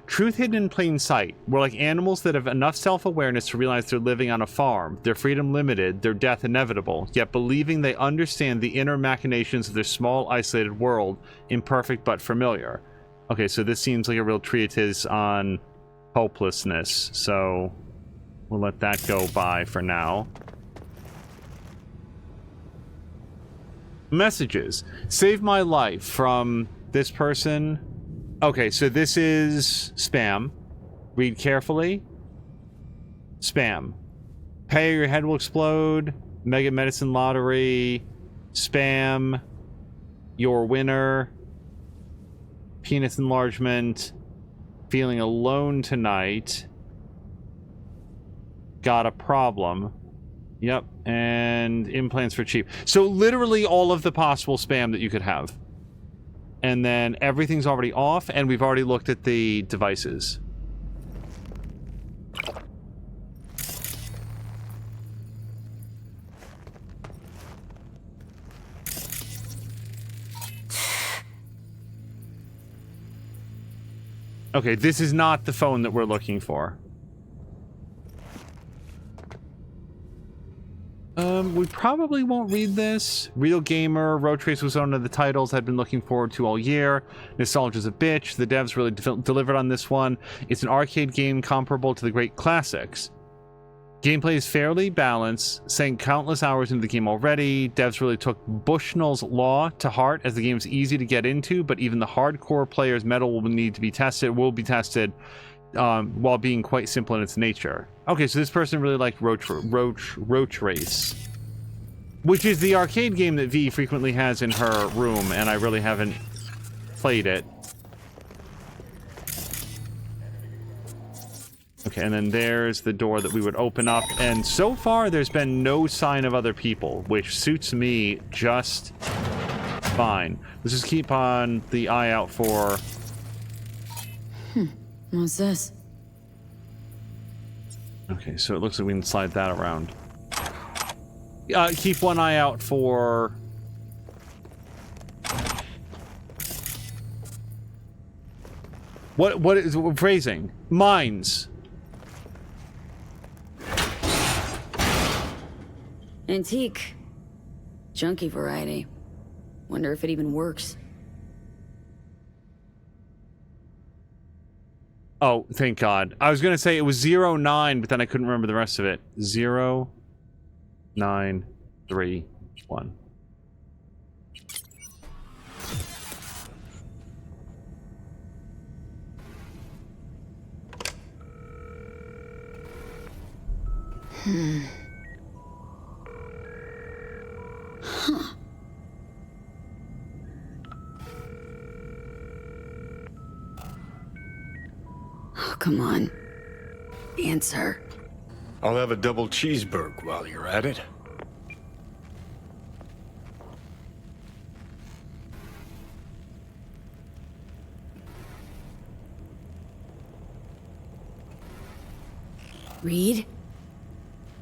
Truth hidden in plain sight. We're like animals that have enough self-awareness to realize they're living on a farm, their freedom limited, their death inevitable, yet believing they understand the inner machinations of their small, isolated world, imperfect but familiar. Okay, so this seems like a real treatise on hopelessness, so we'll let that go by for now. Messages. Save my life from this person. Okay, so this is spam. Read carefully. Spam. Pay or your head will explode. Mega Medicine Lottery. Spam. Your winner. Penis enlargement. Feeling alone tonight. Got a problem. Yep, and implants for cheap. So literally all of the possible spam that you could have. And then everything's already off, and we've already looked at the devices. Okay, this is not the phone that we're looking for. We probably won't read this. Real Gamer, Road Trace was one of the titles I'd been looking forward to all year. Nostalgia's a bitch. The devs really delivered on this one. It's an arcade game comparable to the great classics. Gameplay is fairly balanced, sank countless hours into the game already. Devs really took Bushnell's Law to heart, as the game's easy to get into, but even the hardcore player's metal will be tested while being quite simple in its nature. Okay, so this person really liked Roach Race, which is the arcade game that V frequently has in her room, and I really haven't played it. Okay, and then there's the door that we would open up, and so far there's been no sign of other people, which suits me just fine. Let's just keep on the eye out for... What's this? Okay, so it looks like we can slide that around. Keep one eye out for... What is phrasing? Mines. Antique. Junky variety. Wonder if it even works. Oh, thank God. I was going to say it was 09, but then I couldn't remember the rest of it. 0, 9, 3, 1. Huh. Oh, come on. Answer. I'll have a double cheeseburger while you're at it. Reed?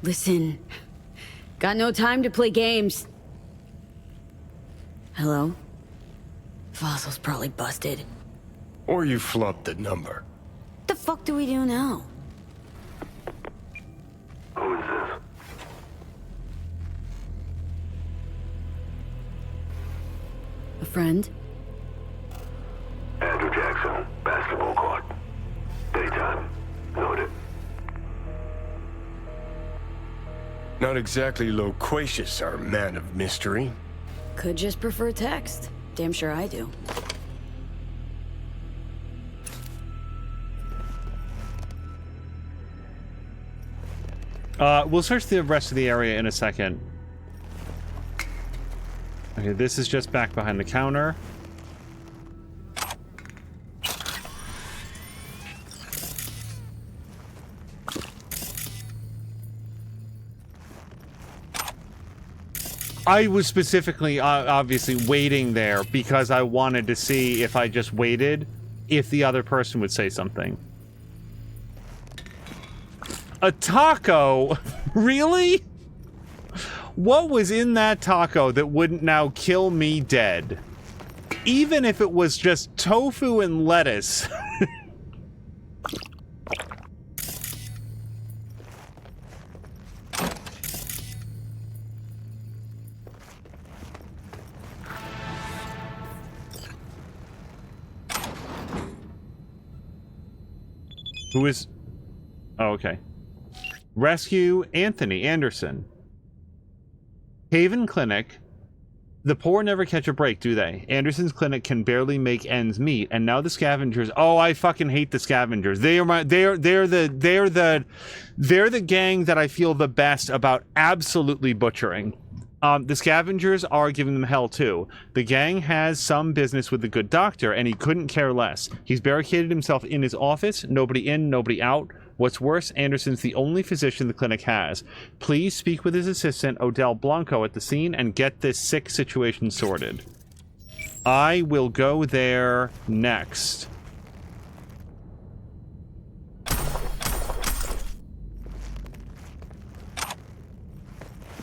Listen. Got no time to play games. Hello? Fossil's probably busted. Or you flubbed the number. What the fuck do we do now? Who is this? A friend? Andrew Jackson, basketball court. Daytime. Noted. Not exactly loquacious, our man of mystery. Could just prefer text. Damn sure I do. We'll search the rest of the area in a second. Okay, this is just back behind the counter. I was specifically, obviously, waiting there because I wanted to see if I just waited, if the other person would say something. A taco? Really? What was in that taco that wouldn't now kill me dead? Even if it was just tofu and lettuce. Who is... Oh, okay. Rescue Anthony Anderson. Haven Clinic. The poor never catch a break, do they? Anderson's clinic can barely make ends meet, and now the scavengers. Oh, I fucking hate the scavengers. They're the gang that I feel the best about absolutely butchering. The scavengers are giving them hell too. The gang has some business with the good doctor, and he couldn't care less. He's barricaded himself in his office. Nobody in, nobody out. What's worse, Anderson's the only physician the clinic has. Please speak with his assistant, Odell Blanco, at the scene and get this sick situation sorted. I will go there next.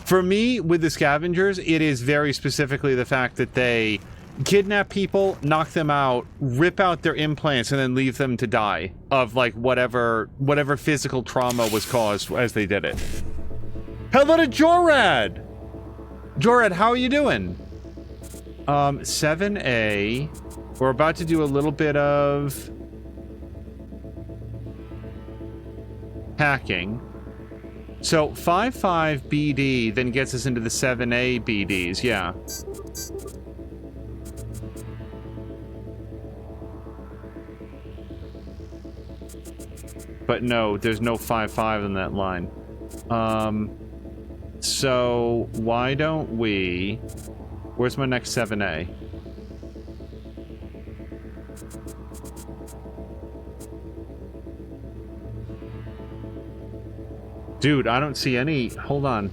For me, with the scavengers, it is very specifically the fact that they kidnap people, knock them out, rip out their implants, and then leave them to die of like whatever physical trauma was caused as they did it. Hello to Jorad! Jorad, how are you doing? 7A. We're about to do a little bit of hacking. So 5.5 BD then gets us into the 7A BDs, yeah. But no, there's no 5.5 in that line. So why don't we... Where's my next 7A? Dude, I don't see any... Hold on.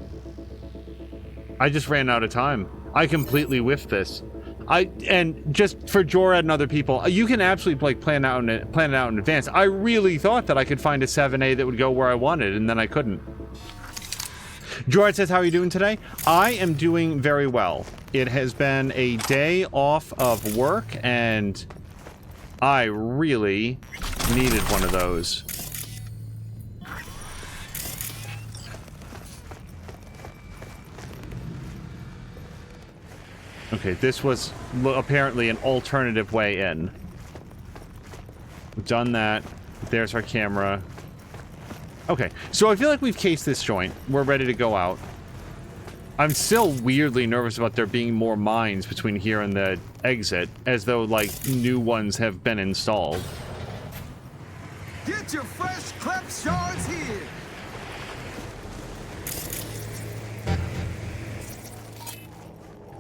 I just ran out of time. I completely whiffed this. And just for Jorad and other people, you can absolutely like plan it out in advance. I really thought that I could find a 7A that would go where I wanted, and then I couldn't. Jorad says, how are you doing today? I am doing very well. It has been a day off of work, and I really needed one of those. Okay, this was apparently an alternative way in. We've done that. There's our camera. Okay, so I feel like we've cased this joint. We're ready to go out. I'm still weirdly nervous about there being more mines between here and the exit, as though, like, new ones have been installed. Get your fresh clip shards here!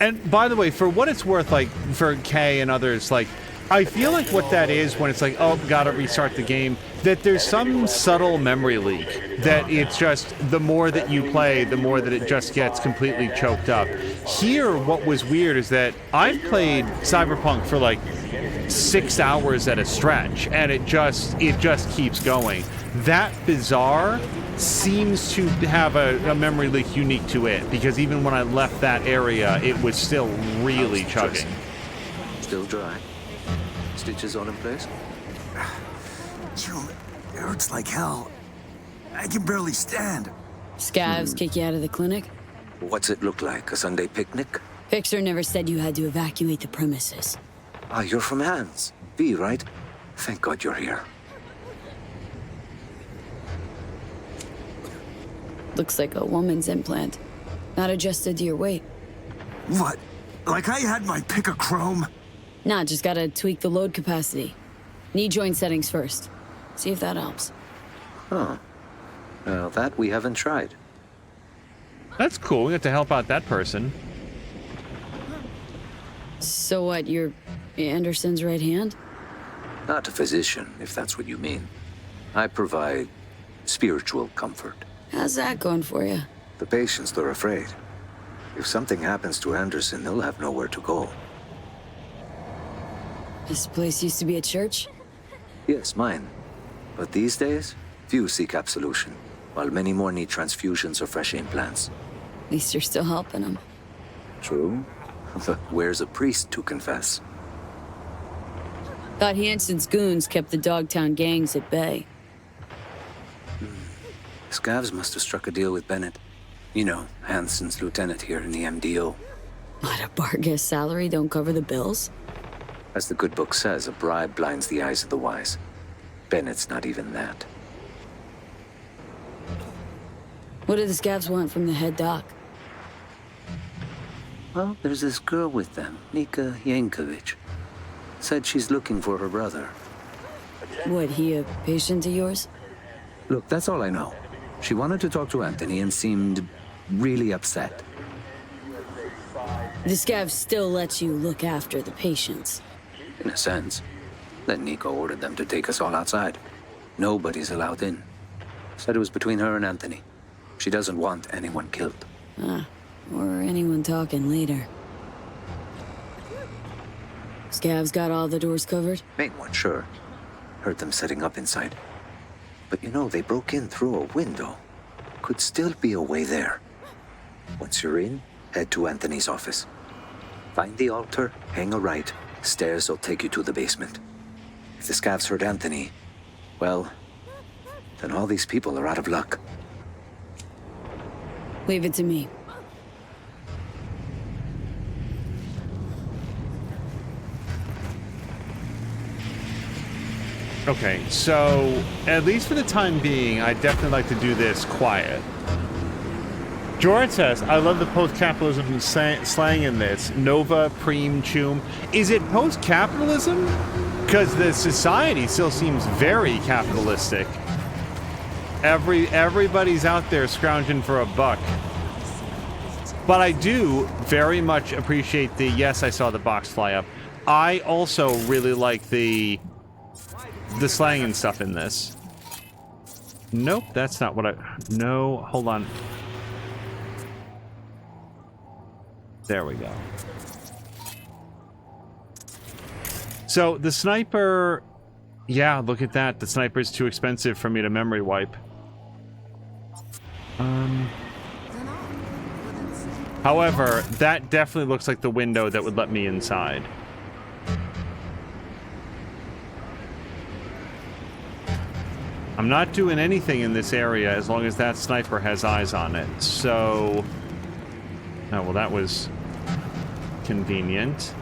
And by the way, for what it's worth, like, for Kay and others, like, I feel like what that is when it's like, oh, gotta restart the game, that there's some subtle memory leak. That it's just, the more that you play, the more that it just gets completely choked up. Here, what was weird is that I've played Cyberpunk for like 6 hours at a stretch, and it just keeps going. That Bizarre seems to have a memory leak unique to it, because even when I left that area, it was still really chugging. Still dry. Stitches on in place? It hurts like hell. I can barely stand. Scavs kick you out of the clinic? What's it look like? A Sunday picnic? Fixer never said you had to evacuate the premises. Ah, you're from Hans. V, right? Thank God you're here. Looks like a woman's implant. Not adjusted to your weight. What? Like I had my pick of chrome? Nah, just gotta tweak the load capacity. Knee joint settings first. See if that helps. Huh. Well, that we haven't tried. That's cool. We got to help out that person. So what, you're Anderson's right hand? Not a physician, if that's what you mean. I provide spiritual comfort. How's that going for you? The patients, they're afraid. If something happens to Anderson, they'll have nowhere to go. This place used to be a church? Yes, mine. But these days, few seek absolution, while many more need transfusions or fresh implants. At least you're still helping them. True. But where's a priest to confess? Thought Hansen's goons kept the Dogtown gangs at bay. Scavs must have struck a deal with Bennett. You know, Hansen's lieutenant here in the MDO. What, a Bargas salary don't cover the bills? As the good book says, a bribe blinds the eyes of the wise. Bennett's not even that. What do the Scavs want from the head doc? Well, there's this girl with them, Nika Yankovic. Said she's looking for her brother. What, he a patient of yours? Look, that's all I know. She wanted to talk to Anthony and seemed really upset. The scav still lets you look after the patients. In a sense. Then Nico ordered them to take us all outside. Nobody's allowed in. Said it was between her and Anthony. She doesn't want anyone killed. Ah, or anyone talking later. Scavs got all the doors covered? Main one, sure. Heard them setting up inside. But you know, they broke in through a window. Could still be a way there. Once you're in, head to Anthony's office. Find the altar, hang a right. Stairs will take you to the basement. If the scavs heard Anthony, well, then all these people are out of luck. Leave it to me. Okay, so at least for the time being, I'd definitely like to do this quiet. Jordan says, I love the post-capitalism slang in this. Nova, preem, chum. Is it post-capitalism? Because the society still seems very capitalistic. Everybody's out there scrounging for a buck. But I do very much appreciate the, yes, I saw the box fly up. I also really like the slang and stuff in this. Nope, that's not what I... No, hold on. There we go. So, the sniper... Yeah, look at that. The sniper's too expensive for me to memory wipe. However, that definitely looks like the window that would let me inside. I'm not doing anything in this area as long as that sniper has eyes on it, so... Oh, well, that was convenient.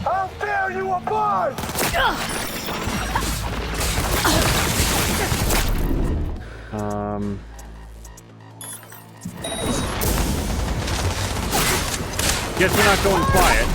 How dare you abide! Guess we're not going quiet.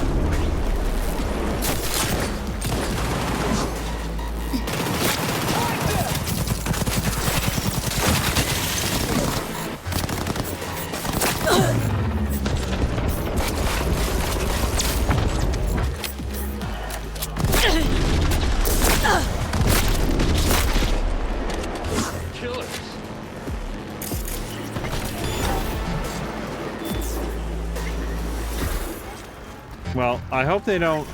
Well, I hope they don't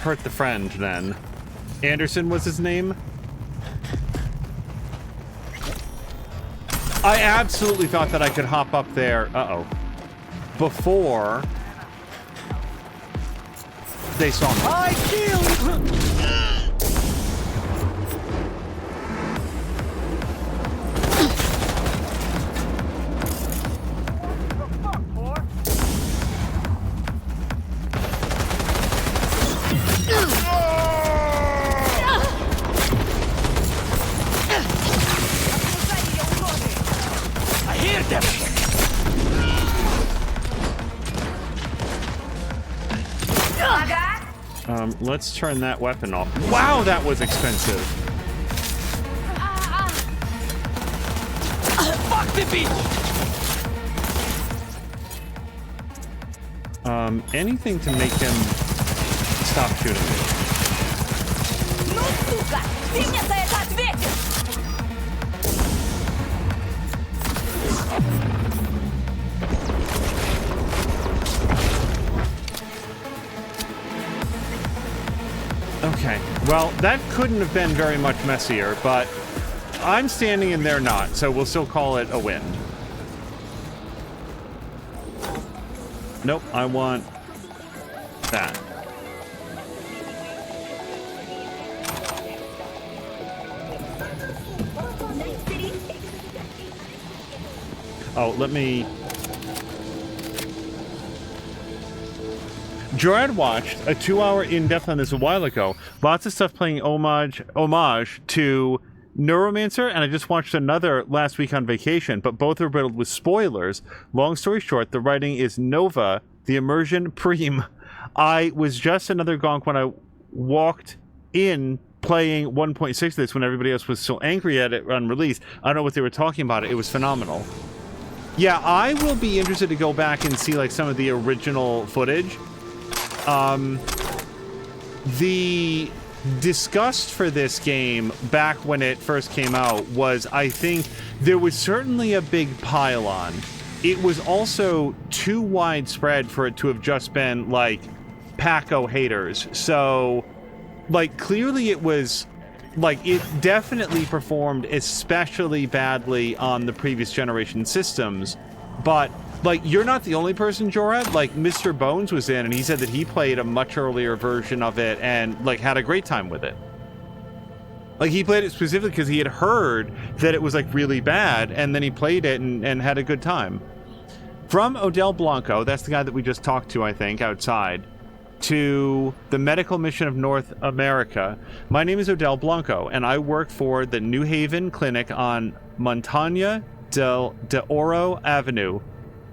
hurt the friend, then. Anderson was his name? I absolutely thought that I could hop up there, uh-oh, before they saw me. I killed! Let's turn that weapon off. Wow, that was expensive. Fuck the beach! Anything to make him stop shooting me. Ну, сука! Ты мне за это ответишь! Okay, well, that couldn't have been very much messier, but I'm standing and they're not, so we'll still call it a win. Nope, I want that. Oh, let me... Gerard watched a 2-hour in-depth on this a while ago. Lots of stuff playing homage to Neuromancer, and I just watched another last week on vacation, but both are riddled with spoilers. Long story short, the writing is Nova, the immersion Prime. I was just another gonk when I walked in playing 1.6 of this when everybody else was so angry at it on release. I don't know what they were talking about. It was phenomenal. Yeah, I will be interested to go back and see like some of the original footage. The disgust for this game back when it first came out was, I think, there was certainly a big pile-on. It was also too widespread for it to have just been like Paco haters. So, like, clearly it was like, it definitely performed especially badly on the previous generation systems, but like, you're not the only person, Jorad. Like, Mr. Bones was in, and he said that he played a much earlier version of it and, like, had a great time with it. Like, he played it specifically because he had heard that it was, like, really bad, and then he played it and had a good time. From Odell Blanco, that's the guy that we just talked to, I think, outside, to the Medical Mission of North America. My name is Odell Blanco, and I work for the New Haven Clinic on Montaña de Oro Avenue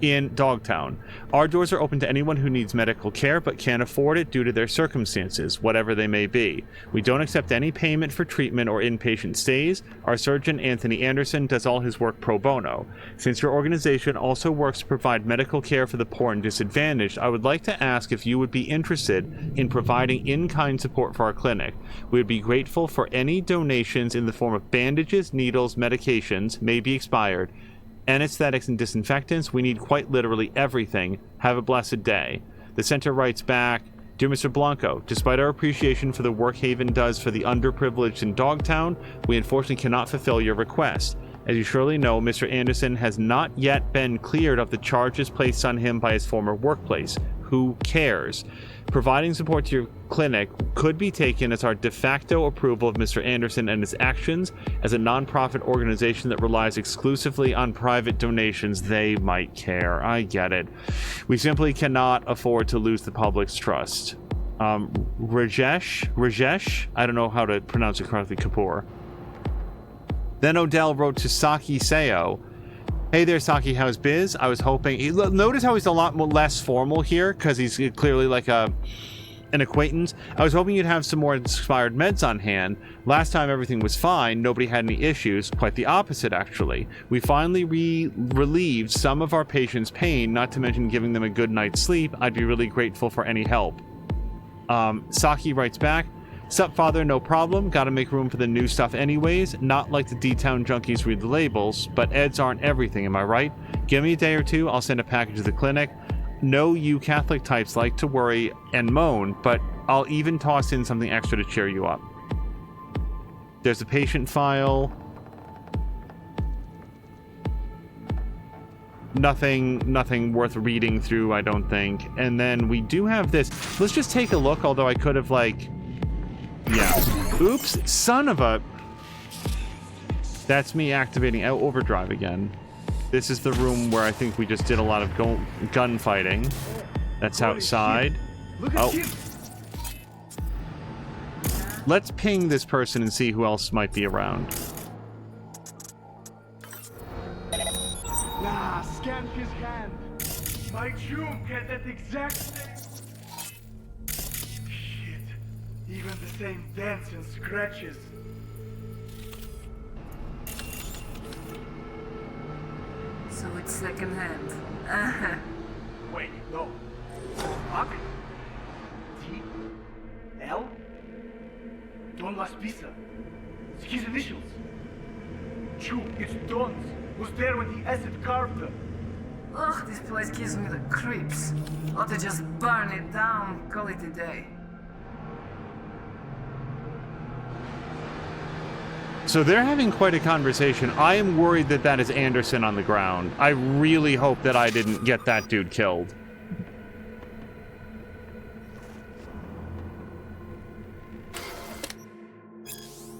in Dogtown. Our doors are open to anyone who needs medical care but can't afford it due to their circumstances, whatever they may be. We don't accept any payment for treatment or inpatient stays. Our surgeon, Anthony Anderson, does all his work pro bono. Since your organization also works to provide medical care for the poor and disadvantaged, I would like to ask if you would be interested in providing in-kind support for our clinic. We would be grateful for any donations in the form of bandages, needles, medications, may be expired, anesthetics and disinfectants. We need quite literally everything. Have a blessed day. The center writes back, Dear Mr. Blanco, despite our appreciation for the work Haven does for the underprivileged in Dogtown, we unfortunately cannot fulfill your request. As you surely know, Mr. Anderson has not yet been cleared of the charges placed on him by his former workplace. Who cares? Providing support to your clinic could be taken as our de facto approval of Mr. Anderson and his actions. As a non-profit organization that relies exclusively on private donations, they might care. I get it. We simply cannot afford to lose the public's trust. Rajesh? I don't know how to pronounce it correctly, Kapoor. Then Odell wrote to Saki Seo, Hey there, Saki, how's biz? I was hoping... Notice how he's a lot more less formal here, because he's clearly like an acquaintance. I was hoping you'd have some more expired meds on hand. Last time everything was fine, nobody had any issues. Quite the opposite, actually. We finally relieved some of our patients' pain, not to mention giving them a good night's sleep. I'd be really grateful for any help. Saki writes back, Sup, father, no problem. Gotta make room for the new stuff anyways. Not like the D-Town junkies read the labels, but eds aren't everything, am I right? Give me a day or two, I'll send a package to the clinic. No, you Catholic types like to worry and moan, but I'll even toss in something extra to cheer you up. There's a patient file. Nothing worth reading through, I don't think. And then we do have this. Let's just take a look, although I could have, like... Yeah. Oops, son of a... That's me activating overdrive again. This is the room where I think we just did a lot of gunfighting. That's outside. Oh. Let's ping this person and see who else might be around. Nah, scan his hand. My June get that exact same... Even the same dents and scratches. So it's secondhand. Wait, no. Fuck? T? L? Don Las Pisa. It's his initials. Chu, it's Don's. Was there when the acid carved them. Ugh, this place gives me the creeps. Ought to just burn it down, call it a day. So they're having quite a conversation. I am worried that that is Anderson on the ground. I really hope that I didn't get that dude killed.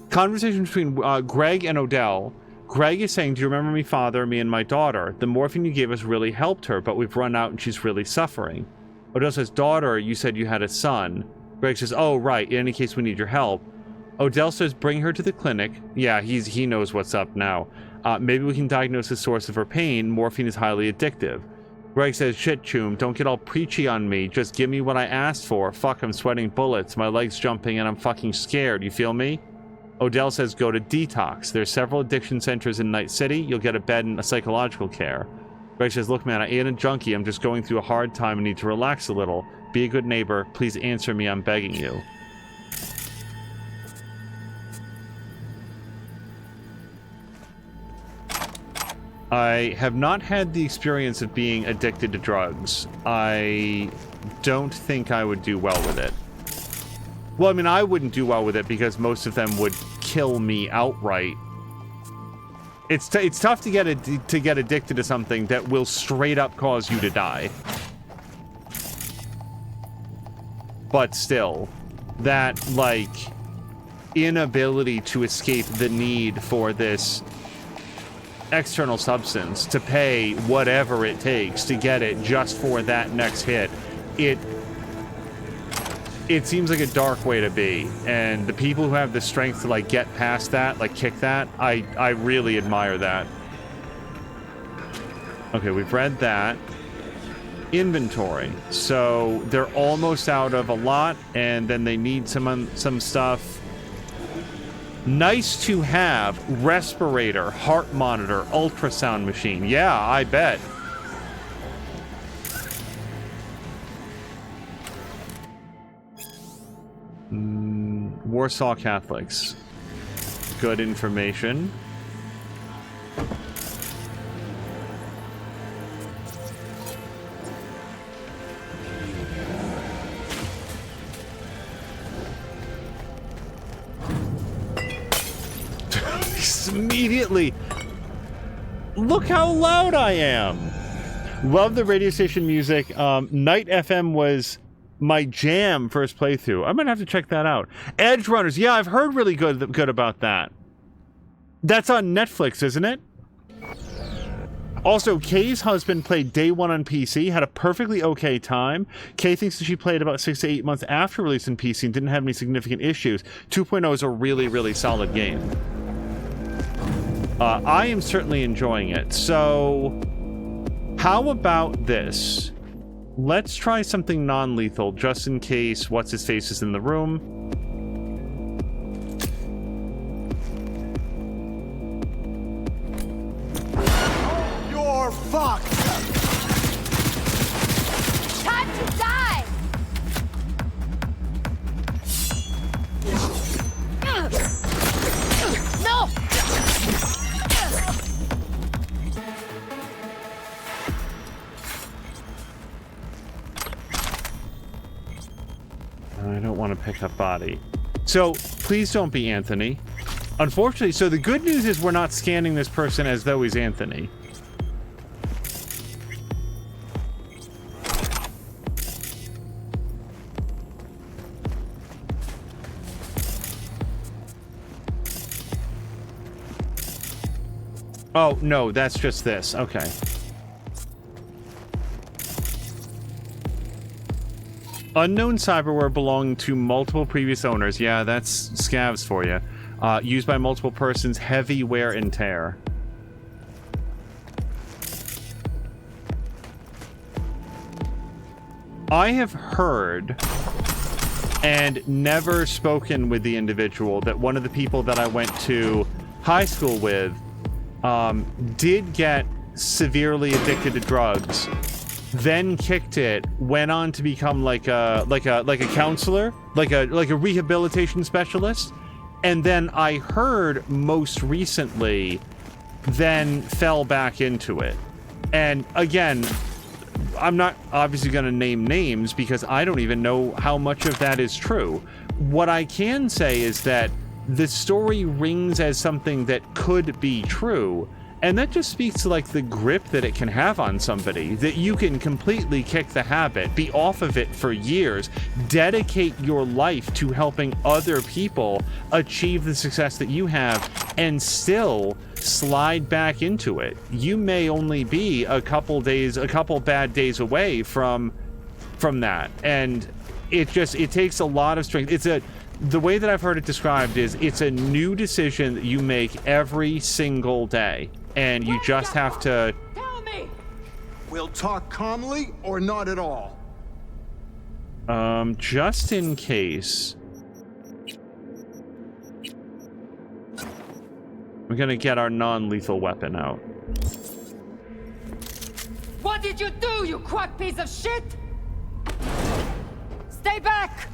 Conversation between Greg and Odell. Greg is saying, do you remember me, father, me and my daughter? The morphine you gave us really helped her, but we've run out and she's really suffering. Odell says, daughter, you said you had a son. Greg says, oh, right, in any case we need your help. Odell says bring her to the clinic. Yeah, he knows what's up now. Maybe we can diagnose the source of her pain. Morphine is highly addictive. Greg says, shit, Choom, don't get all preachy on me. Just give me what I asked for. Fuck, I'm sweating bullets. My leg's jumping and I'm fucking scared. You feel me? Odell says, go to Detox. There's several addiction centers in Night City. You'll get a bed and a psychological care. Greg says, look, man, I ain't a junkie. I'm just going through a hard time and need to relax a little. Be a good neighbor. Please answer me. I'm begging you. I have not had the experience of being addicted to drugs. I don't think I would do well with it. Well, I mean, I wouldn't do well with it because most of them would kill me outright. It's tough to get addicted to something that will straight up cause you to die. But still, that, like, inability to escape the need for this external substance, to pay whatever it takes to get it just for that next hit, it seems like a dark way to be. And the people who have the strength to, like, get past that, like, kick that, I really admire that. Okay, we've read that. Inventory. So they're almost out of a lot, and then they need some stuff. Nice to have. Respirator, heart monitor, ultrasound machine. Yeah, I bet. Warsaw Catholics. Good information. Immediately. Look how loud I am. Love the radio station music. Night FM was my jam first playthrough. I might have to check that out. Edge Runners. Yeah, I've heard really good about that. That's on Netflix, isn't it? Also, Kay's husband played day one on PC, had a perfectly okay time. Kay thinks that she played about 6 to 8 months after release on PC and didn't have any significant issues. 2.0 is a really, really solid game. I am certainly enjoying it. So, how about this? Let's try something non-lethal, just in case what's-his-face is in the room. You're fucked! Time to die! No! I don't want to pick up body. So, please don't be Anthony. Unfortunately, so the good news is we're not scanning this person as though he's Anthony. Oh, no, that's just this. Okay. Unknown cyberware belonging to multiple previous owners. Yeah, that's scavs for you. Used by multiple persons. Heavy wear and tear. I have heard and never spoken with the individual that one of the people that I went to high school with did get severely addicted to drugs, then kicked it, went on to become like a counselor, like a rehabilitation specialist, and then I heard most recently then fell back into it. And again, I'm not obviously going to name names because I don't even know how much of that is true. What I can say is that the story rings as something that could be true, and that just speaks to like the grip that it can have on somebody, that you can completely kick the habit, be off of it for years, dedicate your life to helping other people achieve the success that you have, and still slide back into it. You may only be a couple bad days away from that, and it takes a lot of strength. the way that I've heard it described is it's a new decision that you make every single day, and you just have to... Tell me! We'll talk calmly or not at all. Just in case... we're gonna get our non-lethal weapon out. What did you do, you quack piece of shit? Stay back!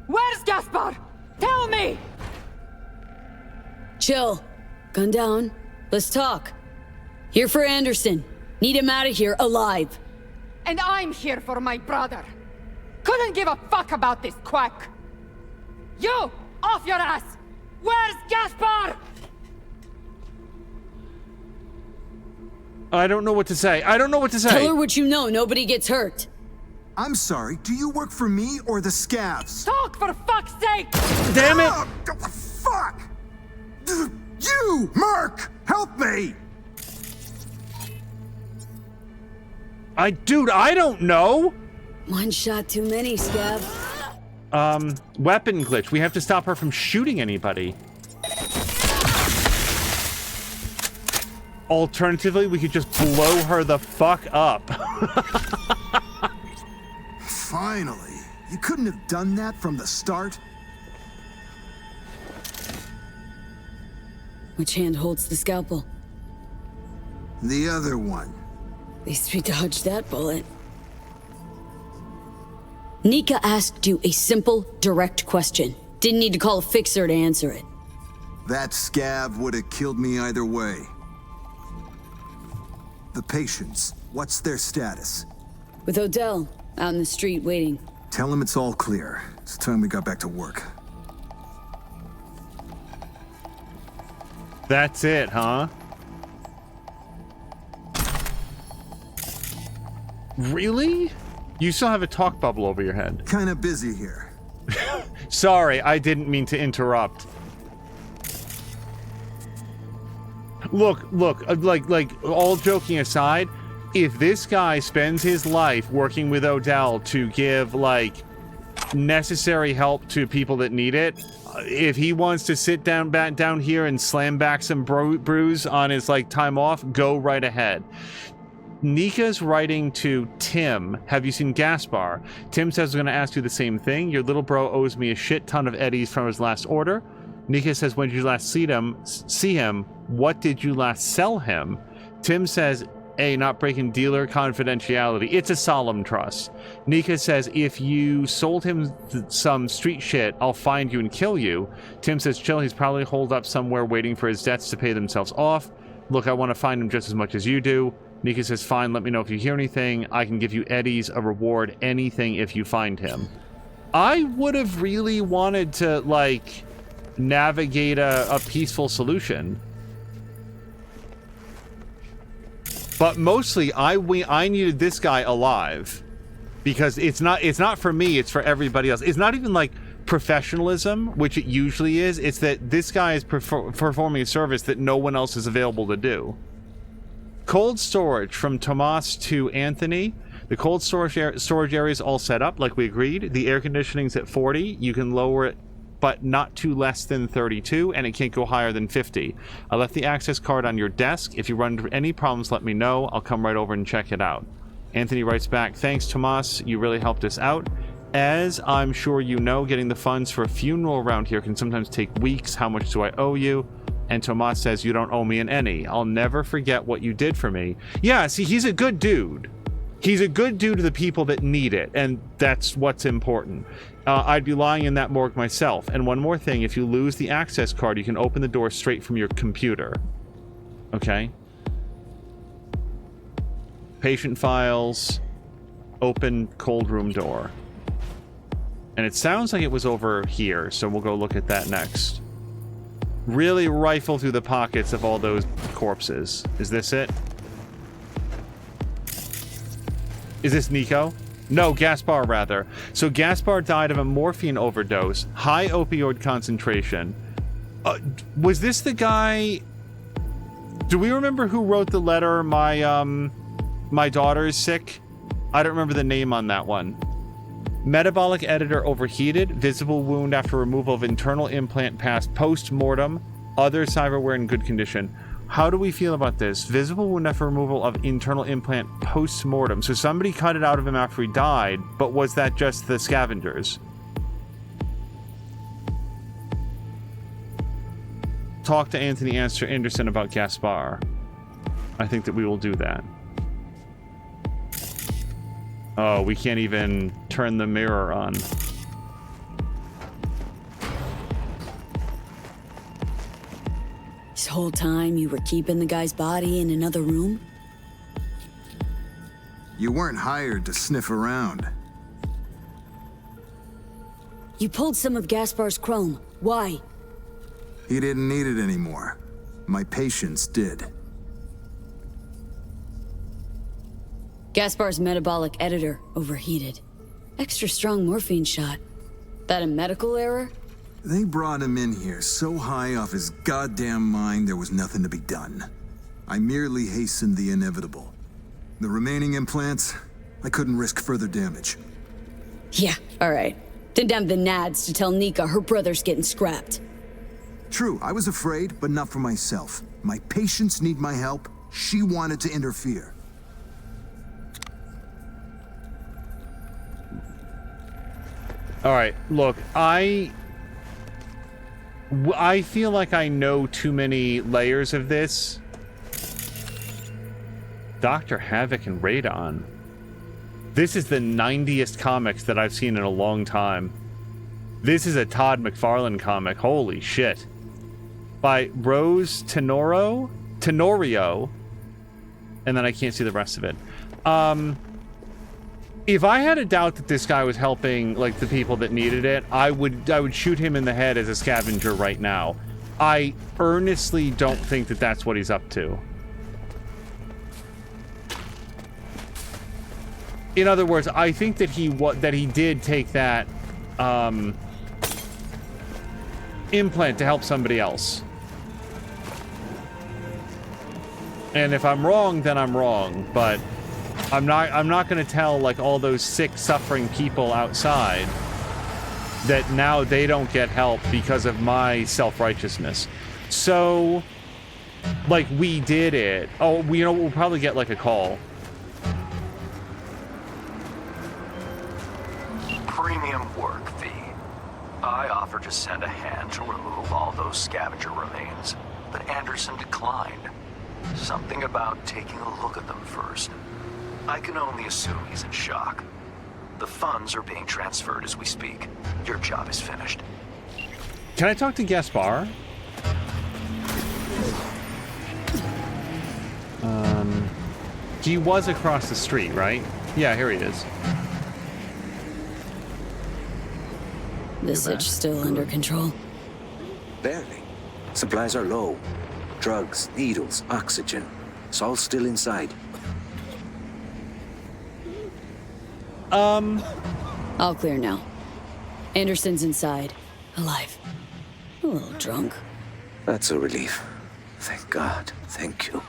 Where's Gaspar? Tell me! Chill. Gun down. Let's talk. Here for Anderson. Need him out of here alive. And I'm here for my brother. Couldn't give a fuck about this quack. You! Off your ass! Where's Gaspar? I don't know what to say. I don't know what to say. Tell her what you know. Nobody gets hurt. I'm sorry, do you work for me or the scavs? Talk for fuck's sake! Damn it! Fuck! You, Merc! Help me! Dude, I don't know! One shot too many, Scav. Weapon glitch. We have to stop her from shooting anybody. Alternatively, we could just blow her the fuck up. Finally. You couldn't have done that from the start? Which hand holds the scalpel? The other one. At least we dodged that bullet. Nika asked you a simple, direct question. Didn't need to call a fixer to answer it. That scav would have killed me either way. The patients, what's their status? With Odell, out in the street waiting. Tell him it's all clear. It's time we got back to work. That's it, huh? Really? You still have a talk bubble over your head. Kinda busy here. Sorry, I didn't mean to interrupt. Look, like, all joking aside, if this guy spends his life working with Odell to give, like, necessary help to people that need it, if he wants to sit down here and slam back some brews on his, like, time off, go right ahead. Nika's writing to Tim. Have you seen Gaspar? Tim says, I'm going to ask you the same thing. Your little bro owes me a shit ton of eddies from his last order. Nika says, when did you last see him? What did you last sell him? Tim says, A, not breaking dealer confidentiality. It's a solemn trust. Nika says, if you sold him some street shit, I'll find you and kill you. Tim says, chill, he's probably holed up somewhere waiting for his debts to pay themselves off. Look, I want to find him just as much as you do. Nika says, fine, let me know if you hear anything. I can give you eddies, a reward, anything if you find him. I would have really wanted to, like, navigate a peaceful solution. But mostly, I needed this guy alive. Because it's not for me, it's for everybody else. It's not even, like, professionalism, which it usually is. It's that this guy is performing a service that no one else is available to do. Cold storage from Tomas to Anthony. The cold storage area is all set up like we agreed. The air conditioning's at 40. You can lower it, but not to less than 32, and it can't go higher than 50. I left the access card on your desk. If you run into any problems, let me know. I'll come right over and check it out. Anthony writes back, thanks, Tomas. You really helped us out. As I'm sure you know, getting the funds for a funeral around here can sometimes take weeks. How much do I owe you? And Tomas says, you don't owe me an any. I'll never forget what you did for me. Yeah, see, he's a good dude. He's a good dude to the people that need it, and that's what's important. I'd be lying in that morgue myself. And one more thing, if you lose the access card, you can open the door straight from your computer. Okay? Patient files. Open cold room door. And it sounds like it was over here, so we'll go look at that next. Really rifle through the pockets of all those corpses. Is this it? Is this Nico? No, Gaspar, rather. So Gaspar died of a morphine overdose, high opioid concentration. Was this the guy... Do we remember who wrote the letter, my daughter is sick? I don't remember the name on that one. Metabolic editor overheated. Visible wound after removal of internal implant passed post-mortem. Other cyberware in good condition. How do we feel about this? Visible wound after removal of internal implant post-mortem. So somebody cut it out of him after he died, but was that just the scavengers? Talk to Anthony Anderson about Gaspar. I think that we will do that. Oh, we can't even turn the mirror on. This whole time you were keeping the guy's body in another room? You weren't hired to sniff around. You pulled some of Gaspar's chrome. Why? He didn't need it anymore. My patients did. Gaspar's metabolic editor overheated. Extra strong morphine shot. That a medical error? They brought him in here so high off his goddamn mind there was nothing to be done. I merely hastened the inevitable. The remaining implants, I couldn't risk further damage. Yeah, alright. Didn't have the nads to tell Nika her brother's getting scrapped. True, I was afraid, but not for myself. My patients need my help. She wanted to interfere. Alright, look, I feel like I know too many layers of this. Dr. Havoc and Radon. This is the 90th comics that I've seen in a long time. This is a Todd McFarlane comic. Holy shit. By Rose Tenorio, and then I can't see the rest of it. If I had a doubt that this guy was helping, like, the people that needed it, I would shoot him in the head as a scavenger right now. I earnestly don't think that that's what he's up to. In other words, I think that he did take that implant to help somebody else. And if I'm wrong, then I'm wrong, but I'm not going to tell, like, all those sick, suffering people outside that now they don't get help because of my self-righteousness. So, like, we did it. Oh, you know, we'll probably get, like, a call. Premium work fee. I offered to send a hand to remove all those scavenger remains, but Anderson declined. Something about taking a look at them first. I can only assume he's in shock. The funds are being transferred as we speak. Your job is finished. Can I talk to Gaspar? He was across the street, right? Yeah, here he is. The sitch still under control? Barely. Supplies are low. Drugs, needles, oxygen. It's all still inside. All clear now. Anderson's inside. Alive. A little drunk. That's a relief. Thank God. Thank you.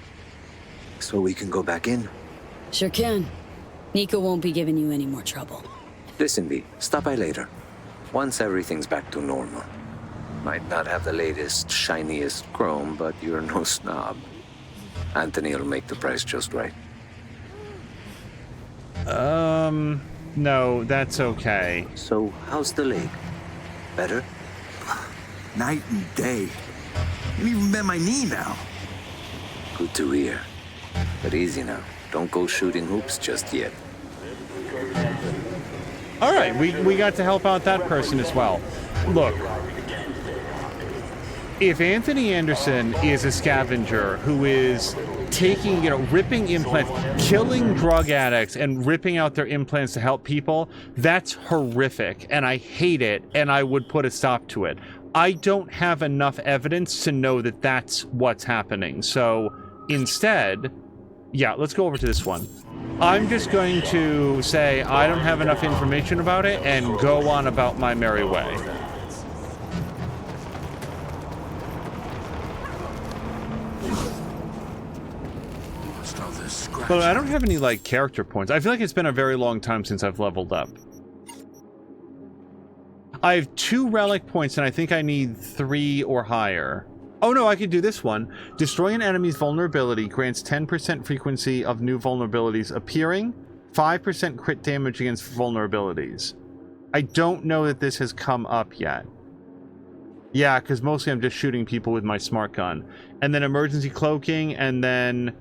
So we can go back in? Sure can. Nika won't be giving you any more trouble. Listen, V. Stop by later. Once everything's back to normal. Might not have the latest, shiniest chrome, but you're no snob. Anthony will make the price just right. No, that's okay. So, how's the leg? Better? Night and day. You even bend my knee now. Good to hear. But easy now. Don't go shooting hoops just yet. All right, we got to help out that person as well. Look, if Anthony Anderson is a scavenger who is taking, ripping implants, killing drug addicts and ripping out their implants to help people, that's horrific, and I hate it, and I would put a stop to it. I don't have enough evidence to know that that's what's happening, so instead, yeah, let's go over to this one. I'm just going to say I don't have enough information about it and go on about my merry way. But I don't have any, like, character points. I feel like it's been a very long time since I've leveled up. I have 2 relic points, and I think I need 3 or higher. Oh no, I could do this one. Destroy an enemy's vulnerability grants 10% frequency of new vulnerabilities appearing, 5% crit damage against vulnerabilities. I don't know that this has come up yet. Yeah, because mostly I'm just shooting people with my smart gun. And then emergency cloaking, and then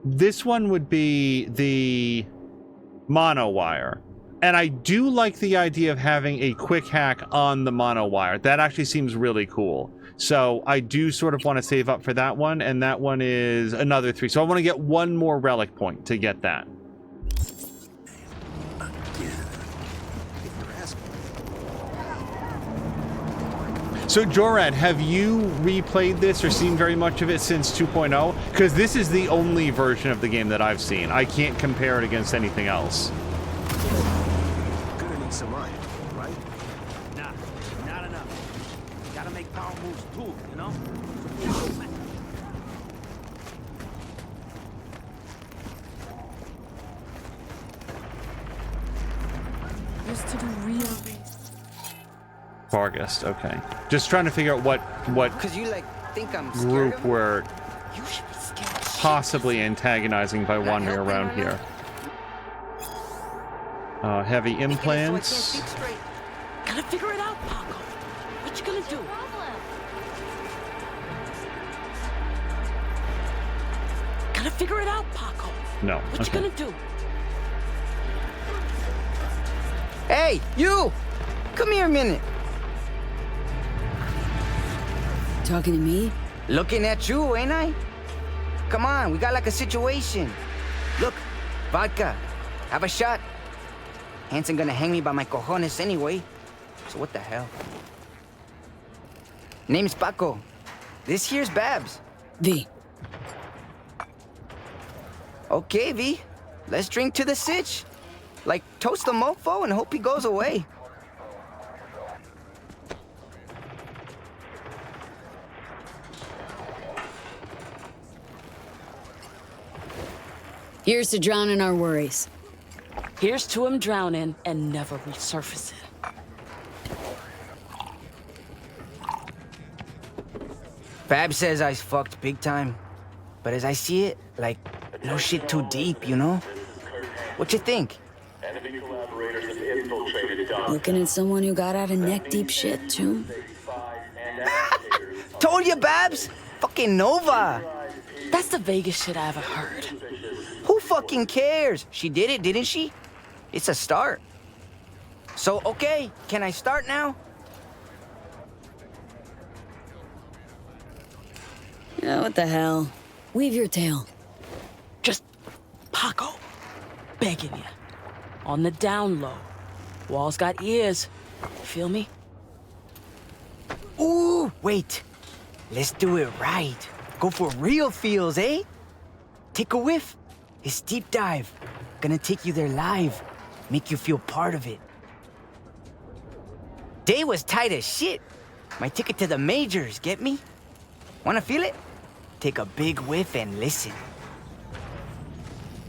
this one would be the mono wire. And I do like the idea of having a quick hack on the mono wire. That actually seems really cool. So I do sort of want to save up for that one, and that one is another 3. So I want to get 1 more relic point to get that. So Jorad, have you replayed this or seen very much of it since 2.0? Because this is the only version of the game that I've seen. I can't compare it against anything else. Gonna need some money, right? Nah, not enough. Gotta make power moves too, you know? Used to do real August, okay. Just trying to figure out what you like think I'm group we're You should be scared. possibly antagonizing by wandering around here. Heavy implants. Gotta figure it out, Paco. What you gonna do? Gotta figure it out, Paco. No. What you gonna do? Hey, you! Come here a minute. Talking to me? Looking at you, ain't I? Come on, we got like a situation. Look, vodka. Have a shot. Hanson gonna hang me by my cojones anyway. So what the hell? Name's Paco. This here's Babs. V. Okay, V. Let's drink to the sitch. Like, toast the mofo and hope he goes away. Here's to drowning our worries. Here's to him drowning and never resurfacing. Fab says I fucked big time. But as I see it, like, no shit too deep, you know? What you think? Looking at someone who got out of neck-deep shit, too. Told you, Babs! Fucking Nova! That's the Vegas shit I ever heard. Who fucking cares? She did it, didn't she? It's a start. So, okay, can I start now? Yeah, what the hell? Weave your tale. Just Paco, begging you. On the down low. Walls got ears. Feel me? Ooh, wait. Let's do it right. Go for real feels, eh? Take a whiff. It's deep dive. Gonna take you there live. Make you feel part of it. Day was tight as shit. My ticket to the majors, get me? Wanna feel it? Take a big whiff and listen.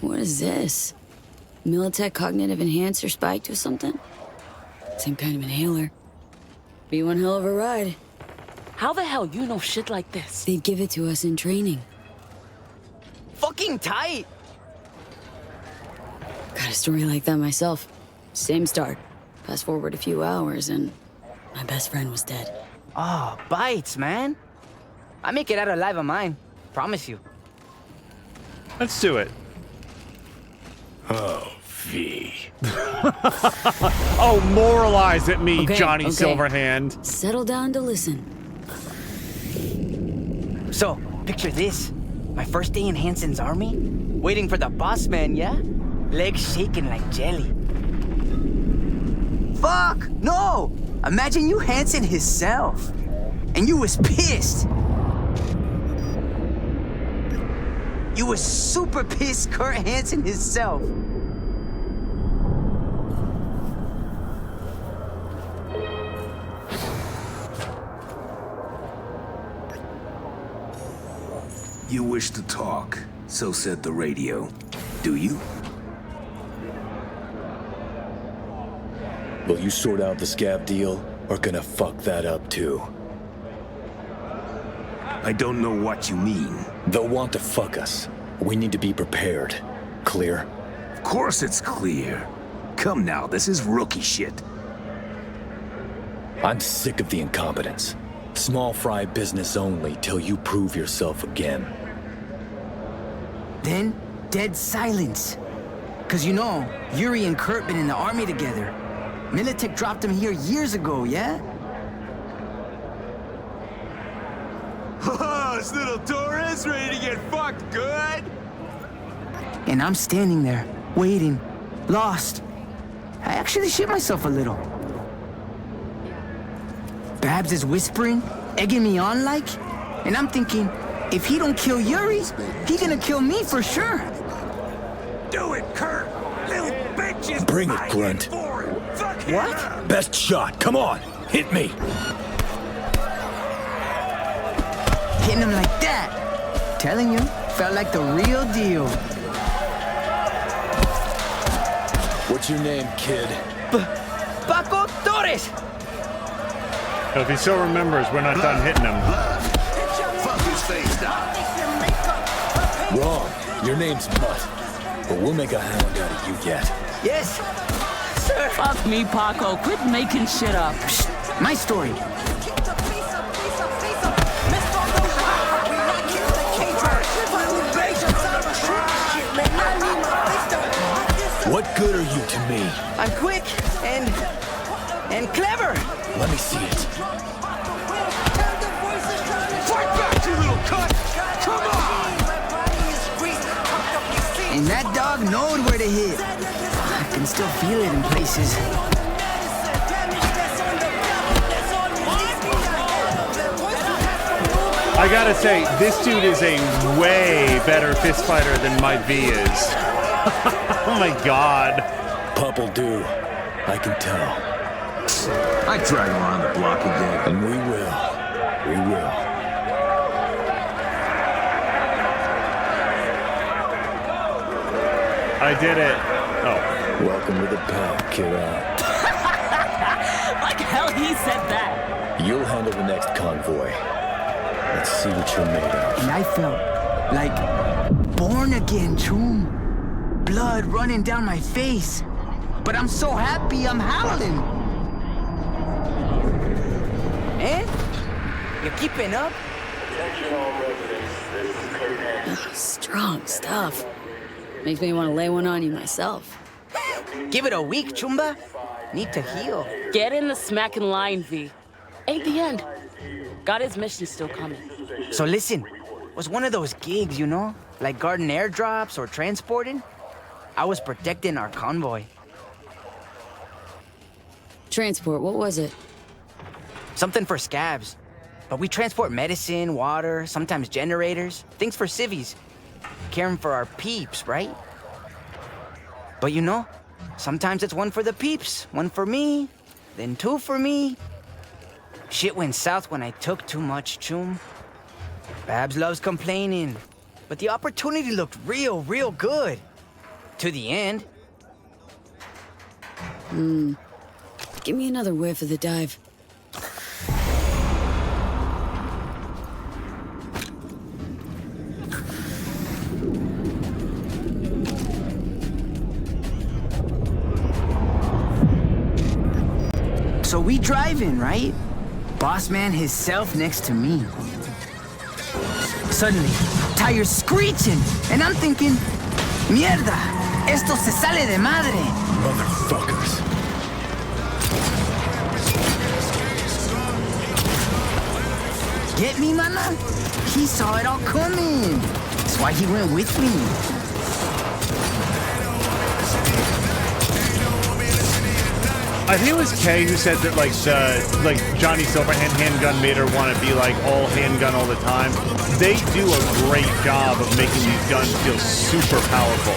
What is this? Militech cognitive enhancer spiked or something? Same kind of inhaler. Be one hell of a ride. How the hell you know shit like this? They'd give it to us in training. Fucking tight! Got a story like that myself. Same start. Fast forward a few hours and my best friend was dead. Oh, bites, man. I make it out alive of mine. Promise you. Let's do it. Oh, V. Oh, moralize at me, Okay, Johnny okay. Silverhand. Settle down to listen. So, picture this. My first day in Hanson's army. Waiting for the boss man, yeah? Legs shaking like jelly. Fuck! No! Imagine you Hanson himself. And you was pissed. You was super pissed Kurt Hansen himself. You wish to talk, so said the radio. Do you? Will you sort out the scab deal, or gonna fuck that up too? I don't know what you mean. They'll want to fuck us. We need to be prepared. Clear? Of course it's clear. Come now, this is rookie shit. I'm sick of the incompetence. Small fry business only till you prove yourself again. Then, dead silence. Cause you know, Yuri and Kurt been in the army together. Militech dropped him here years ago, yeah? Oh, this little Torres ready to get fucked good? And I'm standing there, waiting, lost. I actually shit myself a little. Babs is whispering, egging me on like, and I'm thinking, if he don't kill Yuri, he gonna kill me for sure. Do it, Kurt! Little bitches! Bring it, Grunt. What? Best shot, come on! Hit me! Hitting him like that. Telling you, felt like the real deal. What's your name, kid? Paco Torres! So if he still remembers, we're not done hitting him. Fuck his face down. Wrong. Your name's Mutt. But we'll make a hound out of you yet. Yes, sir. Fuck me, Paco. Quit making shit up. Psst. My story. What good are you to me? I'm quick and clever. Let me see it. Fight back, you little cunt! Come on! And that dog knowed where to hit. I can still feel it in places. I gotta say, this dude is a way better fist fighter than my V is. Oh my god. Pup'll do. I can tell. I drag him around the block again. And we will. We will. I did it. Oh. Welcome to the pack, kiddo. Like hell he said that. You'll handle the next convoy. Let's see what you're made of. And I felt like born again, Choom. Blood running down my face. But I'm so happy I'm howling. Eh? You keeping up? Strong stuff. Makes me want to lay one on you myself. Give it a week, Chumba. Need to heal. Get in the smacking line, V. Ain't the end. Got his mission still coming. So listen, was one of those gigs, you know? Like guarding airdrops or transporting? I was protecting our convoy. Transport, what was it? Something for scabs. But we transport medicine, water, sometimes generators, things for civvies. Caring for our peeps, right? But you know, sometimes it's one for the peeps, one for me, then two for me. Shit went south when I took too much, Choom. Babs loves complaining, but the opportunity looked real good. To the end. Give me another whiff of the dive. So we drive in, right? Boss man himself next to me. Suddenly, tires screeching, and I'm thinking, mierda, esto se sale de madre. Motherfuckers. Get me, mana? He saw it all coming. That's why he went with me. I think it was Kay who said that like Johnny Silverhand handgun made her want to be like all handgun all the time. They do a great job of making these guns feel super powerful.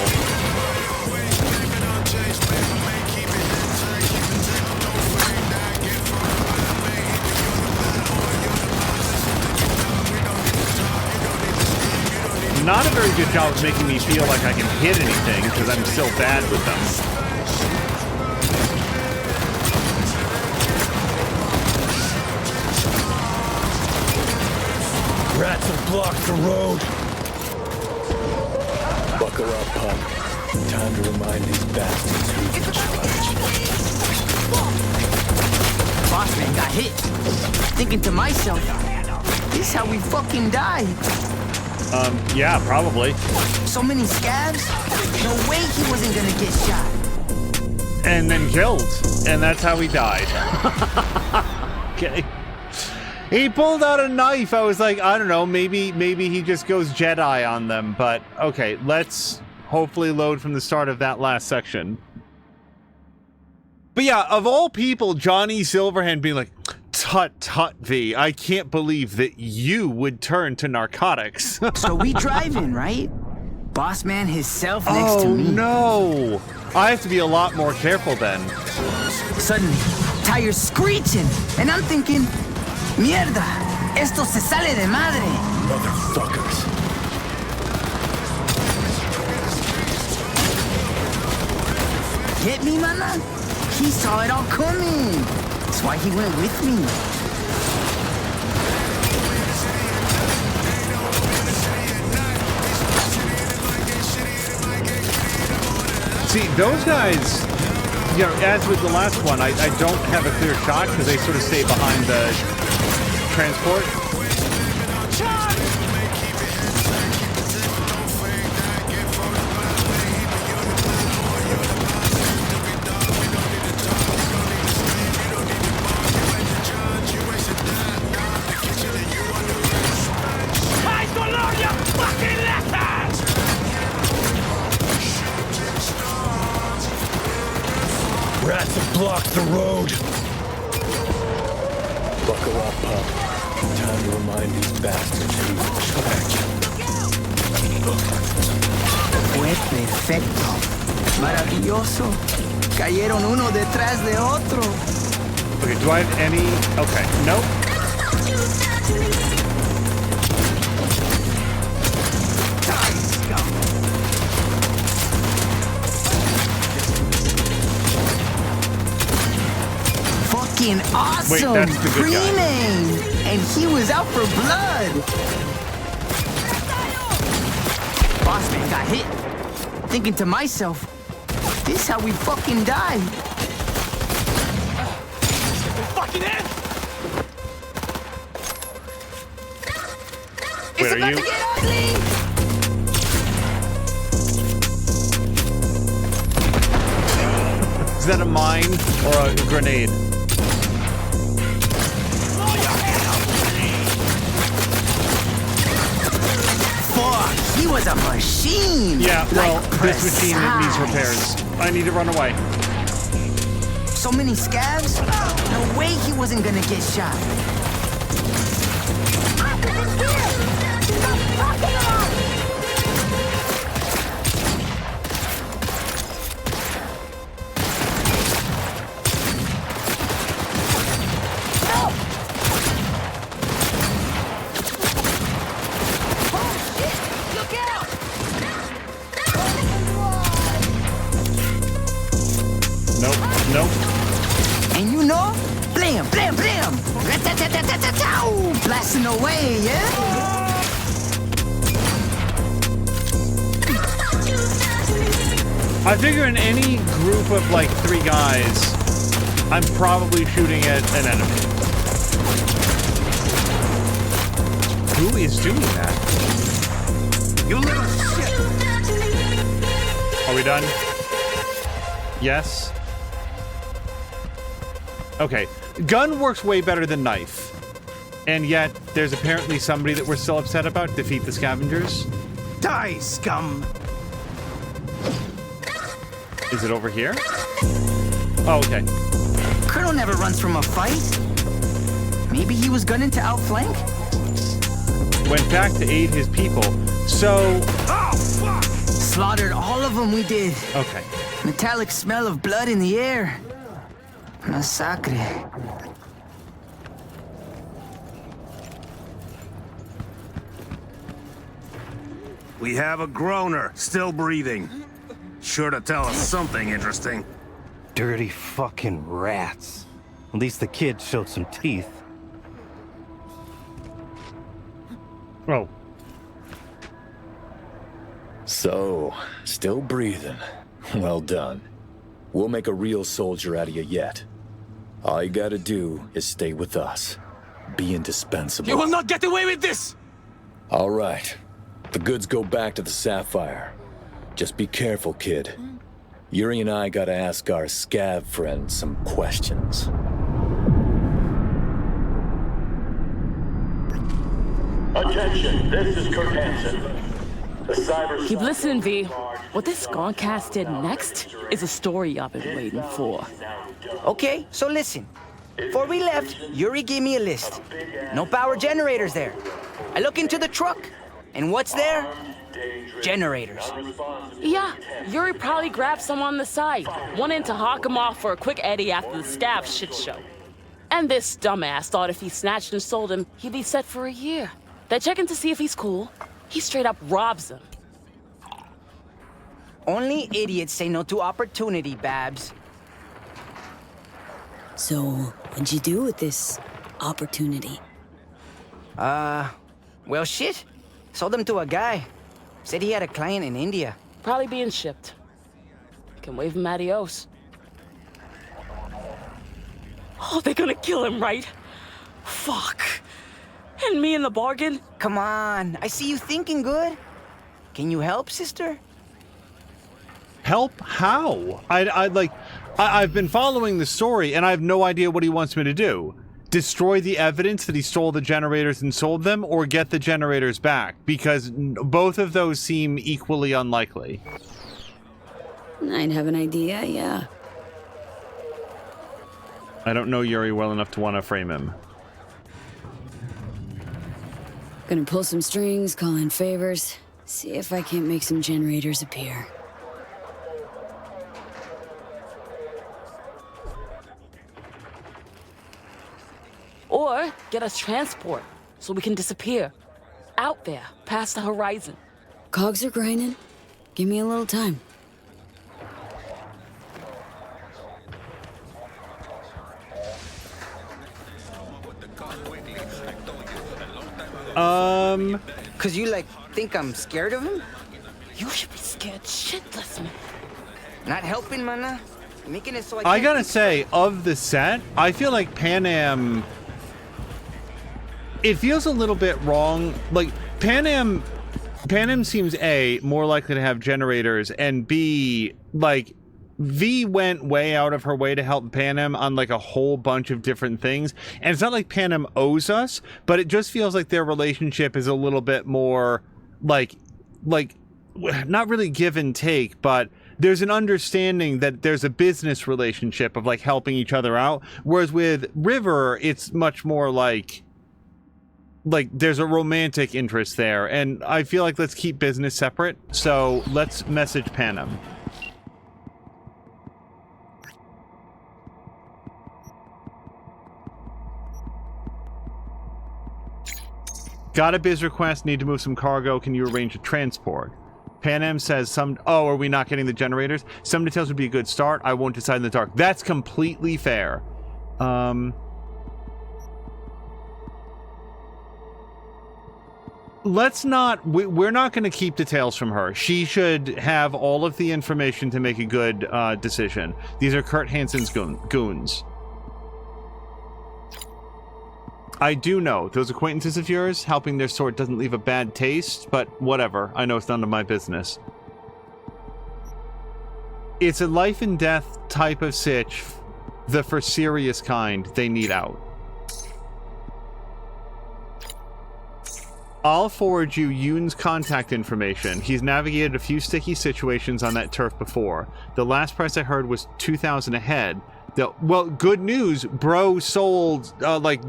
Not a very good job of making me feel like I can hit anything because I'm still bad with them. block the road. Buckle up, punk. Time to remind these bastards who's in charge. Boss man got hit. Thinking to myself, this is how we fucking die. Yeah, probably. So many scabs? No way he wasn't gonna get shot. And then killed. And that's how he died. Okay. He pulled out a knife. I was like, I don't know, maybe he just goes Jedi on them. But okay, let's hopefully load from the start of that last section. But yeah, of all people, Johnny Silverhand being like, tut tut V, I can't believe that you would turn to narcotics. So we driving, right? Boss man himself next to me. Oh no! I have to be a lot more careful then. Suddenly, tires screeching, and I'm thinking, mierda, esto se sale de madre. Motherfuckers. Get me, mana? He saw it all coming. That's why he went with me. See, those guys, you know, as with the last one, I don't have a clear shot because they sort of stay behind the transport. Rats have blocked the road. Buckle up, punk. Time to remind these bastards who's in charge. Fue perfecto. Maravilloso. Cayeron uno detrás de otro. Okay, do I have any? Okay, nope. Fucking awesome! Wait, that's the good guy. Pre-name! And he was out for blood! Boss man got hit. Thinking to myself, this is how we fucking die. Fucking in! Wait, are you? To get ugly! Is that a mine or a grenade? Fuck, he was a machine! Yeah, well, Like this machine needs precise. repairs. I need to run away. So many scabs? No way he wasn't gonna get shot. Nope. And you know, blam, blam, blam, rat-tat-tat-tat-tat-tow, blasting away, yeah? I figure in any group of like 3 guys, I'm probably shooting at an enemy. Who is doing that? You little shit! Are we done? Yes. Okay. Gun works way better than knife. And yet, there's apparently somebody that we're still upset about. Defeat the scavengers. Die, scum! Is it over here? Oh, okay. Colonel never runs from a fight. Maybe he was gunning to outflank? Went back to aid his people. So... Oh, fuck! Slaughtered all of them, we did. Okay. Metallic smell of blood in the air. Massacre. We have a groaner, still breathing. Sure to tell us something interesting. Dirty fucking rats. At least the kid showed some teeth. Oh, So, still breathing. Well done. We'll make a real soldier out of you yet. All you gotta do is stay with us. Be indispensable. You will not get away with this! All right. The goods go back to the Sapphire. Just be careful, kid. Yuri and I gotta ask our scav friend some questions. Attention, this is Kurt Hansen. The cyber... Keep listening, V. What this Skunkcast did next is a story I've been waiting for. Okay, so listen. Before we left, Yuri gave me a list. No power generators there. I look into the truck, and what's there? Generators. Yeah, Yuri probably grabbed some on the side, wanting to hawk him off for a quick eddy after the scav shit show. And this dumbass thought if he snatched and sold him, he'd be set for a year. They're checking to see if he's cool. He straight up robs him. Only idiots say no to opportunity, Babs. So, what'd you do with this opportunity? Well, shit. Sold them to a guy. Said he had a client in India. Probably being shipped. Can wave him adios. Oh, they're gonna kill him, right? Fuck. And me in the bargain? Come on, I see you thinking good. Can you help, sister? Help? How? I've been following the story, and I have no idea what he wants me to do. Destroy the evidence that he stole the generators and sold them, or get the generators back? Because both of those seem equally unlikely. I'd have an idea, yeah. I don't know Yuri well enough to want to frame him. Gonna pull some strings, call in favors, see if I can't make some generators appear. Or get us transport so we can disappear. Out there, past the horizon. Cogs are grinding. Give me a little time. Cause you, think I'm scared of him? You should be scared shitless, man. Not helping, mana. Making it so I gotta say, of the set, I feel like Pan Am... It feels a little bit wrong. Like, Pan Am seems A, more likely to have generators, and B, V went way out of her way to help Pan Am on a whole bunch of different things. And it's not like Pan Am owes us, but it just feels like their relationship is a little bit more not really give and take, but there's an understanding that there's a business relationship of helping each other out. Whereas with River, it's much more like there's a romantic interest there. And I feel like let's keep business separate. So let's message Pan Am. Got a biz request, need to move some cargo, can you arrange a transport? Pan Am says oh, are we not getting the generators? Some details would be a good start, I won't decide in the dark. That's completely fair. Let's not, we're not going to keep details from her. She should have all of the information to make a good decision. These are Kurt Hansen's goons. I do know those acquaintances of yours, helping their sort doesn't leave a bad taste, but whatever. I know it's none of my business. It's a life and death type of sitch, the for serious kind they need out. I'll forward you Yoon's contact information. He's navigated a few sticky situations on that turf before. The last price I heard was 2,000 a head. Well, good news, bro sold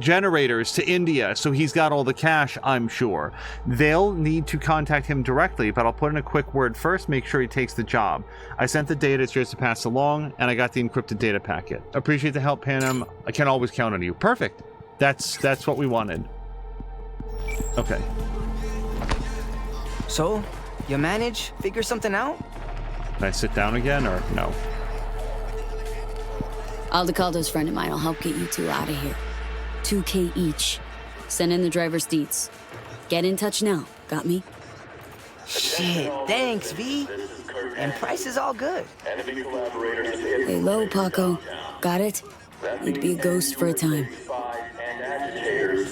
generators to India, so he's got all the cash, I'm sure. They'll need to contact him directly, but I'll put in a quick word first, make sure he takes the job. I sent the data it's yours to pass along, and I got the encrypted data packet. Appreciate the help, Pan Am. I can always count on you. Perfect. That's what we wanted. Okay. So, you manage? Figure something out? Can I sit down again, or no? Aldecaldo's friend of mine will help get you two out of here. $2K each. Send in the driver's deets. Get in touch now. Got me? Shit, thanks, V. And price is all good. Lay low, Paco. Got it? You'd be a ghost for a time.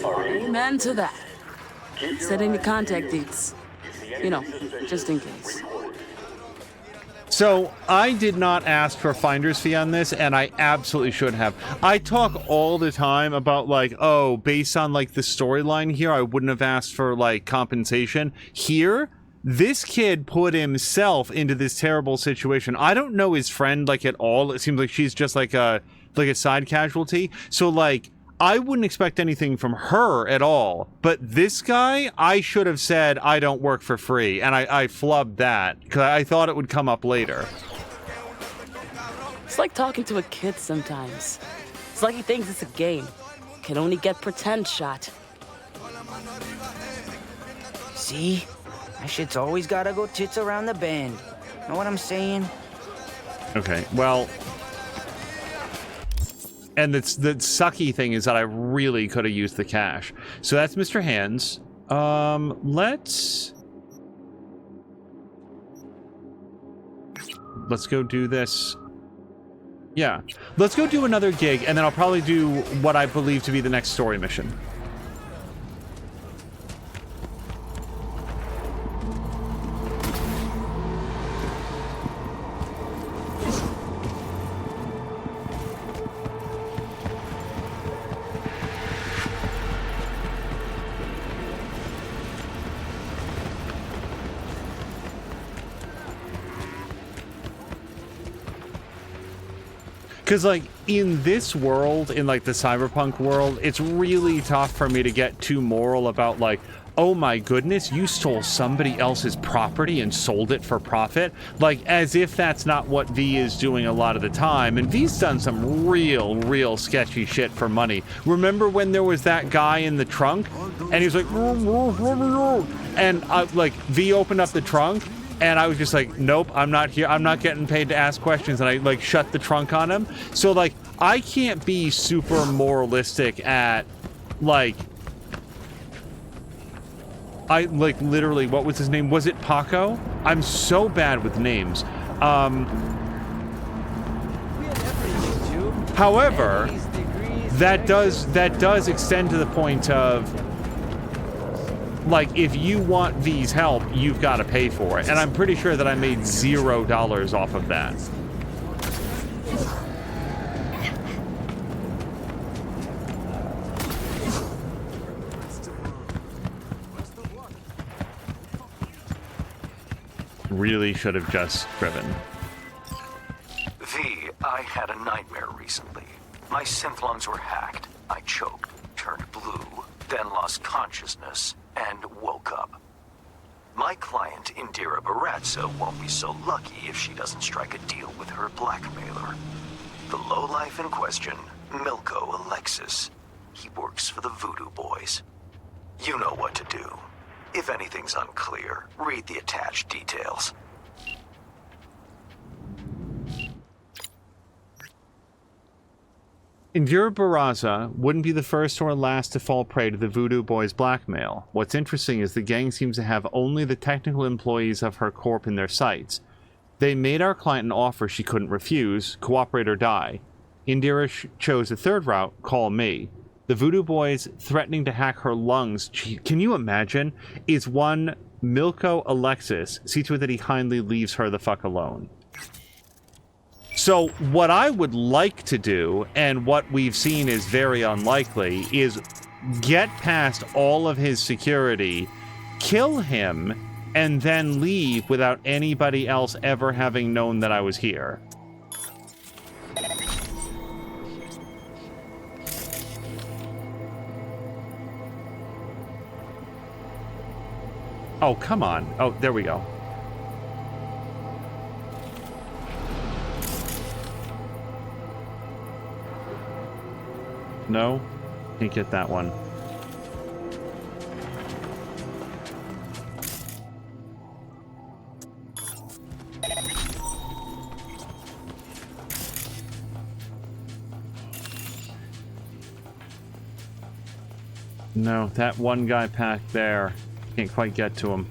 Amen to that. Set in your contact dates. You know, just in case. So, I did not ask for a finder's fee on this, and I absolutely should have. I talk all the time about, like, oh, based on, like, the storyline here, I wouldn't have asked for, like, compensation. Here, this kid put himself into this terrible situation. I don't know his friend, like, at all. It seems like she's just, like a side casualty. So, like, I wouldn't expect anything from her at all. But this guy, I should have said, I don't work for free. And I flubbed that, because I thought it would come up later. It's like talking to a kid sometimes. It's like he thinks it's a game. Can only get pretend shot. See? My shit's always gotta go tits around the bend. Know what I'm saying? Okay, well... And the sucky thing is that I really could have used the cash. So that's Mr. Hands. Let's go do this. Yeah. Let's go do another gig, and then I'll probably do what I believe to be the next story mission. Because, like, in this world, in, like, the Cyberpunk world, it's really tough for me to get too moral about, like, oh my goodness, you stole somebody else's property and sold it for profit. Like, as if that's not what V is doing a lot of the time. And V's done some real sketchy shit for money. Remember when there was that guy in the trunk? And he was like, and, like, V opened up the trunk. And I was just like, nope, I'm not here. I'm not getting paid to ask questions. And I, like, shut the trunk on him. So, like, I can't be super moralistic at, like... literally, what was his name? Was it Paco? I'm so bad with names. However, that does extend to the point of... like, if you want V's help, you've got to pay for it. And I'm pretty sure that I made $0 off of that. Really should have just driven. V, I had a nightmare recently. My synth lungs were hacked. I choked, turned blue, then lost consciousness, and woke up. My client, Indira Baratza, won't be so lucky if she doesn't strike a deal with her blackmailer. The lowlife in question, Milko Alexis. He works for the Voodoo Boys. You know what to do. If anything's unclear, read the attached details. Indira Barraza wouldn't be the first or last to fall prey to the Voodoo Boys' blackmail. What's interesting is the gang seems to have only the technical employees of her corp in their sights. They made our client an offer she couldn't refuse, cooperate or die. Indira chose a third route, call me. The Voodoo Boys threatening to hack her lungs, can you imagine, is one Milko Alexis. See to it that he kindly leaves her the fuck alone. So what I would like to do, and what we've seen is very unlikely, is get past all of his security, kill him, and then leave without anybody else ever having known that I was here. Oh, come on. Oh, there we go. No, can't get that one. No, that one guy back there, can't quite get to him.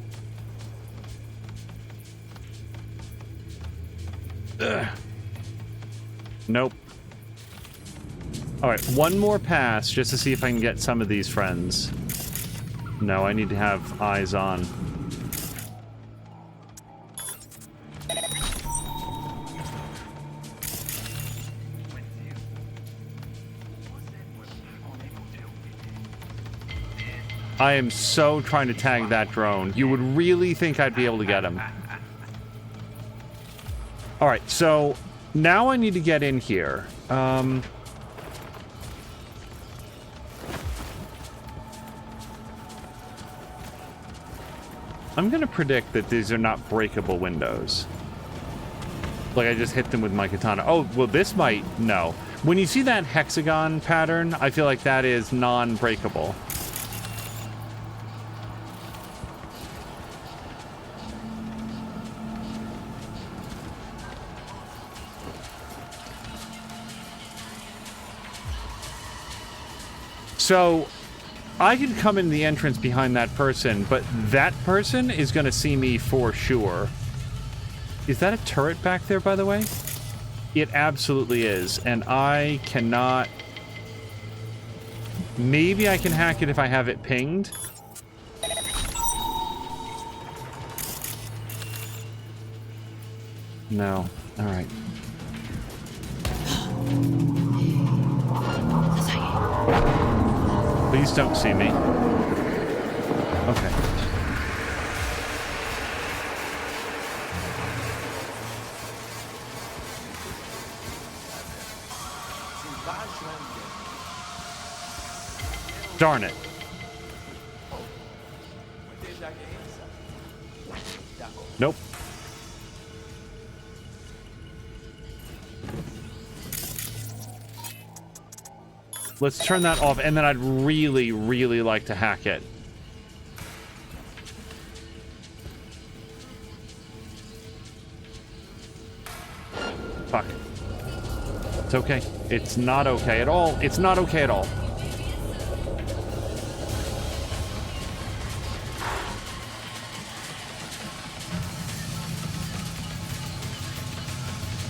Nope. Alright, one more pass just to see if I can get some of these friends. No, I need to have eyes on. I am so trying to tag that drone. You would really think I'd be able to get him. Alright, so now I need to get in here. I'm gonna predict that these are not breakable windows. Like I just hit them with my katana. Oh, well this might... No. When you see that hexagon pattern, I feel like that is non-breakable. So, I can come in the entrance behind that person, but that person is going to see me for sure. Is that a turret back there, by the way? It absolutely is, and I cannot... Maybe I can hack it if I have it pinged. No. All right. Please don't see me. Okay. Darn it. Nope. Let's turn that off, and then I'd really, really like to hack it. Fuck. It's okay. It's not okay at all. It's not okay at all.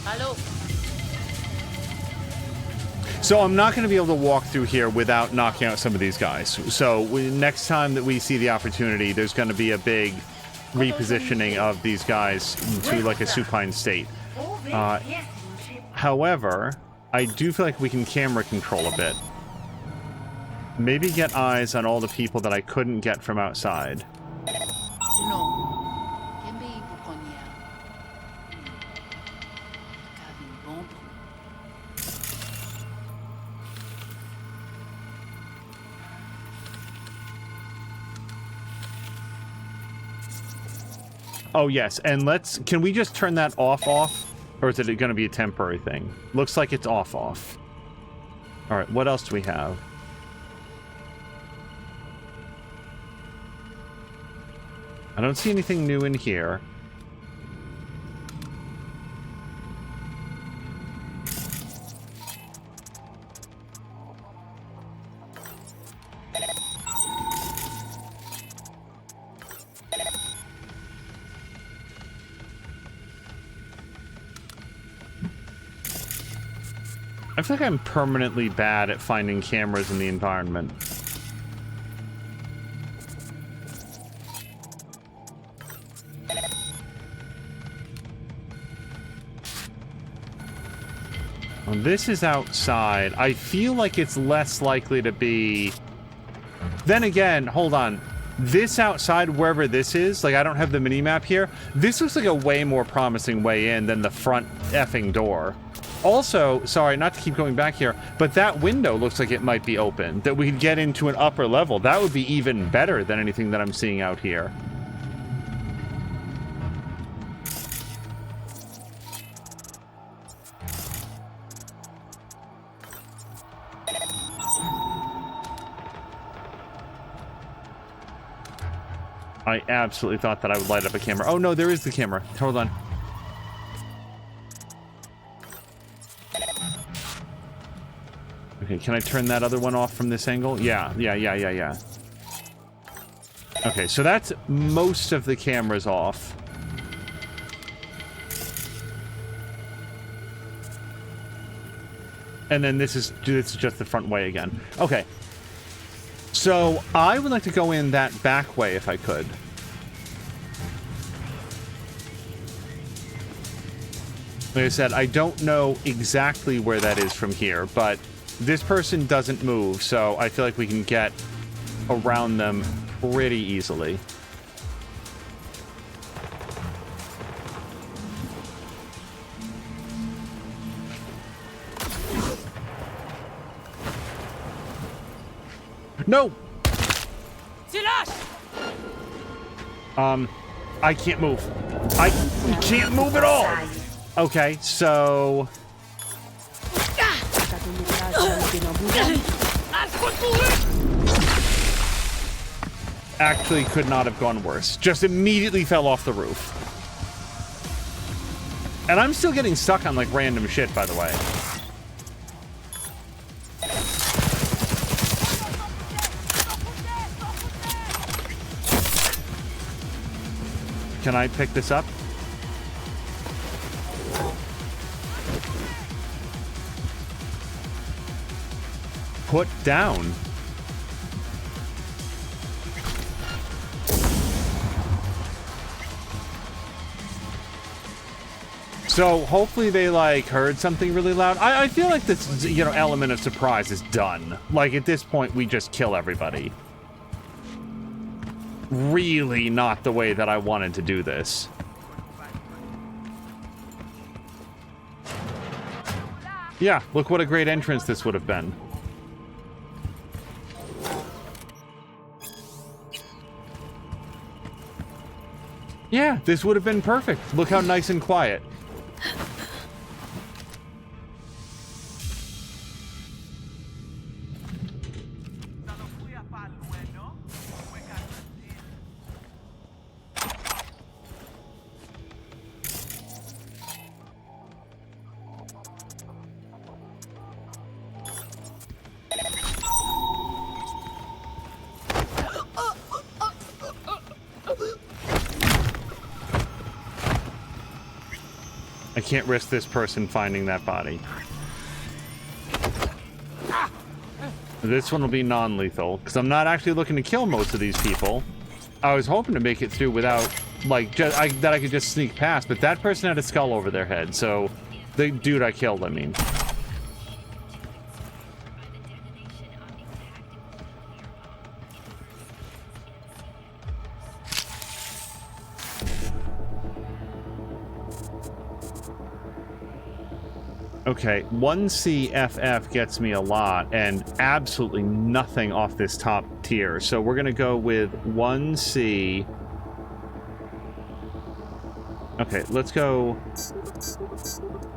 Hello. So I'm not going to be able to walk through here without knocking out some of these guys. So next time that we see the opportunity, there's going to be a big repositioning of these guys to like a supine state. However, I do feel like we can camera control a bit. Maybe get eyes on all the people that I couldn't get from outside. Oh, yes, and can we just turn that off? Or is it going to be a temporary thing? Looks like it's off. All right, what else do we have? I don't see anything new in here. I feel like I'm permanently bad at finding cameras in the environment. Well, this is outside. I feel like it's less likely to be... Then again, hold on. This outside, wherever this is, like I don't have the mini-map here, this looks like a way more promising way in than the front effing door. Also, sorry, not to keep going back here, but that window looks like it might be open, that we could get into an upper level. That would be even better than anything that I'm seeing out here. I absolutely thought that I would light up a camera. Oh no, there is the camera. Hold on. Okay, can I turn that other one off from this angle? Yeah. Okay, so that's most of the cameras off. And then this is just the front way again. Okay. So I would like to go in that back way if I could. Like I said, I don't know exactly where that is from here, but this person doesn't move, so I feel like we can get around them pretty easily. No! I can't move. I can't move at all! Okay, so... Actually could not have gone worse. Just immediately fell off the roof. And I'm still getting stuck on, like, random shit, by the way. Can I pick this up? Put down. So hopefully they like heard something really loud. I feel like this, you know, element of surprise is done. Like at this point, we just kill everybody. Really not the way that I wanted to do this. Yeah, look what a great entrance this would have been. Yeah, this would have been perfect. Look how nice and quiet. I can't risk this person finding that body. This one will be non-lethal, because I'm not actually looking to kill most of these people. I was hoping to make it through without, like, that I could just sneak past, but that person had a skull over their head, so the dude I killed, I mean. Okay, 1CFF gets me a lot, and absolutely nothing off this top tier. So we're going to go with 1C. Okay, let's go.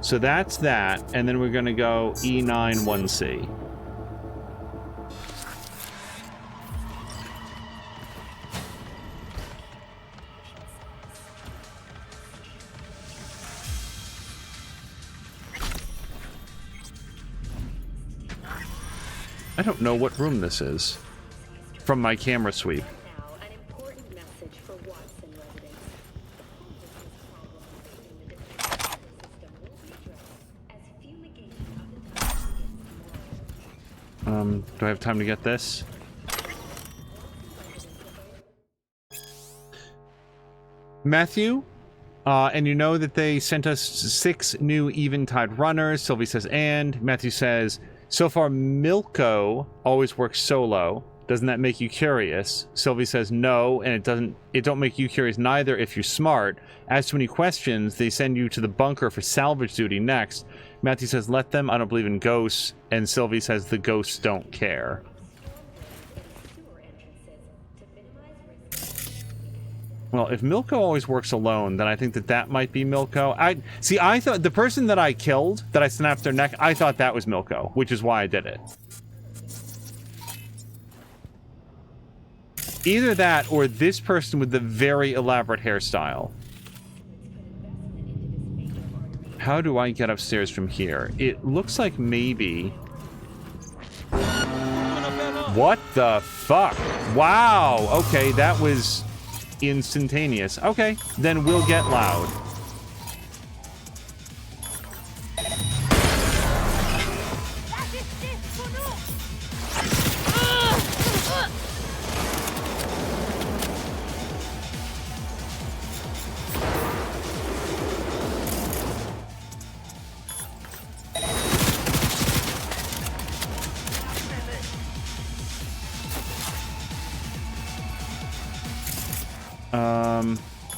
So that's that, and then we're going to go E9 1C. I don't know what room this is from my camera sweep. Do I have time to get this? Matthew, and you know that they sent us 6 new Eventide runners. Sylvie says, and Matthew says, so far, Milko always works solo. Doesn't that make you curious? Sylvie says no, and it don't make you curious neither if you're smart. As to any questions, they send you to the bunker for salvage duty next. Matthew says, let them, I don't believe in ghosts. And Sylvie says the ghosts don't care. Well, if Milko always works alone, then I think that might be Milko. I thought the person that I killed, that I snapped their neck, I thought that was Milko, which is why I did it. Either that or this person with the very elaborate hairstyle. How do I get upstairs from here? It looks like maybe... What the fuck? Wow, okay, that was... instantaneous. Okay, then we'll get loud.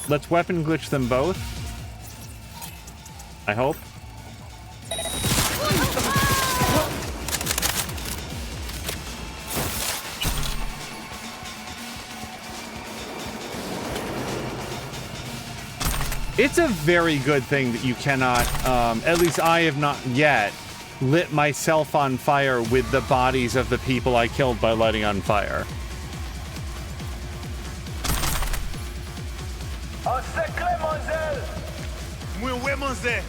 Let's weapon glitch them both. I hope. It's a very good thing that you cannot, at least I have not yet, lit myself on fire with the bodies of the people I killed by lighting on fire. Muy well, mademoiselle.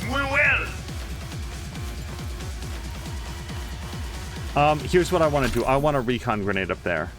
Muy well. Here's what I want to do. I want a recon grenade up there.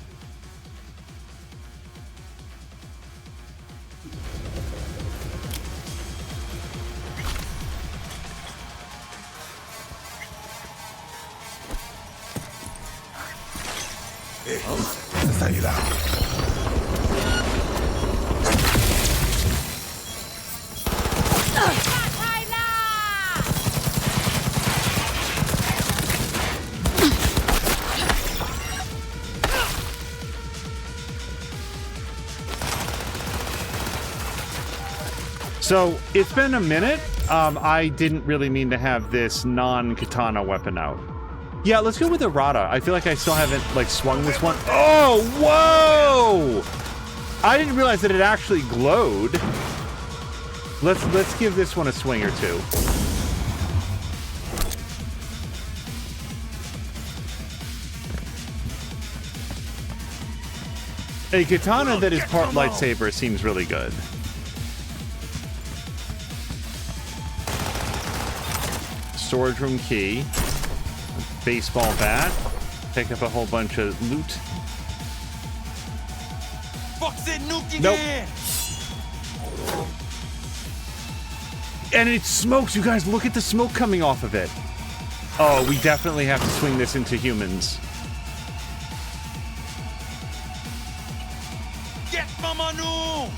So, it's been a minute. I didn't really mean to have this non-katana weapon out. Yeah, let's go with the Rada. I feel like I still haven't, like, swung this one. Oh, whoa! I didn't realize that it actually glowed. Let's give this one a swing or two. A katana that is part lightsaber seems really good. Storage room key, baseball bat, pick up a whole bunch of loot. Nope. And it smokes, you guys, look at the smoke coming off of it. Oh, we definitely have to swing this into humans. Get Mamanu!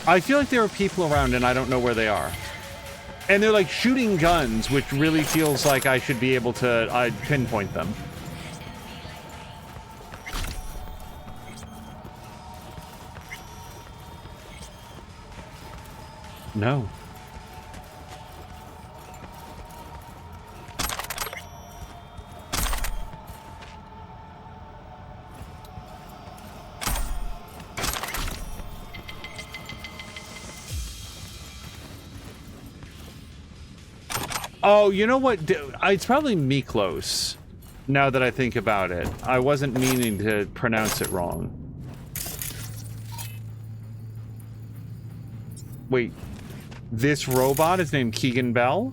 I feel like there are people around and I don't know where they are. And they're like shooting guns, which really feels like I should be able to pinpoint them. No. Oh, you know what? It's probably Miklos, now that I think about it. I wasn't meaning to pronounce it wrong. Wait, this robot is named Keegan Bell?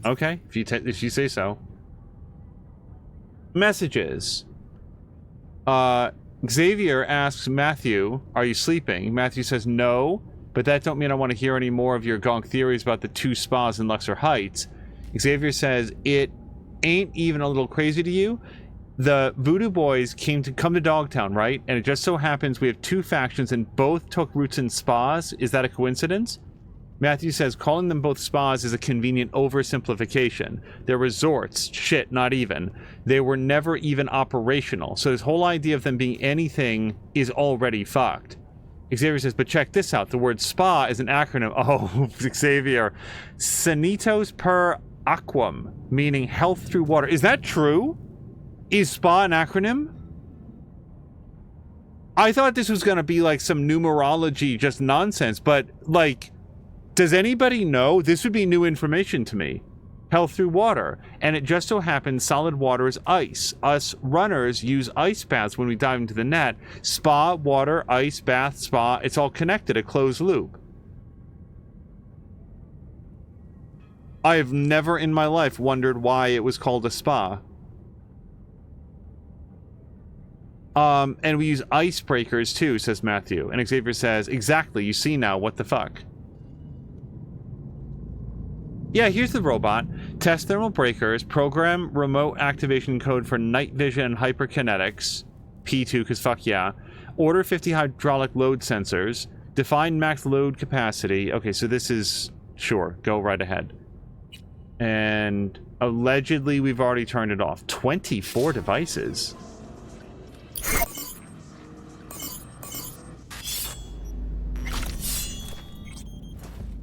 Okay, if you say so. Messages. Xavier asks Matthew, are you sleeping? Matthew says no. But that don't mean I want to hear any more of your gonk theories about the 2 spas in Luxor Heights. Xavier says, it ain't even a little crazy to you? The Voodoo Boys come to Dogtown, right? And it just so happens we have 2 factions and both took roots in spas. Is that a coincidence? Matthew says, calling them both spas is a convenient oversimplification. They're resorts. Shit, not even. They were never even operational. So this whole idea of them being anything is already fucked. Xavier says, but check this out. The word spa is an acronym. Oh, Xavier. Sanitos per aquam, meaning health through water. Is that true? Is spa an acronym? I thought this was going to be like some numerology, just nonsense. But, like, does anybody know? This would be new information to me. Health through water. And it just so happens solid water is ice. Us runners use ice baths when we dive into the net. Spa, water, ice, bath, spa. It's all connected, a closed loop. I have never in my life wondered why it was called a spa. And we use icebreakers too, says Matthew. And Xavier says, exactly, you see now, what the fuck? Yeah, here's the robot. Test thermal breakers, program remote activation code for night vision and hyperkinetics. P2, because fuck yeah. Order 50 hydraulic load sensors. Define max load capacity. Okay, so this is... Sure, go right ahead. And allegedly we've already turned it off. 24 devices.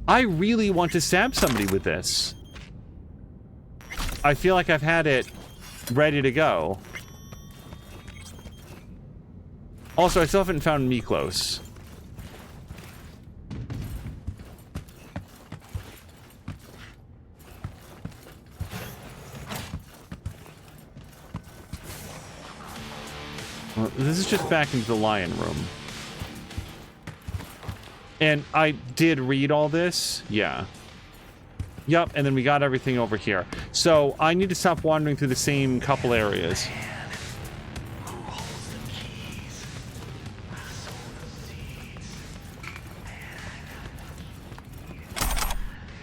I really want to stab somebody with this. I feel like I've had it ready to go. Also, I still haven't found Miklos. Well, this is just back into the lion room. And I did read all this. Yeah. Yup, and then we got everything over here. So, I need to stop wandering through the same couple areas.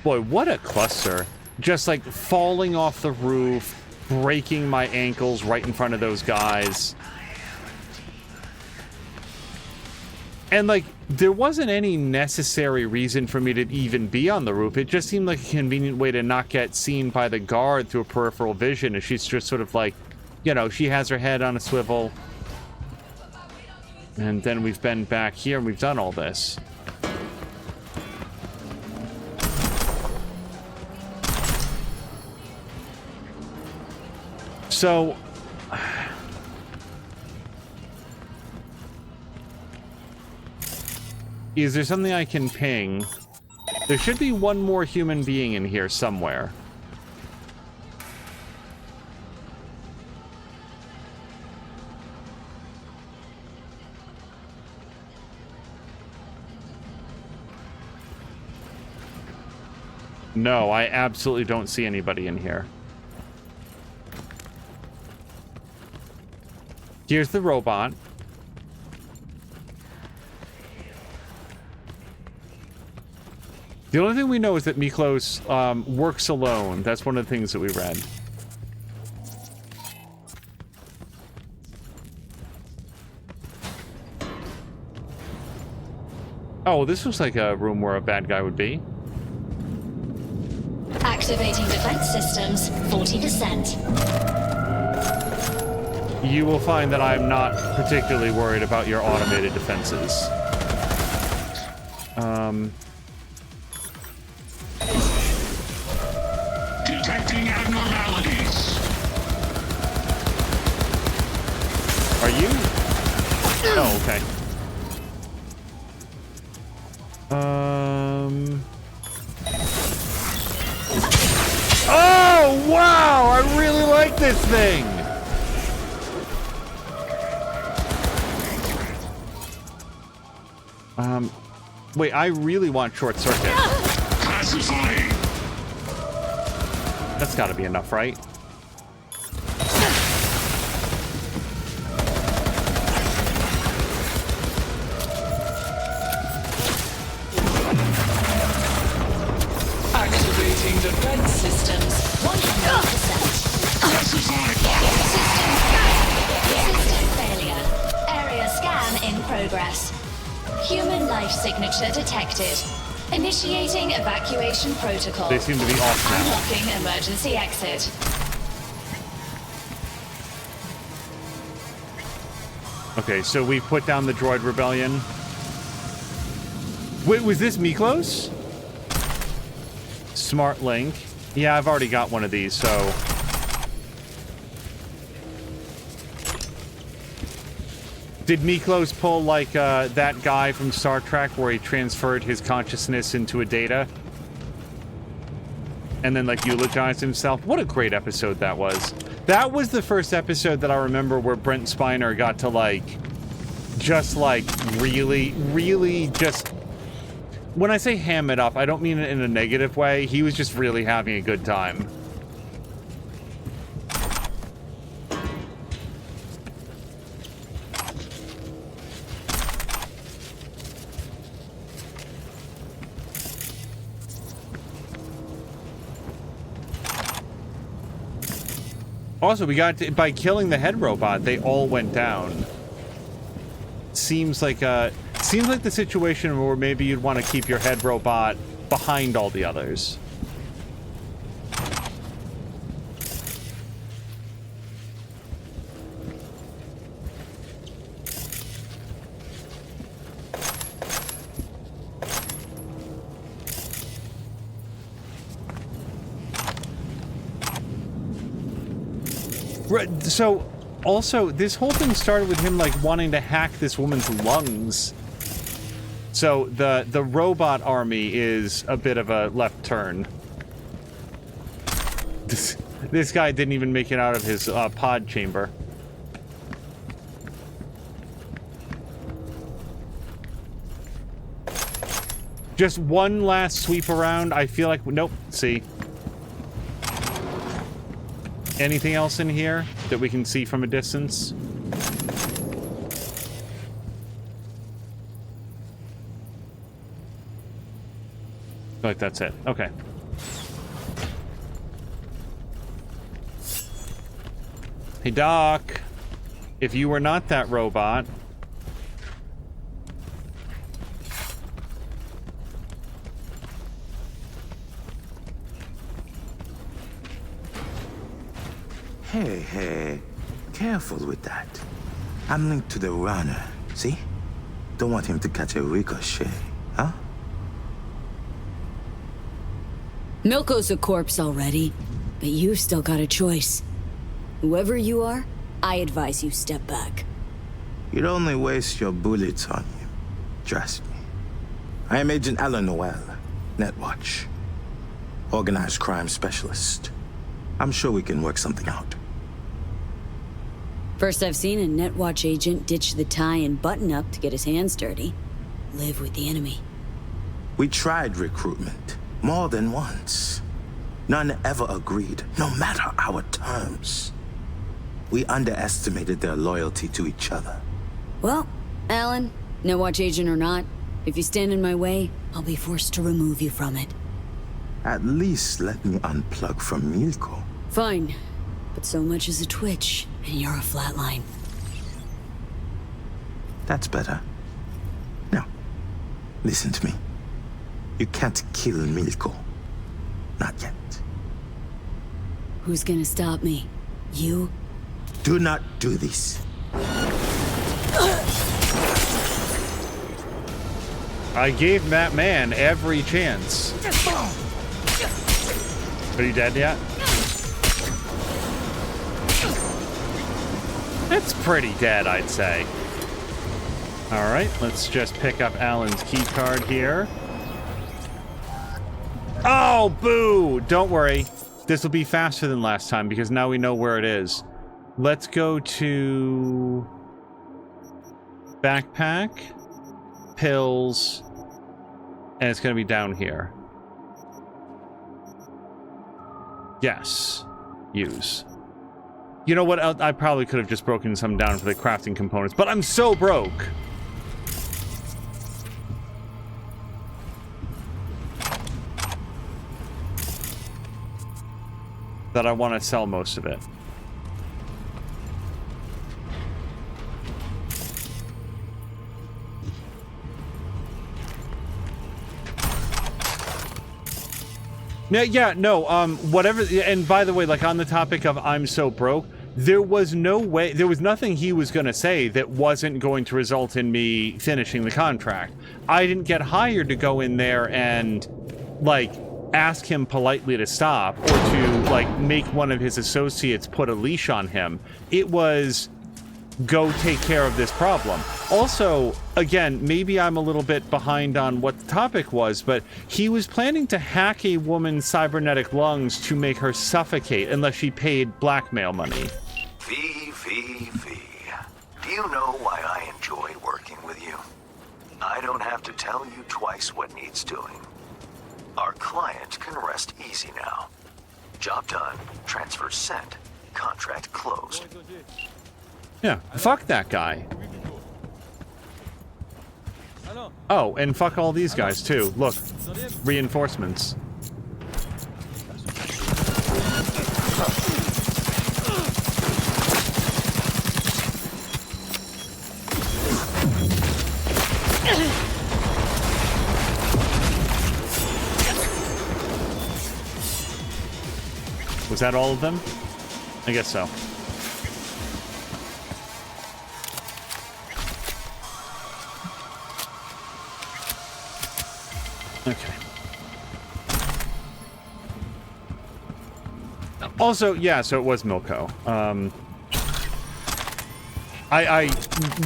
Boy, what a cluster. Just like falling off the roof, breaking my ankles right in front of those guys. And like, there wasn't any necessary reason for me to even be on the roof. It just seemed like a convenient way to not get seen by the guard through a peripheral vision. And she's just sort of like, you know, she has her head on a swivel. And then we've been back here and we've done all this. So... Is there something I can ping? There should be one more human being in here somewhere. No, I absolutely don't see anybody in here. Here's the robot. The only thing we know is that Miklos works alone. That's one of the things that we read. Oh, this looks like a room where a bad guy would be. Activating defense systems, 40%. You will find that I'm not particularly worried about your automated defenses. Detecting abnormalities. Are you? Oh, okay. Oh, wow! I really like this thing! Wait, I really want short circuit. Classifying. That's gotta be enough, right? Activating defense systems, 100%. System failure. Area scan in progress. Human life signature detected. Initiating evacuation protocol. They seem to be off now. Unlocking emergency exit. Okay, so we put down the droid rebellion. Wait, was this Miklos? Smart Link. Yeah, I've already got one of these, so... Did Miklos pull, like, that guy from Star Trek where he transferred his consciousness into a data? And then, like, eulogized himself? What a great episode that was. That was the first episode that I remember where Brent Spiner got to, like, just, like, really just... When I say ham it up, I don't mean it in a negative way. He was just really having a good time. Also, we got to, by killing the head robot, they all went down. Seems like the situation where maybe you'd want to keep your head robot behind all the others. So, also, this whole thing started with him, like, wanting to hack this woman's lungs. So, the robot army is a bit of a left turn. This guy didn't even make it out of his pod chamber. Just one last sweep around. I feel like... Nope. See. Anything else in here that we can see from a distance? Like that's it. Okay. Hey, Doc. If you were not that robot... Hey, careful with that. I'm linked to the runner, see? Don't want him to catch a ricochet, huh? Milko's a corpse already, but you've still got a choice. Whoever you are, I advise you step back. You'd only waste your bullets on him. Trust me. I am Agent Alan Noel, Netwatch. Organized crime specialist. I'm sure we can work something out. First I've seen a Netwatch agent ditch the tie and button up to get his hands dirty. Live with the enemy. We tried recruitment more than once. None ever agreed, no matter our terms. We underestimated their loyalty to each other. Well, Alan, Netwatch agent or not, if you stand in my way, I'll be forced to remove you from it. At least let me unplug from Milko. Fine, but so much as a twitch, and you're a flatline. That's better. Now, listen to me. You can't kill Milko. Not yet. Who's gonna stop me? You? Do not do this. I gave that man every chance. Are you dead yet? It's pretty dead, I'd say. Alright, let's just pick up Alan's key card here. Oh, boo! Don't worry. This will be faster than last time because now we know where it is. Let's go to... backpack, pills, and it's going to be down here. Yes. Use. You know what? I probably could have just broken some down for the crafting components, but I'm so broke. That I want to sell most of it. Whatever, and by the way, like on the topic of I'm so broke, there was no way, there was nothing he was going to say that wasn't going to result in me finishing the contract. I didn't get hired to go in there and, like, ask him politely to stop or to, like, make one of his associates put a leash on him. It was, go take care of this problem. Also, again, maybe I'm a little bit behind on what the topic was, but he was planning to hack a woman's cybernetic lungs to make her suffocate unless she paid blackmail money. V. Do you know why I enjoy working with you? I don't have to tell you twice what needs doing. Our client can rest easy now. Job done, transfer sent, contract closed. Yeah, fuck that guy. Oh, and fuck all these guys too. Look, reinforcements. Was that all of them? I guess so. Okay. Also, yeah, so it was Milko.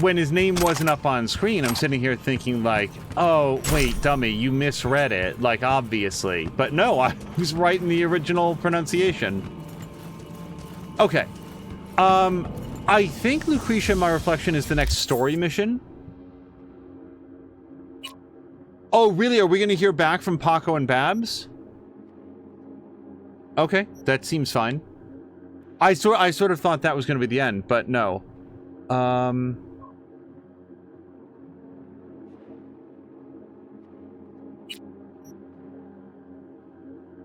When his name wasn't up on screen, I'm sitting here thinking like, oh, wait, dummy, you misread it, like, obviously. But no, I was right in the original pronunciation. Okay. I think Lucretia, My Reflection is the next story mission. Oh, really? Are we going to hear back from Paco and Babs? Okay, that seems fine. I sort of thought that was going to be the end, but no.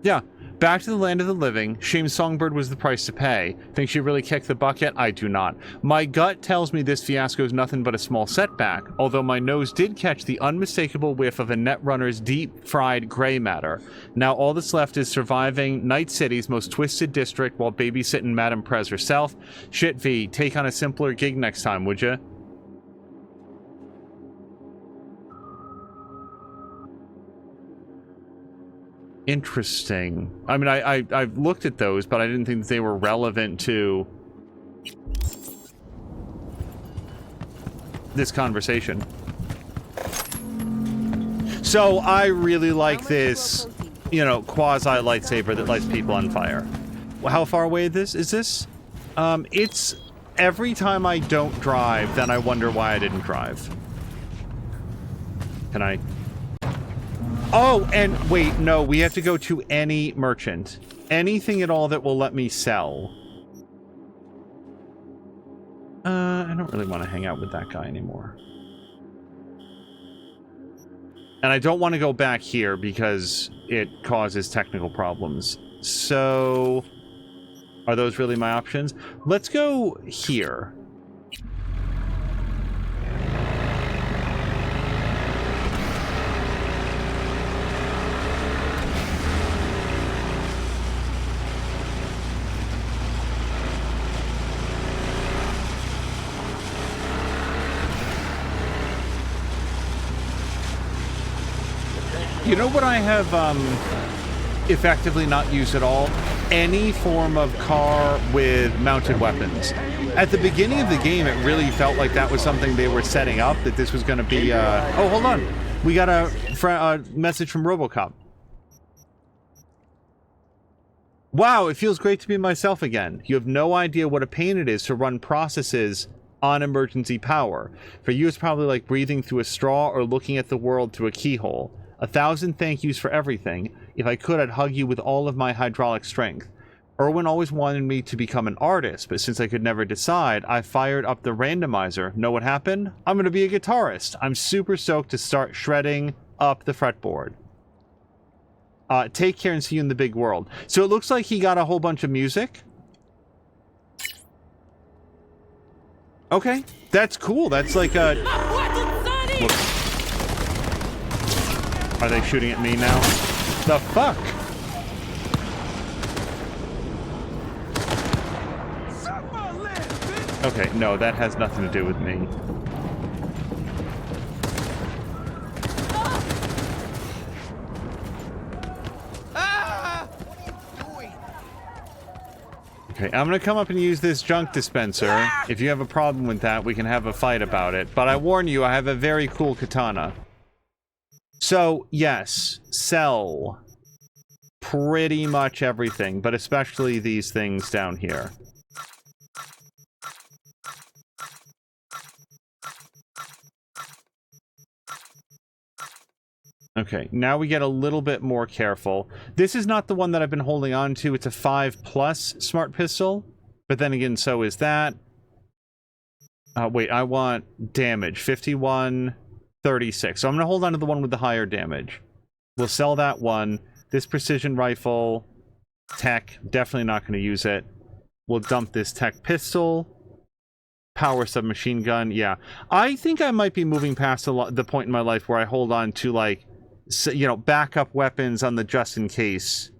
Yeah, back to the land of the living. Shame Songbird was the price to pay. Think she really kicked the bucket? I do not. My gut tells me this fiasco is nothing but a small setback, although my nose did catch the unmistakable whiff of a Netrunner's deep-fried gray matter. Now all that's left is surviving Night City's most twisted district while babysitting Madame Prez herself. Shit, V, take on a simpler gig next time, would ya? Interesting. I mean, I've looked at those, but I didn't think that they were relevant to this conversation. So I really like this, you know, quasi lightsaber that lights people on fire. Well, how far away is this? It's every time I don't drive, then I wonder why I didn't drive. Can I? Oh, and wait, no, we have to go to any merchant. Anything at all that will let me sell. I don't really want to hang out with that guy anymore. And I don't want to go back here because it causes technical problems. So, are those really my options? Let's go here. You know what I have effectively not used at all? Any form of car with mounted weapons. At the beginning of the game, it really felt like that was something they were setting up, that this was going to be... Oh, hold on. We got a message from RoboCop. Wow, it feels great to be myself again. You have no idea what a pain it is to run processes on emergency power. For you, it's probably like breathing through a straw or looking at the world through a keyhole. 1,000 thank yous for everything. If I could, I'd hug you with all of my hydraulic strength. Erwin always wanted me to become an artist, but since I could never decide, I fired up the randomizer. Know what happened? I'm going to be a guitarist. I'm super stoked to start shredding up the fretboard. Take care and see you in the big world. So it looks like he got a whole bunch of music. Okay, that's cool. That's like a... Whoops. Are they shooting at me now? The fuck? Okay, no, that has nothing to do with me. Okay, I'm gonna come up and use this junk dispenser. If you have a problem with that, we can have a fight about it. But I warn you, I have a very cool katana. So, yes, sell pretty much everything, but especially these things down here. Okay, now we get a little bit more careful. This is not the one that I've been holding on to. It's a 5+ smart pistol, but then again, so is that. Wait, I want damage. 51... 36. So I'm going to hold on to the one with the higher damage. We'll sell that one. This precision rifle, tech, definitely not going to use it. We'll dump this tech pistol. Power submachine gun, yeah. I think I might be moving past the point in my life where I hold on to, like, you know, backup weapons on the just in case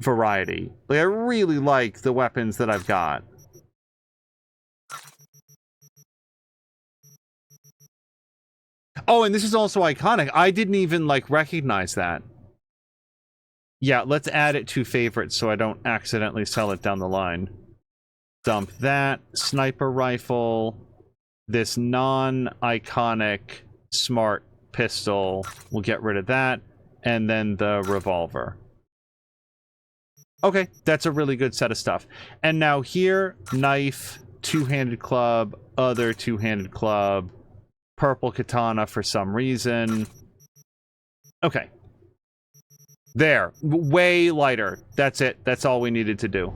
variety. Like, I really like the weapons that I've got. Oh, and this is also iconic. I didn't even, like, recognize that. Yeah, let's add it to favorites so I don't accidentally sell it down the line. Dump that. Sniper rifle. This non-iconic smart pistol. We'll get rid of that. And then the revolver. Okay, that's a really good set of stuff. And now here, knife, two-handed club, other two-handed club, purple katana for some reason. Okay. There. Way lighter. That's it. That's all we needed to do.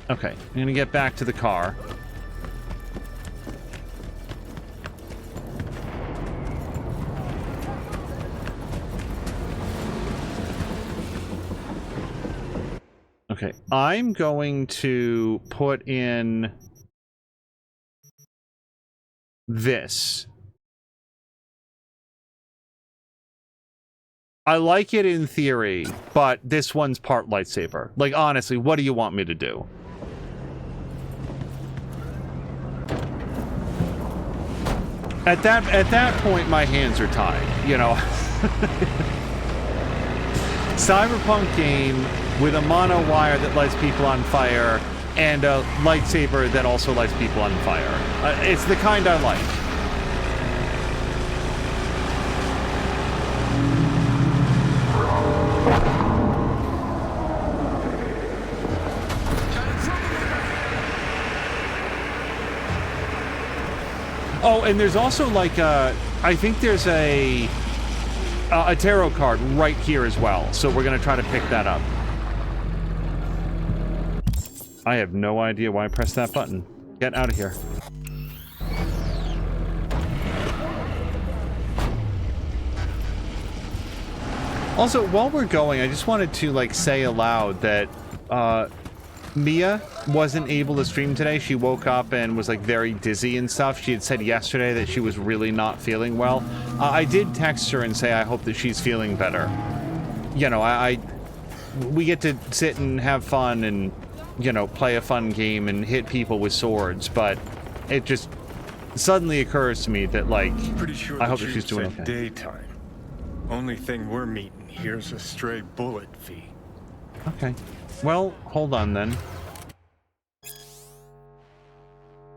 Okay, I'm gonna get back to the car. Okay, I'm going to put in this. I like it in theory, but this one's part lightsaber. Like, honestly, what do you want me to do? At that point, my hands are tied, you know? Cyberpunk game with a mono wire that lights people on fire and a lightsaber that also lights people on fire. It's the kind I like. Oh, and there's also like I think there's a tarot card right here as well, so we're gonna try to pick that up. I have no idea why I pressed that button. Get out of here. Also, while we're going, I just wanted to like say aloud that Mia wasn't able to stream today. She woke up and was like very dizzy and stuff. She had said yesterday that she was really not feeling well. I did text her and say I hope that she's feeling better. You know, we get to sit and have fun and, you know, play a fun game and hit people with swords, but it just suddenly occurs to me that, like, Pretty sure I hope that she's doing okay. Daytime. Only thing we're meeting here's a stray bullet fee. Okay. Well, hold on then.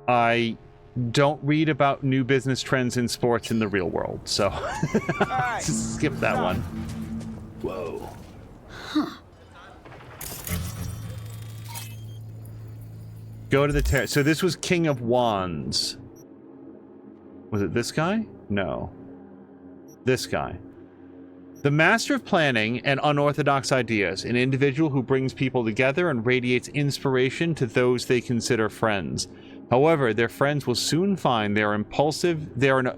I don't read about new business trends in sports in the real world, so just skip that one. Whoa. Huh. Go to the terrace. So this was King of Wands. Was it this guy? No. This guy. The master of planning and unorthodox ideas, an individual who brings people together and radiates inspiration to those they consider friends. However, their friends will soon find they are an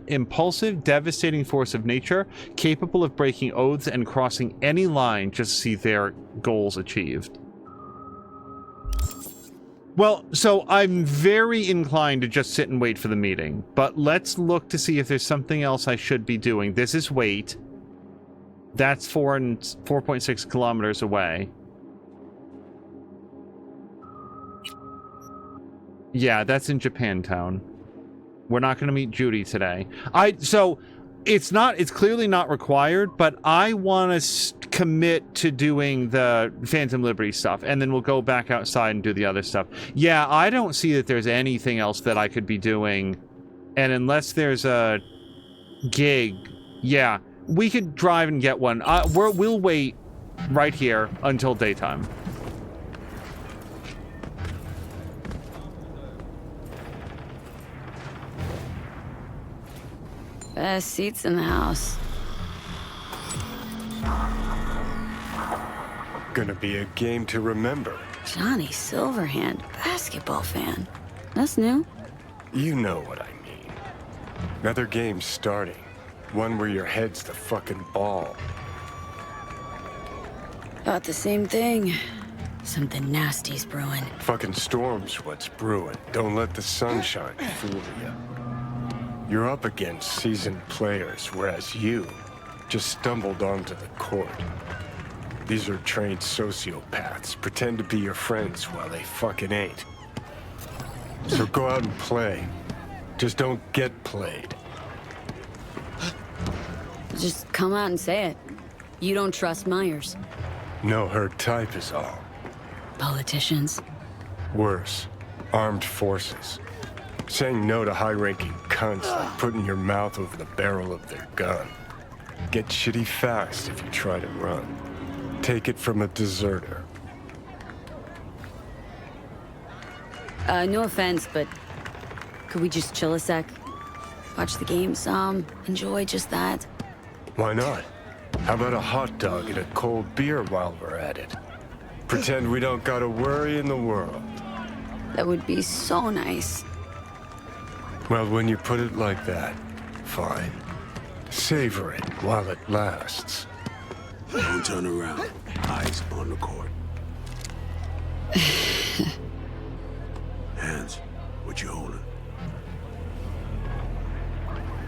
impulsive, devastating force of nature, capable of breaking oaths and crossing any line just to see their goals achieved. Well, so I'm very inclined to just sit and wait for the meeting, but let's look to see if there's something else I should be doing. This is wait. That's 4.6 kilometers away. Yeah, that's in Japantown. We're not going to meet Judy today. So it's clearly not required, but I want to commit to doing the Phantom Liberty stuff, and then we'll go back outside and do the other stuff. Yeah, I don't see that there's anything else that I could be doing, and unless there's a gig, yeah, we could drive and get one. We'll wait right here until daytime. Best seats in the house. Gonna be a game to remember. Johnny Silverhand, basketball fan. That's new. You know what I mean. Another game starting. One where your head's the fucking ball. Thought the same thing. Something nasty's brewing. Fucking storm's what's brewing. Don't let the sunshine fool you. You're up against seasoned players, whereas you just stumbled onto the court. These are trained sociopaths. Pretend to be your friends while they fucking ain't. So go out and play. Just don't get played. Just come out and say it. You don't trust Myers. No, her type is all. Politicians. Worse. Armed forces. Saying no to high-ranking cunts like putting your mouth over the barrel of their gun. Get shitty fast if you try to run. Take it from a deserter. No offense, but could we just chill a sec? Watch the game some, enjoy just that. Why not? How about a hot dog and a cold beer while we're at it? Pretend we don't got a worry in the world. That would be so nice. Well, when you put it like that, fine. Savor it while it lasts. Don't turn around. Eyes on the court. Hands. What you holding?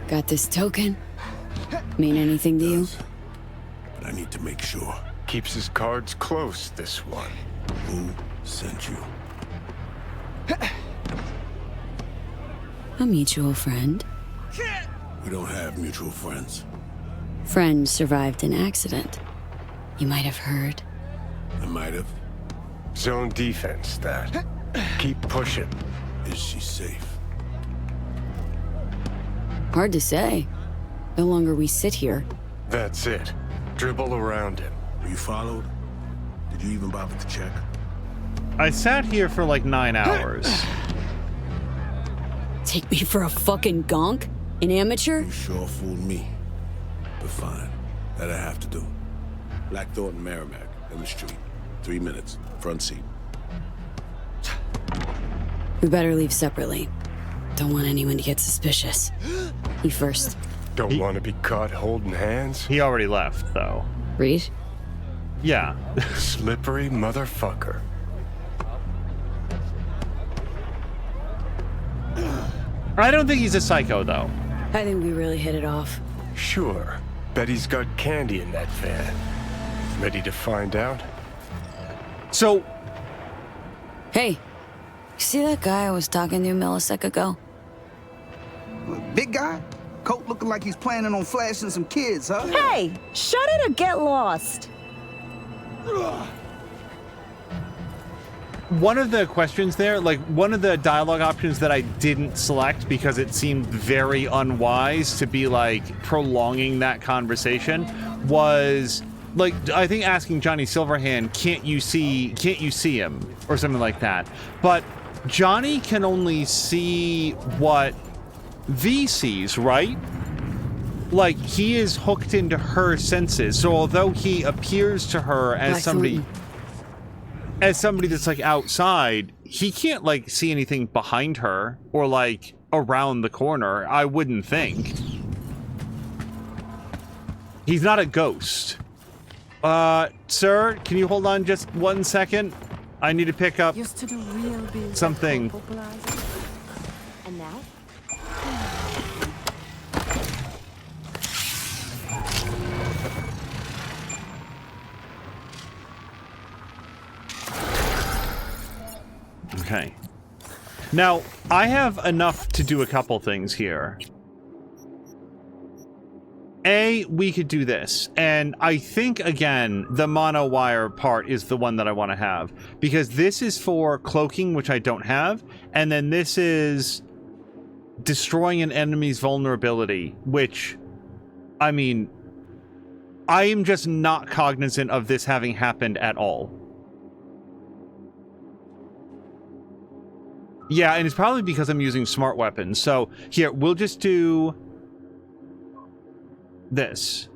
Got this token? Mean anything to you? But I need to make sure. Keeps his cards close, this one. Who sent you? A mutual friend. We don't have mutual friends. Friend survived an accident. You might have heard. I might have. Zone defense, that. Keep pushing. Is she safe? Hard to say. The longer we sit here. That's it. Dribble around him. Were you followed? Did you even bother to check? I sat here for like 9 hours. Take me for a fucking gonk? An amateur? You sure fooled me. But fine. That I have to do. Black Thornton Merrimack, in the street. 3 minutes. Front seat. We better leave separately. Don't want anyone to get suspicious. You first. Don't want to be caught holding hands? He already left, though. Reed? Yeah. Slippery motherfucker. I don't think he's a psycho, though. I think we really hit it off. Sure. Bet he's got candy in that van. Ready to find out? So... Hey, you see that guy I was talking to a millisecond ago? Big guy? Coat looking like he's planning on flashing some kids, huh? Hey, shut it or get lost. One of the questions there, like one of the dialogue options that I didn't select because it seemed very unwise to be like prolonging that conversation was like, I think asking Johnny Silverhand, can't you see him or something like that. But Johnny can only see what V sees, right? Like he is hooked into her senses. So although he appears to her as somebody that's like outside, he can't like see anything behind her or like around the corner, I wouldn't think. He's not a ghost. Sir, can you hold on just 1 second? I need to pick up something. And now? Okay. Now, I have enough to do a couple things here. A, we could do this. And I think, again, the mono wire part is the one that I want to have. Because this is for cloaking, which I don't have. And then this is destroying an enemy's vulnerability, which, I mean, I am just not cognizant of this having happened at all. Yeah, and it's probably because I'm using smart weapons. So here, we'll just do this.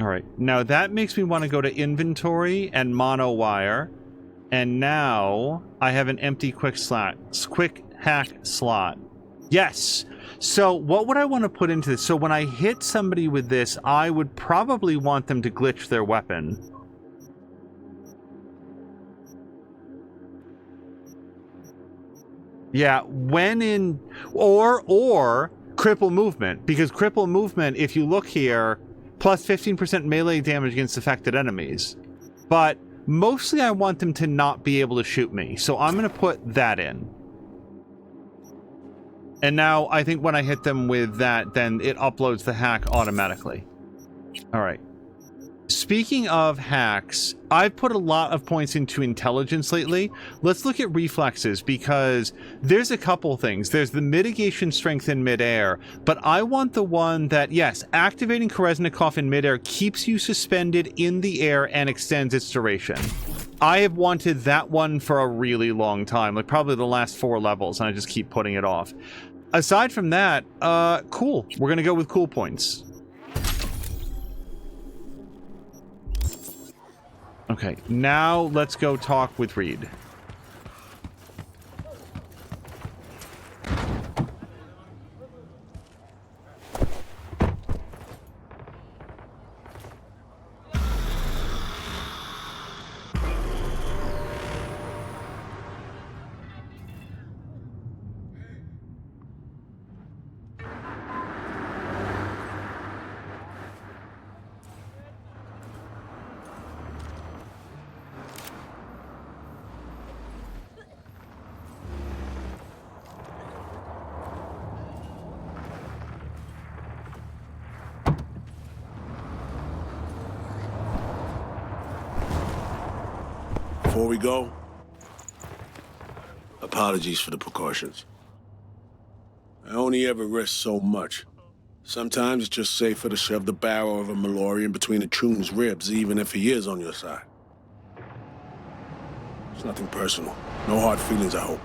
All right, now that makes me want to go to inventory and mono wire. And now I have an empty quick hack slot. Yes. So what would I want to put into this? So when I hit somebody with this, I would probably want them to glitch their weapon. Yeah, when in, or cripple movement, because cripple movement, if you look here, plus 15% melee damage against affected enemies. But mostly I want them to not be able to shoot me, so I'm going to put that in. And now I think when I hit them with that, then it uploads the hack automatically. All right. Speaking of hacks, I've put a lot of points into intelligence lately. Let's look at reflexes, because there's a couple things. There's the mitigation strength in midair, but I want the one that, yes, activating Kolesnikov in midair keeps you suspended in the air and extends its duration. I have wanted that one for a really long time, like probably the last 4 levels, and I just keep putting it off. Aside from that, cool. We're going to go with cool points. Okay, now let's go talk with Reed. Before we go, apologies for the precautions. I only ever risk so much. Sometimes it's just safer to shove the barrel of a Malorian between a Troon's ribs, even if he is on your side. It's nothing personal. No hard feelings, I hope.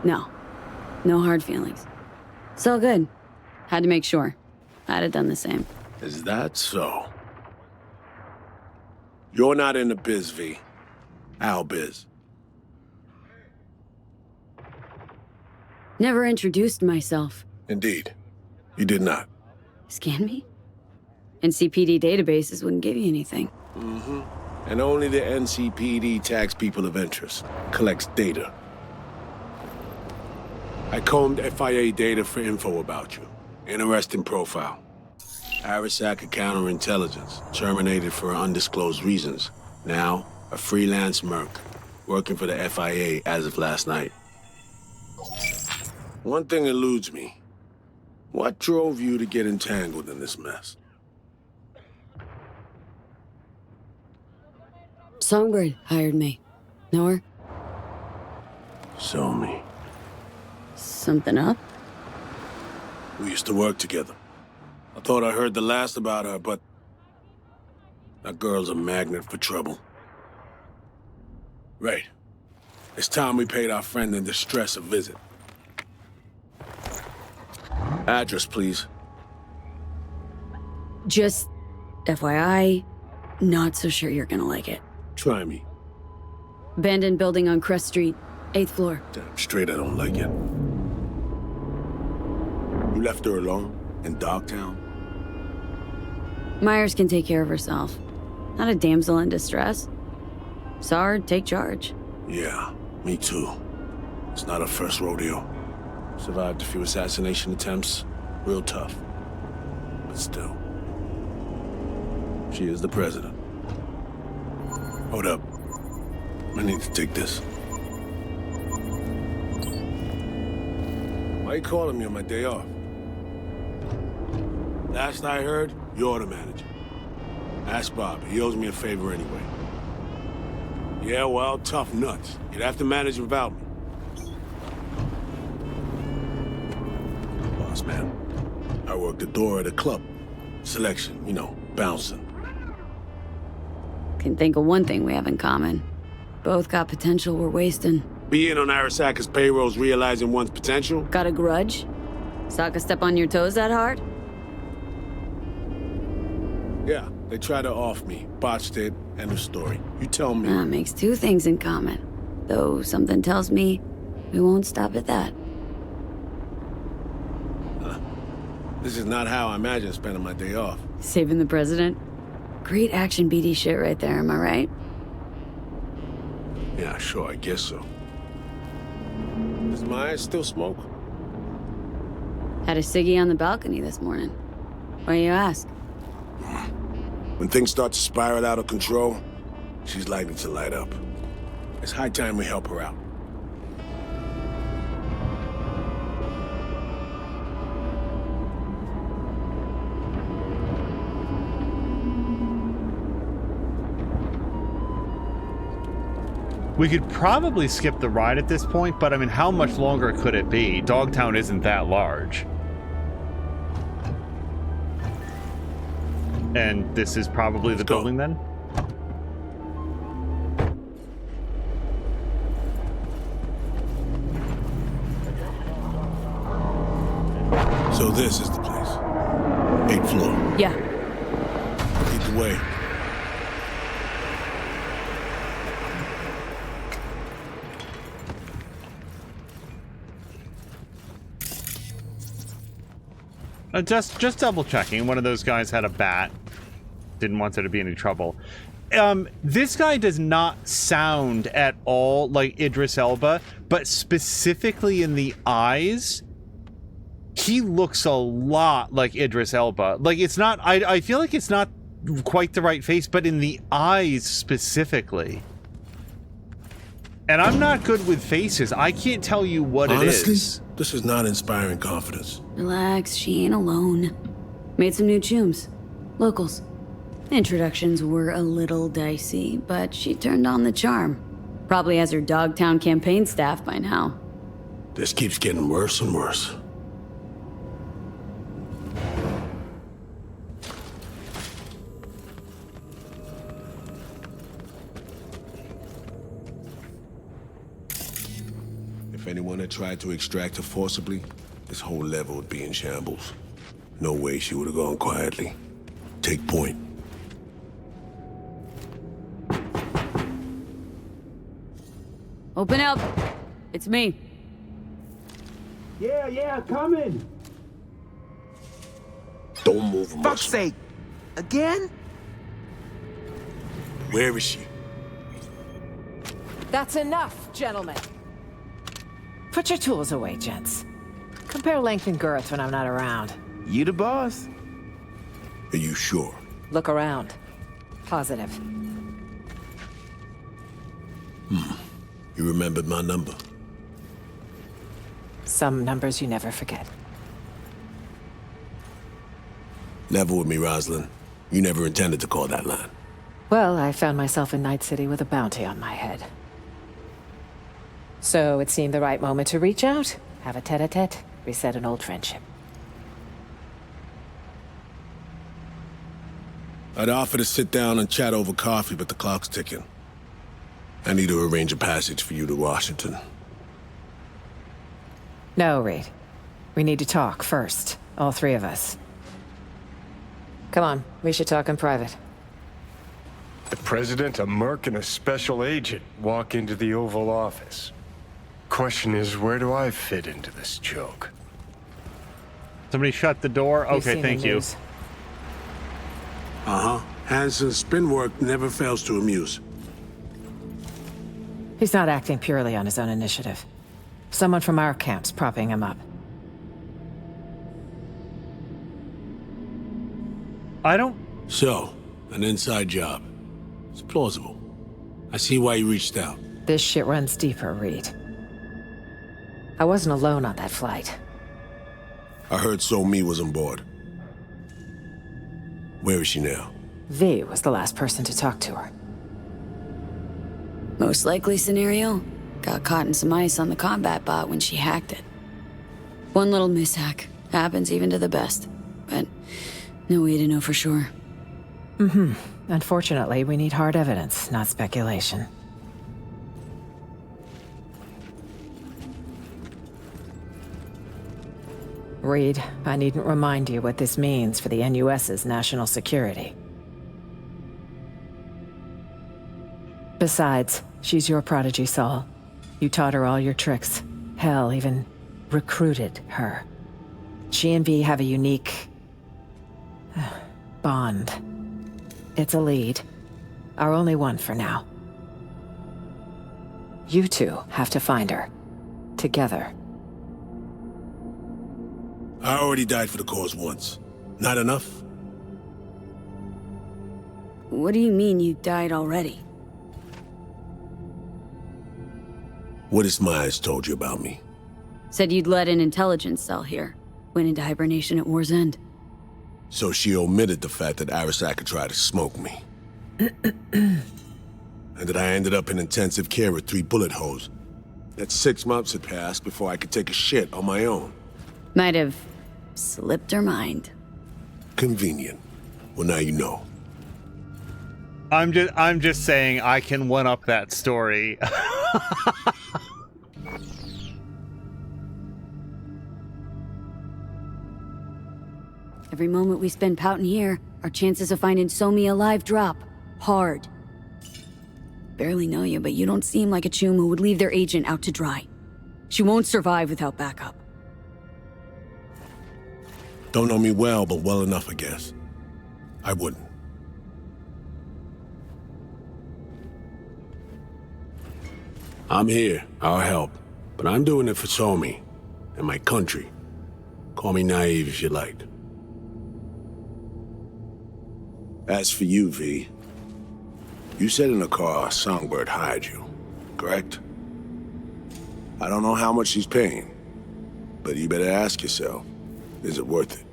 No. No hard feelings. It's all good. Had to make sure. I'd have done the same. Is that so? You're not in the biz, V. Our biz. Never introduced myself. Indeed. You did not. Scan me? NCPD databases wouldn't give you anything. Mm-hmm. And only the NCPD tags people of interest, collects data. I combed FIA data for info about you. Interesting profile. Arasak of counterintelligence, terminated for undisclosed reasons. Now, a freelance merc, working for the FIA as of last night. One thing eludes me. What drove you to get entangled in this mess? Songbird hired me. Know her? Show me. Something up? We used to work together. I thought I heard the last about her, but that girl's a magnet for trouble. Right. It's time we paid our friend in distress a visit. Address, please. Just FYI, not so sure you're gonna like it. Try me. Abandoned building on Crest Street, 8th floor. Damn straight I don't like it. You left her alone in Dogtown? Myers can take care of herself. Not a damsel in distress. Saw her take charge. Yeah, me too. It's not her first rodeo. Survived a few assassination attempts. Real tough. But still. She is the president. Hold up. I need to take this. Why are you calling me on my day off? Last I heard, you're the manager. Ask Bob. He owes me a favor anyway. Yeah, well, tough nuts. You'd have to manage without me. Boss man, I work the door at a club. Selection, you know, bouncing. Can think of one thing we have in common. Both got potential we're wasting. Being on Arasaka's payroll's realizing one's potential? Got a grudge? Sokka step on your toes that hard? Yeah, they tried to off me. Botched it. End of story. You tell me. That makes 2 things in common. Though something tells me we won't stop at that. This is not how I imagine spending my day off. Saving the president? Great action BD shit right there, am I right? Yeah, sure, I guess so. Does Myers still smoke? Had a ciggy on the balcony this morning. Why you ask? When things start to spiral out of control, she's likely to light up. It's high time we help her out. We could probably skip the ride at this point, but I mean, how much longer could it be? Dogtown isn't that large. And this is probably the building then? So this is the place. 8th floor. Yeah. Lead the way. Just double checking. One of those guys had a bat. Didn't want there to be any trouble. This guy does not sound at all like Idris Elba, but specifically in the eyes, he looks a lot like Idris Elba. Like, it's not, I feel like it's not quite the right face, but in the eyes specifically. And I'm not good with faces. I can't tell you what Honestly, it is. This is not inspiring confidence. Relax, she ain't alone. Made some new chooms. Locals. Introductions were a little dicey, but she turned on the charm. Probably has her Dogtown campaign staff by now. This keeps getting worse and worse. If anyone had tried to extract her forcibly, this whole level would be in shambles. No way she would have gone quietly. Take point. Open up. It's me. Yeah, coming. Don't move much. Fuck's sake. Again? Where is she? That's enough, gentlemen. Put your tools away, gents. Compare length and girth when I'm not around. You the boss? Are you sure? Look around. Positive. You remembered my number. Some numbers you never forget. Level with me, Rosalind. You never intended to call that line. Well, I found myself in Night City with a bounty on my head. So it seemed the right moment to reach out, have a tete-a-tete, reset an old friendship. I'd offer to sit down and chat over coffee, but the clock's ticking. I need to arrange a passage for you to Washington. No, Reed. We need to talk first, all three of us. Come on, we should talk in private. The president, a merc, and a special agent walk into the Oval Office. Question is, where do I fit into this joke? Somebody shut the door? Okay, thank you. Uh-huh. Hansen's spin work never fails to amuse. He's not acting purely on his own initiative. Someone from our camp's propping him up. So, an inside job. It's plausible. I see why you reached out. This shit runs deeper, Reed. I wasn't alone on that flight. I heard So-Mi was on board. Where is she now? V was the last person to talk to her. Most likely scenario, got caught in some ice on the combat bot when she hacked it. One little mishack. Happens even to the best. But no way to know for sure. Unfortunately, we need hard evidence, not speculation. Reed, I needn't remind you what this means for the NUS's national security. Besides, she's your prodigy, Saul. You taught her all your tricks. Hell, even recruited her. She and V have a unique bond. It's a lead. Our only one for now. You 2 have to find her. Together. I already died for the cause once. Not enough? What do you mean you died already? What has Myers told you about me? Said you'd led an intelligence cell here. Went into hibernation at war's end. So she omitted the fact that Arasaka tried to smoke me. And that I ended up in intensive care with 3 bullet holes. That 6 months had passed before I could take a shit on my own. Might have slipped her mind. Convenient. Well, now you know. I'm just saying I can one up that story. Every moment we spend pouting here, our chances of finding Somi alive drop. Hard. Barely know you, but you don't seem like a chum who would leave their agent out to dry. She won't survive without backup. Don't know me well, but well enough, I guess. I wouldn't. I'm here. I'll help. But I'm doing it for Somi and my country. Call me naive if you like. As for you, V, you said in the car Songbird hired you, correct? I don't know how much she's paying, but you better ask yourself, is it worth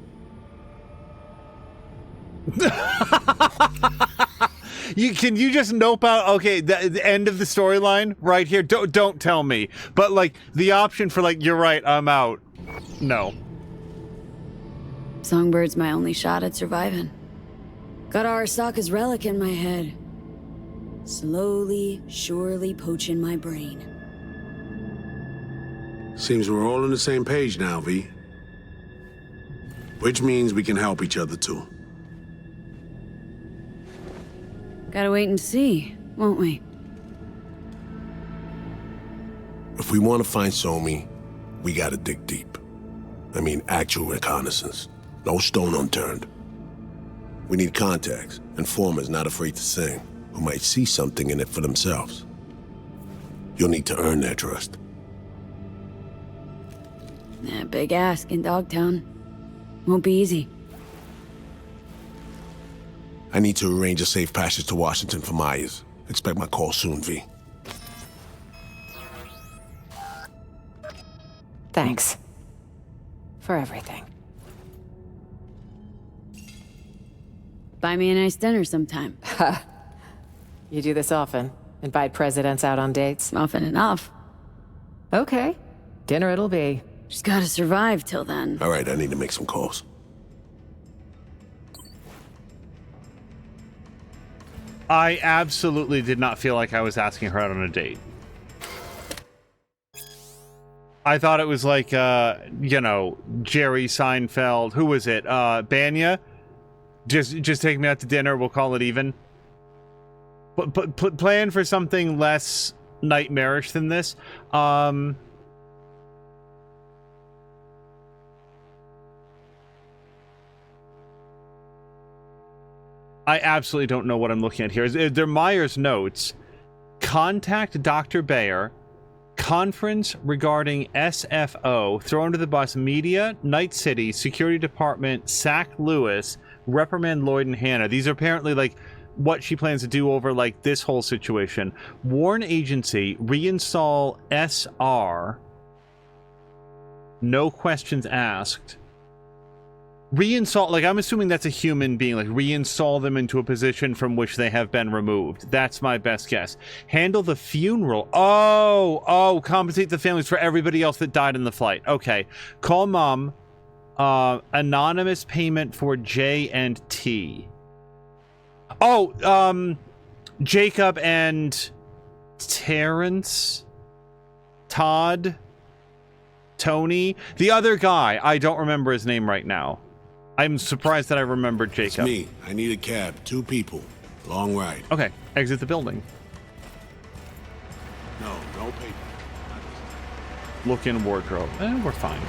it? Can you just nope out? Okay, the end of the storyline right here. Don't tell me. But like the option for like, you're right, I'm out. No. Songbird's my only shot at surviving. Got Arasaka's relic in my head. Slowly, surely poaching my brain. Seems we're all on the same page now, V. Which means we can help each other too. Gotta wait and see, won't we? If we want to find Somi, we gotta dig deep. I mean, actual reconnaissance. No stone unturned. We need contacts, informers not afraid to sing, who might see something in it for themselves. You'll need to earn their trust. Yeah, big ask in Dogtown. Won't be easy. I need to arrange a safe passage to Washington for Myers. Expect my call soon, V. Thanks. For everything. Buy me a nice dinner sometime. You do this often? Invite presidents out on dates? Often enough. Okay. Dinner it'll be. Just gotta survive till then. All right, I need to make some calls. I absolutely did not feel like I was asking her out on a date. I thought it was like, you know, Jerry Seinfeld. Who was it? Banya? Just take me out to dinner. We'll call it even. But plan for something less nightmarish than this. I absolutely don't know what I'm looking at here. They're Myers notes. Contact Dr. Bayer. Conference regarding SFO. Throw under the bus media, Night City, Security Department, sack Lewis, reprimand Lloyd and Hannah. These are apparently like what she plans to do over like this whole situation. Warn agency, reinstall SR. No questions asked. Reinstall, like I'm assuming that's a human being, like reinstall them into a position from which they have been removed. That's my best guess. Handle the funeral. Oh, compensate the families for everybody else that died in the flight. Okay. Call mom. Anonymous payment for J and T. Oh, Jacob and Terrence, Todd, Tony, the other guy. I don't remember his name right now. I'm surprised that I remembered Jacob. It's me. I need a cab. 2 people. Long ride. Okay, exit the building. No paper. Look in wardrobe. We're fine.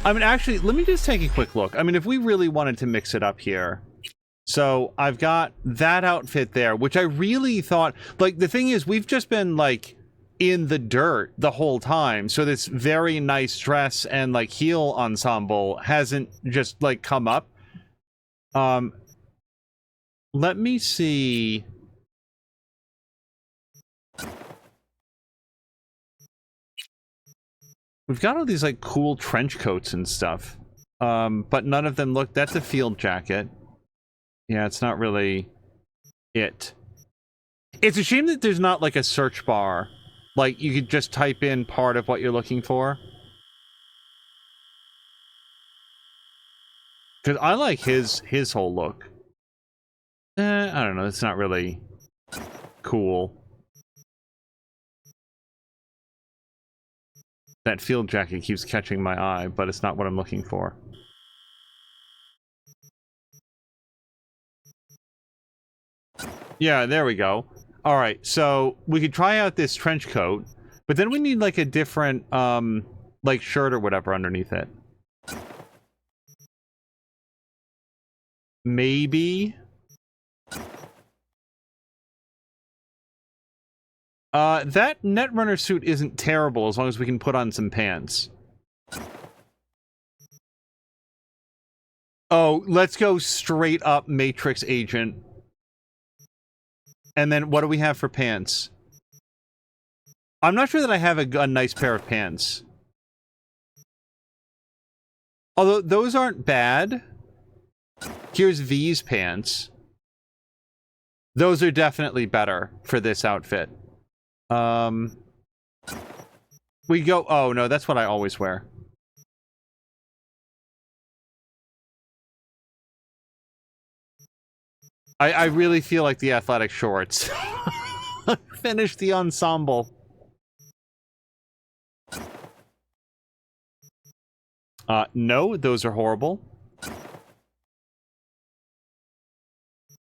I mean, actually, let me just take a quick look. I mean, if we really wanted to mix it up here. So I've got that outfit there, which I really thought, like, the thing is, we've just been, like, in the dirt the whole time. So this very nice dress and like heel ensemble hasn't just like come up. Let me see. We've got all these like cool trench coats and stuff. But none of them look, that's a field jacket. Yeah, it's not really it. It's a shame that there's not like a search bar. Like you could just type in part of what you're looking for. Because I like his whole look. I don't know, it's not really cool. That field jacket keeps catching my eye, but it's not what I'm looking for. Yeah, there we go. Alright, so we could try out this trench coat, but then we need like a different, like shirt or whatever underneath it. Maybe. That Netrunner suit isn't terrible as long as we can put on some pants. Oh, let's go straight up Matrix Agent. And then what do we have for pants? I'm not sure that I have a nice pair of pants. Although those aren't bad. Here's V's pants. Those are definitely better for this outfit. We go, oh no, that's what I always wear. I really feel like the athletic shorts. Finish the ensemble. No, those are horrible.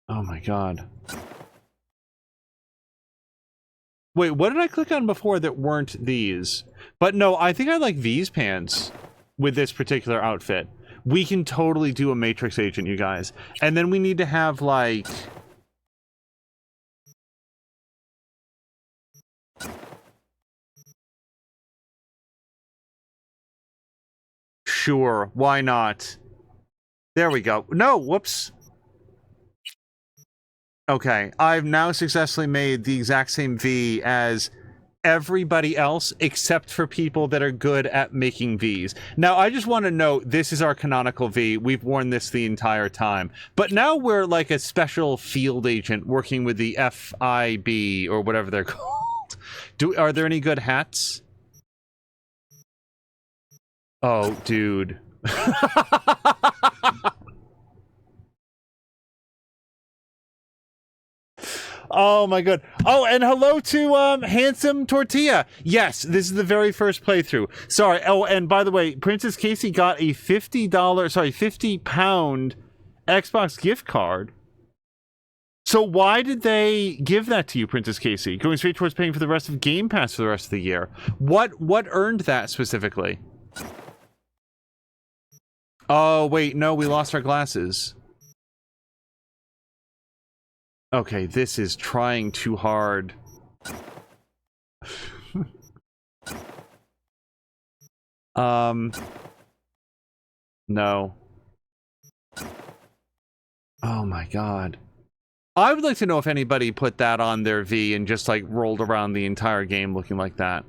Oh my god. Wait, what did I click on before that weren't these? But no, I think I like these pants with this particular outfit. We can totally do a Matrix Agent, you guys. And then we need to have, like... Sure, why not? There we go. No, whoops. Okay, I've now successfully made the exact same V as everybody else except for people that are good at making Vs. Now, I just want to note, this is our canonical V. We've worn this the entire time. But now we're like a special field agent working with the FIB or whatever they're called. Are there any good hats? Oh, dude. Oh my god. Oh, and hello to Handsome Tortilla. Yes, this is the very first playthrough. Sorry. Oh, and by the way, Princess Casey got a £50 Xbox gift card. So why did they give that to you, Princess Casey? Going straight towards paying for the rest of Game Pass for the rest of the year. What earned that specifically? Oh, wait, no, we lost our glasses. Okay, this is trying too hard. No. Oh my god. I would like to know if anybody put that on their V and just like rolled around the entire game looking like that.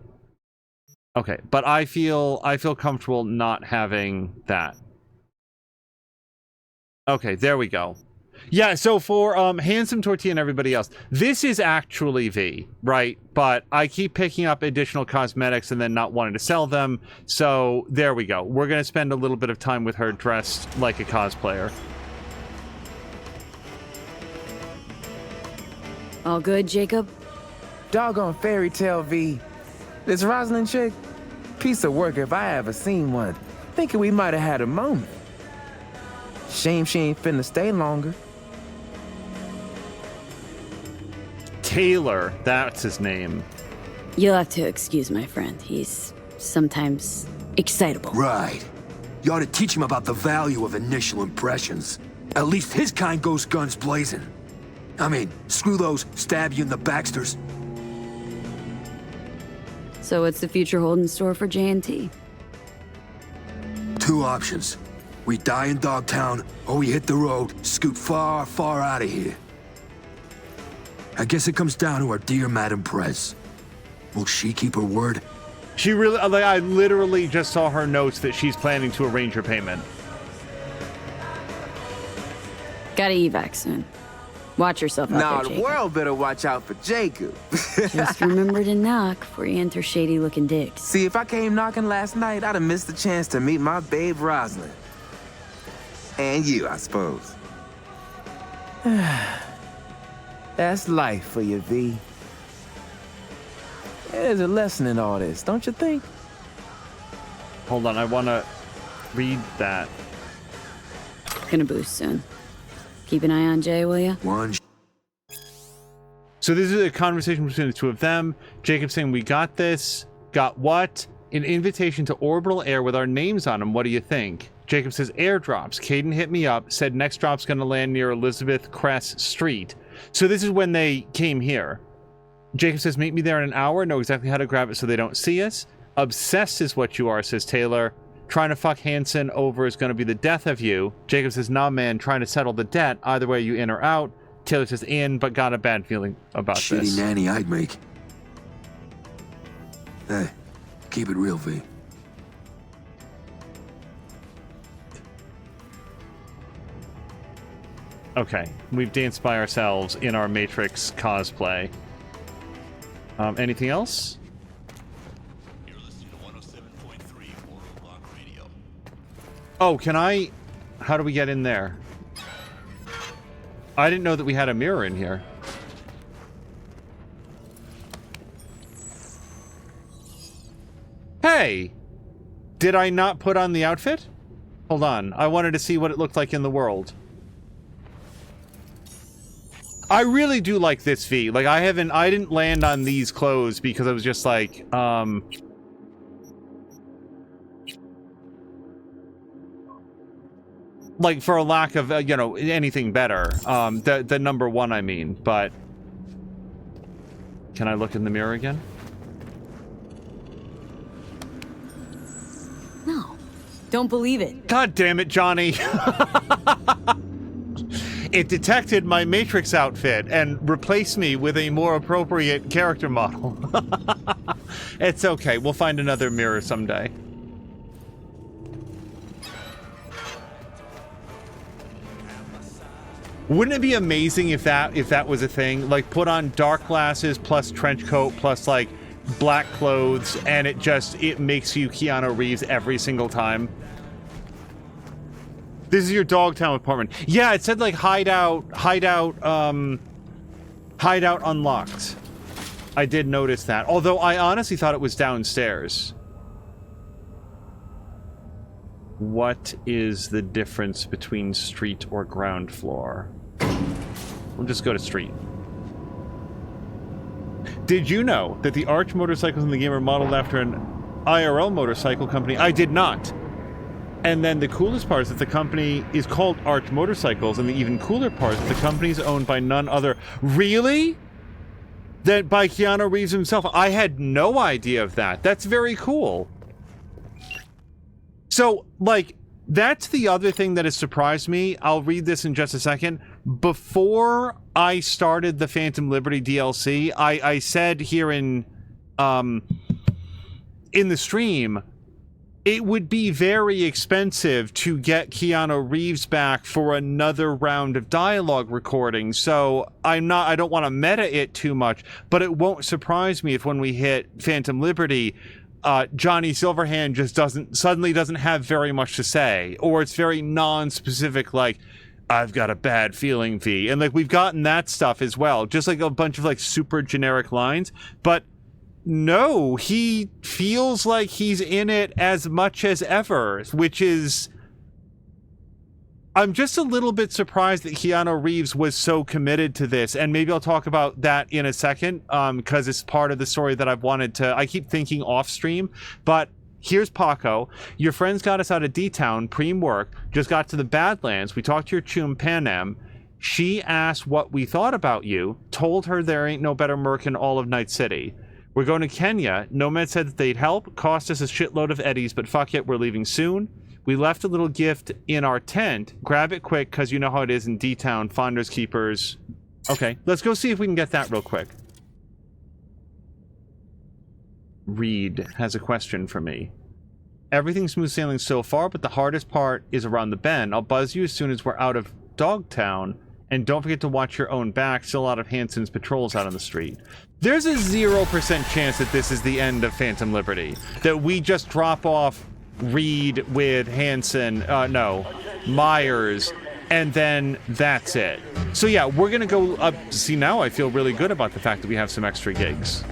Okay, but I feel comfortable not having that. Okay, there we go. Yeah, so for Handsome Tortilla and everybody else, this is actually V, right? But I keep picking up additional cosmetics and then not wanting to sell them, so there we go. We're going to spend a little bit of time with her dressed like a cosplayer. All good, Jacob? Doggone fairy tale V. This Rosalind chick? Piece of work if I ever seen one. Thinking we might have had a moment. Shame she ain't finna stay longer. Taylor, that's his name. You'll have to excuse my friend. He's sometimes excitable. Right. You ought to teach him about the value of initial impressions. At least his kind goes guns blazing. I mean, screw those stab you in the Baxters. So what's the future hold in store for J&T? 2 options. We die in Dogtown, or we hit the road, scoot far, far out of here. I guess it comes down to our dear Madame Prez. Will she keep her word? She really, like, I literally just saw her notes that she's planning to arrange her payment. Gotta evac soon. Watch yourself out Nah, there, the Jacob. world better watch out for Jacob. Just remember to knock before you enter shady-looking digs. See, if I came knocking last night, I'd have missed the chance to meet my babe Rosalind. And you, I suppose. That's life for you, V. There's a lesson in all this, don't you think? Hold on, I want to read that. Gonna boost soon. Keep an eye on Jay, will ya? So this is a conversation between the 2 of them. Jacob saying, we got this. Got what? An invitation to orbital air with our names on them. What do you think? Jacob says, airdrops. Caden hit me up, said next drop's going to land near Elizabeth Cress Street. So this is when they came here. Jacob says, meet me there in an hour. Know exactly how to grab it so they don't see us. Obsessed is what you are, says Taylor. Trying to fuck Hanson over is going to be the death of you. Jacob says, nah, man, trying to settle the debt. Either way, you in or out. Taylor says, in, but got a bad feeling about Shitty this. nanny I'd make. Hey, keep it real, V. Okay, we've danced by ourselves in our Matrix cosplay. Anything else? Oh, can I... How do we get in there? I didn't know that we had a mirror in here. Hey! Did I not put on the outfit? Hold on. I wanted to see what it looked like in the world. I really do like this V. Like, I didn't land on these clothes because I was just like, like, for a lack of, you know, anything better. The number 1, I mean, but... Can I look in the mirror again? No. Don't believe it. God damn it, Johnny. It detected my Matrix outfit and replaced me with a more appropriate character model. It's okay. We'll find another mirror someday. Wouldn't it be amazing if that was a thing? Like, put on dark glasses plus trench coat plus, like, black clothes, and it makes you Keanu Reeves every single time. This is your Dogtown apartment. Yeah, it said, like, hideout unlocked. I did notice that. Although I honestly thought it was downstairs. What is the difference between street or ground floor? We'll just go to street. Did you know that the Arch motorcycles in the game are modeled after an IRL motorcycle company? I did not. And then the coolest part is that the company is called Arch Motorcycles, and the even cooler part is that the company is owned by none other. Really? That by Keanu Reeves himself? I had no idea of that. That's very cool. So, like, that's the other thing that has surprised me. I'll read this in just a second. Before I started the Phantom Liberty DLC, I said here in the stream, it would be very expensive to get Keanu Reeves back for another round of dialogue recording. So I don't want to meta it too much, but it won't surprise me if when we hit Phantom Liberty, Johnny Silverhand just suddenly doesn't have very much to say, or it's very non-specific, like, I've got a bad feeling, V. And, like, we've gotten that stuff as well, just like a bunch of, like, super generic lines. But no, he feels like he's in it as much as ever, which is... I'm just a little bit surprised that Keanu Reeves was so committed to this, and maybe I'll talk about that in a second, because it's part of the story that I've wanted to... I keep thinking off-stream, but here's Paco. Your friends got us out of D-Town, preem work, just got to the Badlands. We talked to your chum, Panem. She asked what we thought about you, told her there ain't no better merc in all of Night City. We're going to Kenya. Nomad said that they'd help. Cost us a shitload of eddies, but fuck it, we're leaving soon. We left a little gift in our tent. Grab it quick, because you know how it is in D-Town. Finders, keepers. Okay, let's go see if we can get that real quick. Reed has a question for me. Everything's smooth sailing so far, but the hardest part is around the bend. I'll buzz you as soon as we're out of Dogtown. And don't forget to watch your own back. Still a lot of Hanson's patrols out on the street. There's a 0% chance that this is the end of Phantom Liberty. That we just drop off Reed with Hanson, no, Myers, and then that's it. So yeah, we're gonna go up. See, now I feel really good about the fact that we have some extra gigs.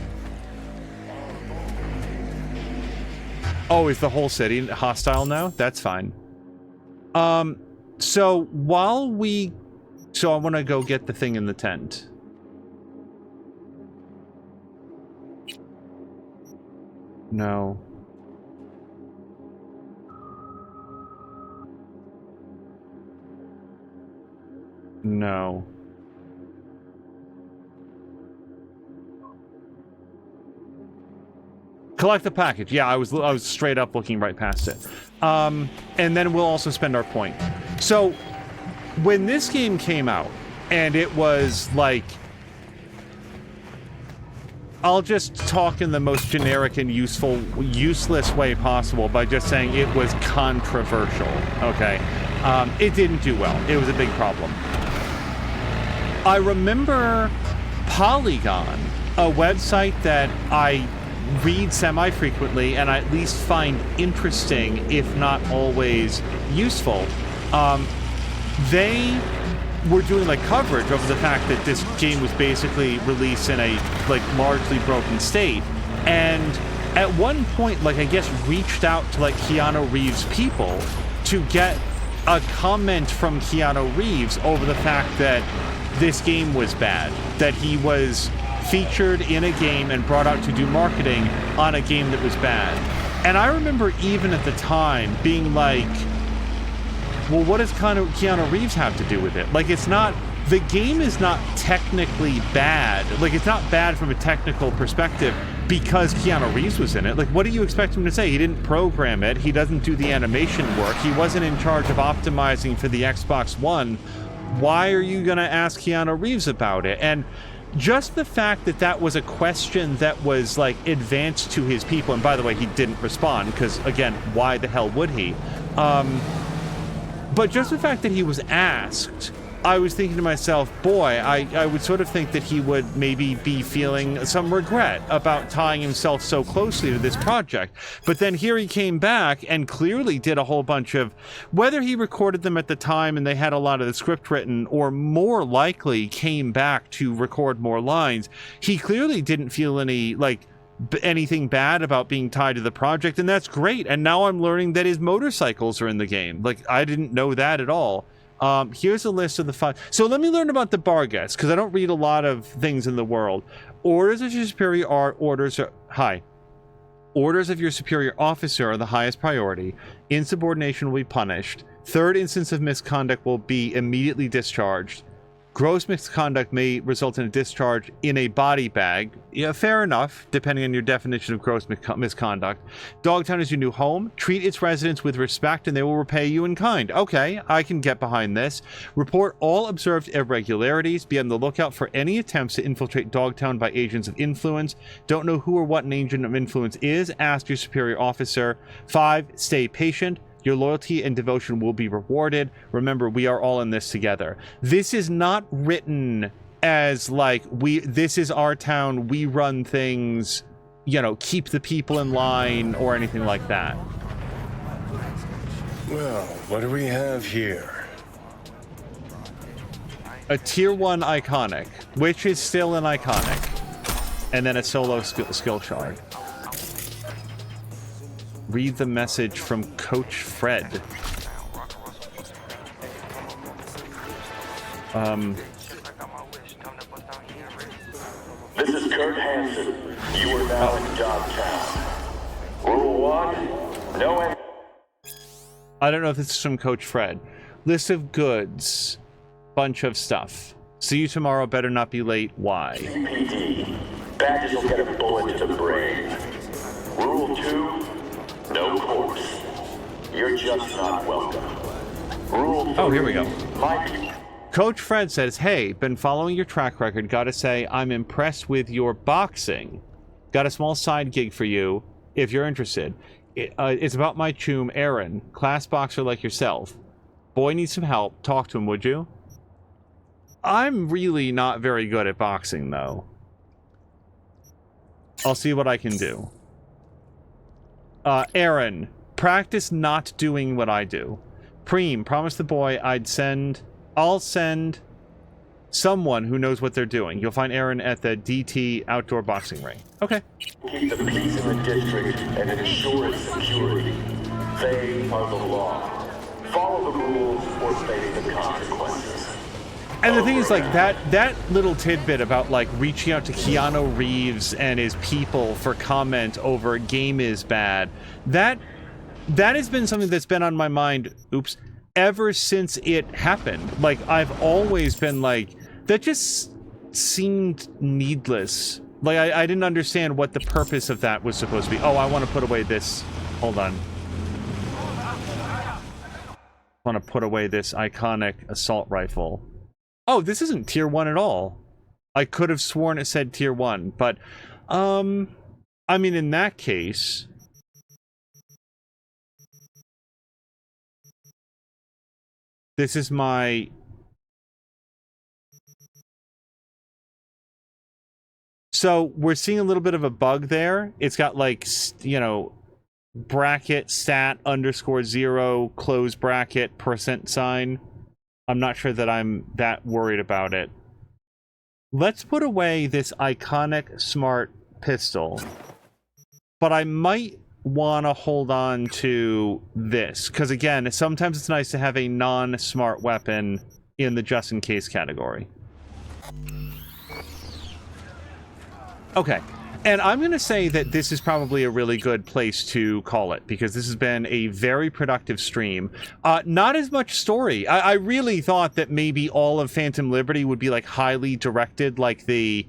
Oh, is the whole city hostile now? That's fine. So while we... So I want to go get the thing in the tent. No. No. Collect the package. Yeah, I was straight up looking right past it. And then we'll also spend our point. So, when this game came out, and it was like... I'll just talk in the most generic and useless way possible by just saying it was controversial, okay? It didn't do well. It was a big problem. I remember Polygon, a website that I read semi-frequently and I at least find interesting, if not always useful. They were doing like coverage of the fact that this game was basically released in a like largely broken state, and at one point, like, I guess reached out to like Keanu Reeves people to get a comment from Keanu Reeves over the fact that this game was bad, that he was featured in a game and brought out to do marketing on a game that was bad. And I remember even at the time being like, well, what does Keanu Reeves have to do with it? Like, it's not... The game is not technically bad. Like, it's not bad from a technical perspective because Keanu Reeves was in it. Like, what do you expect him to say? He didn't program it. He doesn't do the animation work. He wasn't in charge of optimizing for the Xbox One. Why are you going to ask Keanu Reeves about it? And just the fact that that was a question that was, like, advanced to his people, and by the way, he didn't respond, because, again, why the hell would he? But just the fact that he was asked, I was thinking to myself, boy, I would sort of think that he would maybe be feeling some regret about tying himself so closely to this project. But then here he came back and clearly did a whole bunch of, whether he recorded them at the time and they had a lot of the script written, or more likely came back to record more lines, he clearly didn't feel any, like, anything bad about being tied to the project, and that's great. And now I'm learning that his motorcycles are in the game. Like, I didn't know that at all. Here's a list of the 5. So let me learn about the bar guests, because I don't read a lot of things in the world. Orders of your superior orders of your superior officer are the highest priority. Insubordination will be punished. Third instance of misconduct will be immediately discharged. Gross misconduct may result in a discharge in a body bag. Yeah, fair enough, depending on your definition of gross misconduct. Dogtown is your new home. Treat its residents with respect and they will repay you in kind. Okay, I can get behind this. Report all observed irregularities. Be on the lookout for any attempts to infiltrate Dogtown by agents of influence. Don't know who or what an agent of influence is? Ask your superior officer. 5, stay patient. Your loyalty and devotion will be rewarded. Remember, we are all in this together. This is not written as like, this is our town, we run things, you know, keep the people in line or anything like that. Well, what do we have here? A tier 1 iconic, which is still an iconic. And then a solo skill shard. Read the message from Coach Fred. This is Kurt Hansen. You are now in Dogtown. Rule 1, no... I don't know if this is from Coach Fred. List of goods. Bunch of stuff. See you tomorrow, better not be late. Why? CPD. Badges will get a bullet to the brain. Rule 2, no course. You're just not welcome. Rule 3, oh, here we go. My Coach Fred says, hey, been following your track record. Gotta say, I'm impressed with your boxing. Got a small side gig for you, if you're interested. It's about my choom, Aaron. Class boxer like yourself. Boy needs some help. Talk to him, would you? I'm really not very good at boxing, though. I'll see what I can do. Aaron, practice not doing what I do. Preem, promise the boy I'll send someone who knows what they're doing. You'll find Aaron at the DT outdoor boxing ring. Okay. keep the peace in the district and ensure its security. They are the law. Follow the rules or face the consequences. And the thing is, like, that little tidbit about, like, reaching out to Keanu Reeves and his people for comment over game is bad, that has been something that's been on my mind, ever since it happened. Like, I've always been like, that just seemed needless. Like, I didn't understand what the purpose of that was supposed to be. Oh, I want to put away this. Hold on. I want to put away this iconic assault rifle. Oh, this isn't tier 1 at all. I could have sworn it said tier 1, but, I mean, in that case... This is my... So, we're seeing a little bit of a bug there. It's got, like, you know, bracket, stat, _0, close bracket, %sign. I'm not sure that I'm that worried about it. Let's put away this iconic smart pistol. But I might want to hold on to this. Because again, sometimes it's nice to have a non-smart weapon in the just-in-case category. Okay. And I'm going to say that this is probably a really good place to call it, because this has been a very productive stream. Not as much story. I really thought that maybe all of Phantom Liberty would be, like, highly directed, like the,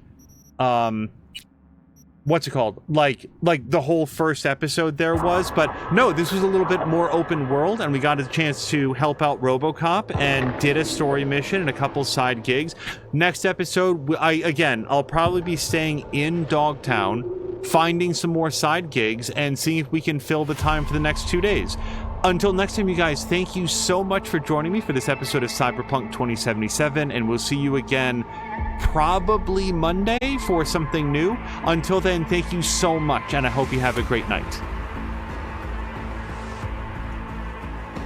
what's it called? Like the whole first episode there was, but no, this was a little bit more open world, and we got a chance to help out RoboCop and did a story mission and a couple side gigs. Next episode, I'll probably be staying in Dogtown, finding some more side gigs, and seeing if we can fill the time for the next 2 days. Until next time, you guys, thank you so much for joining me for this episode of Cyberpunk 2077, and we'll see you again probably Monday for something new. Until then, thank you so much, and I hope you have a great night.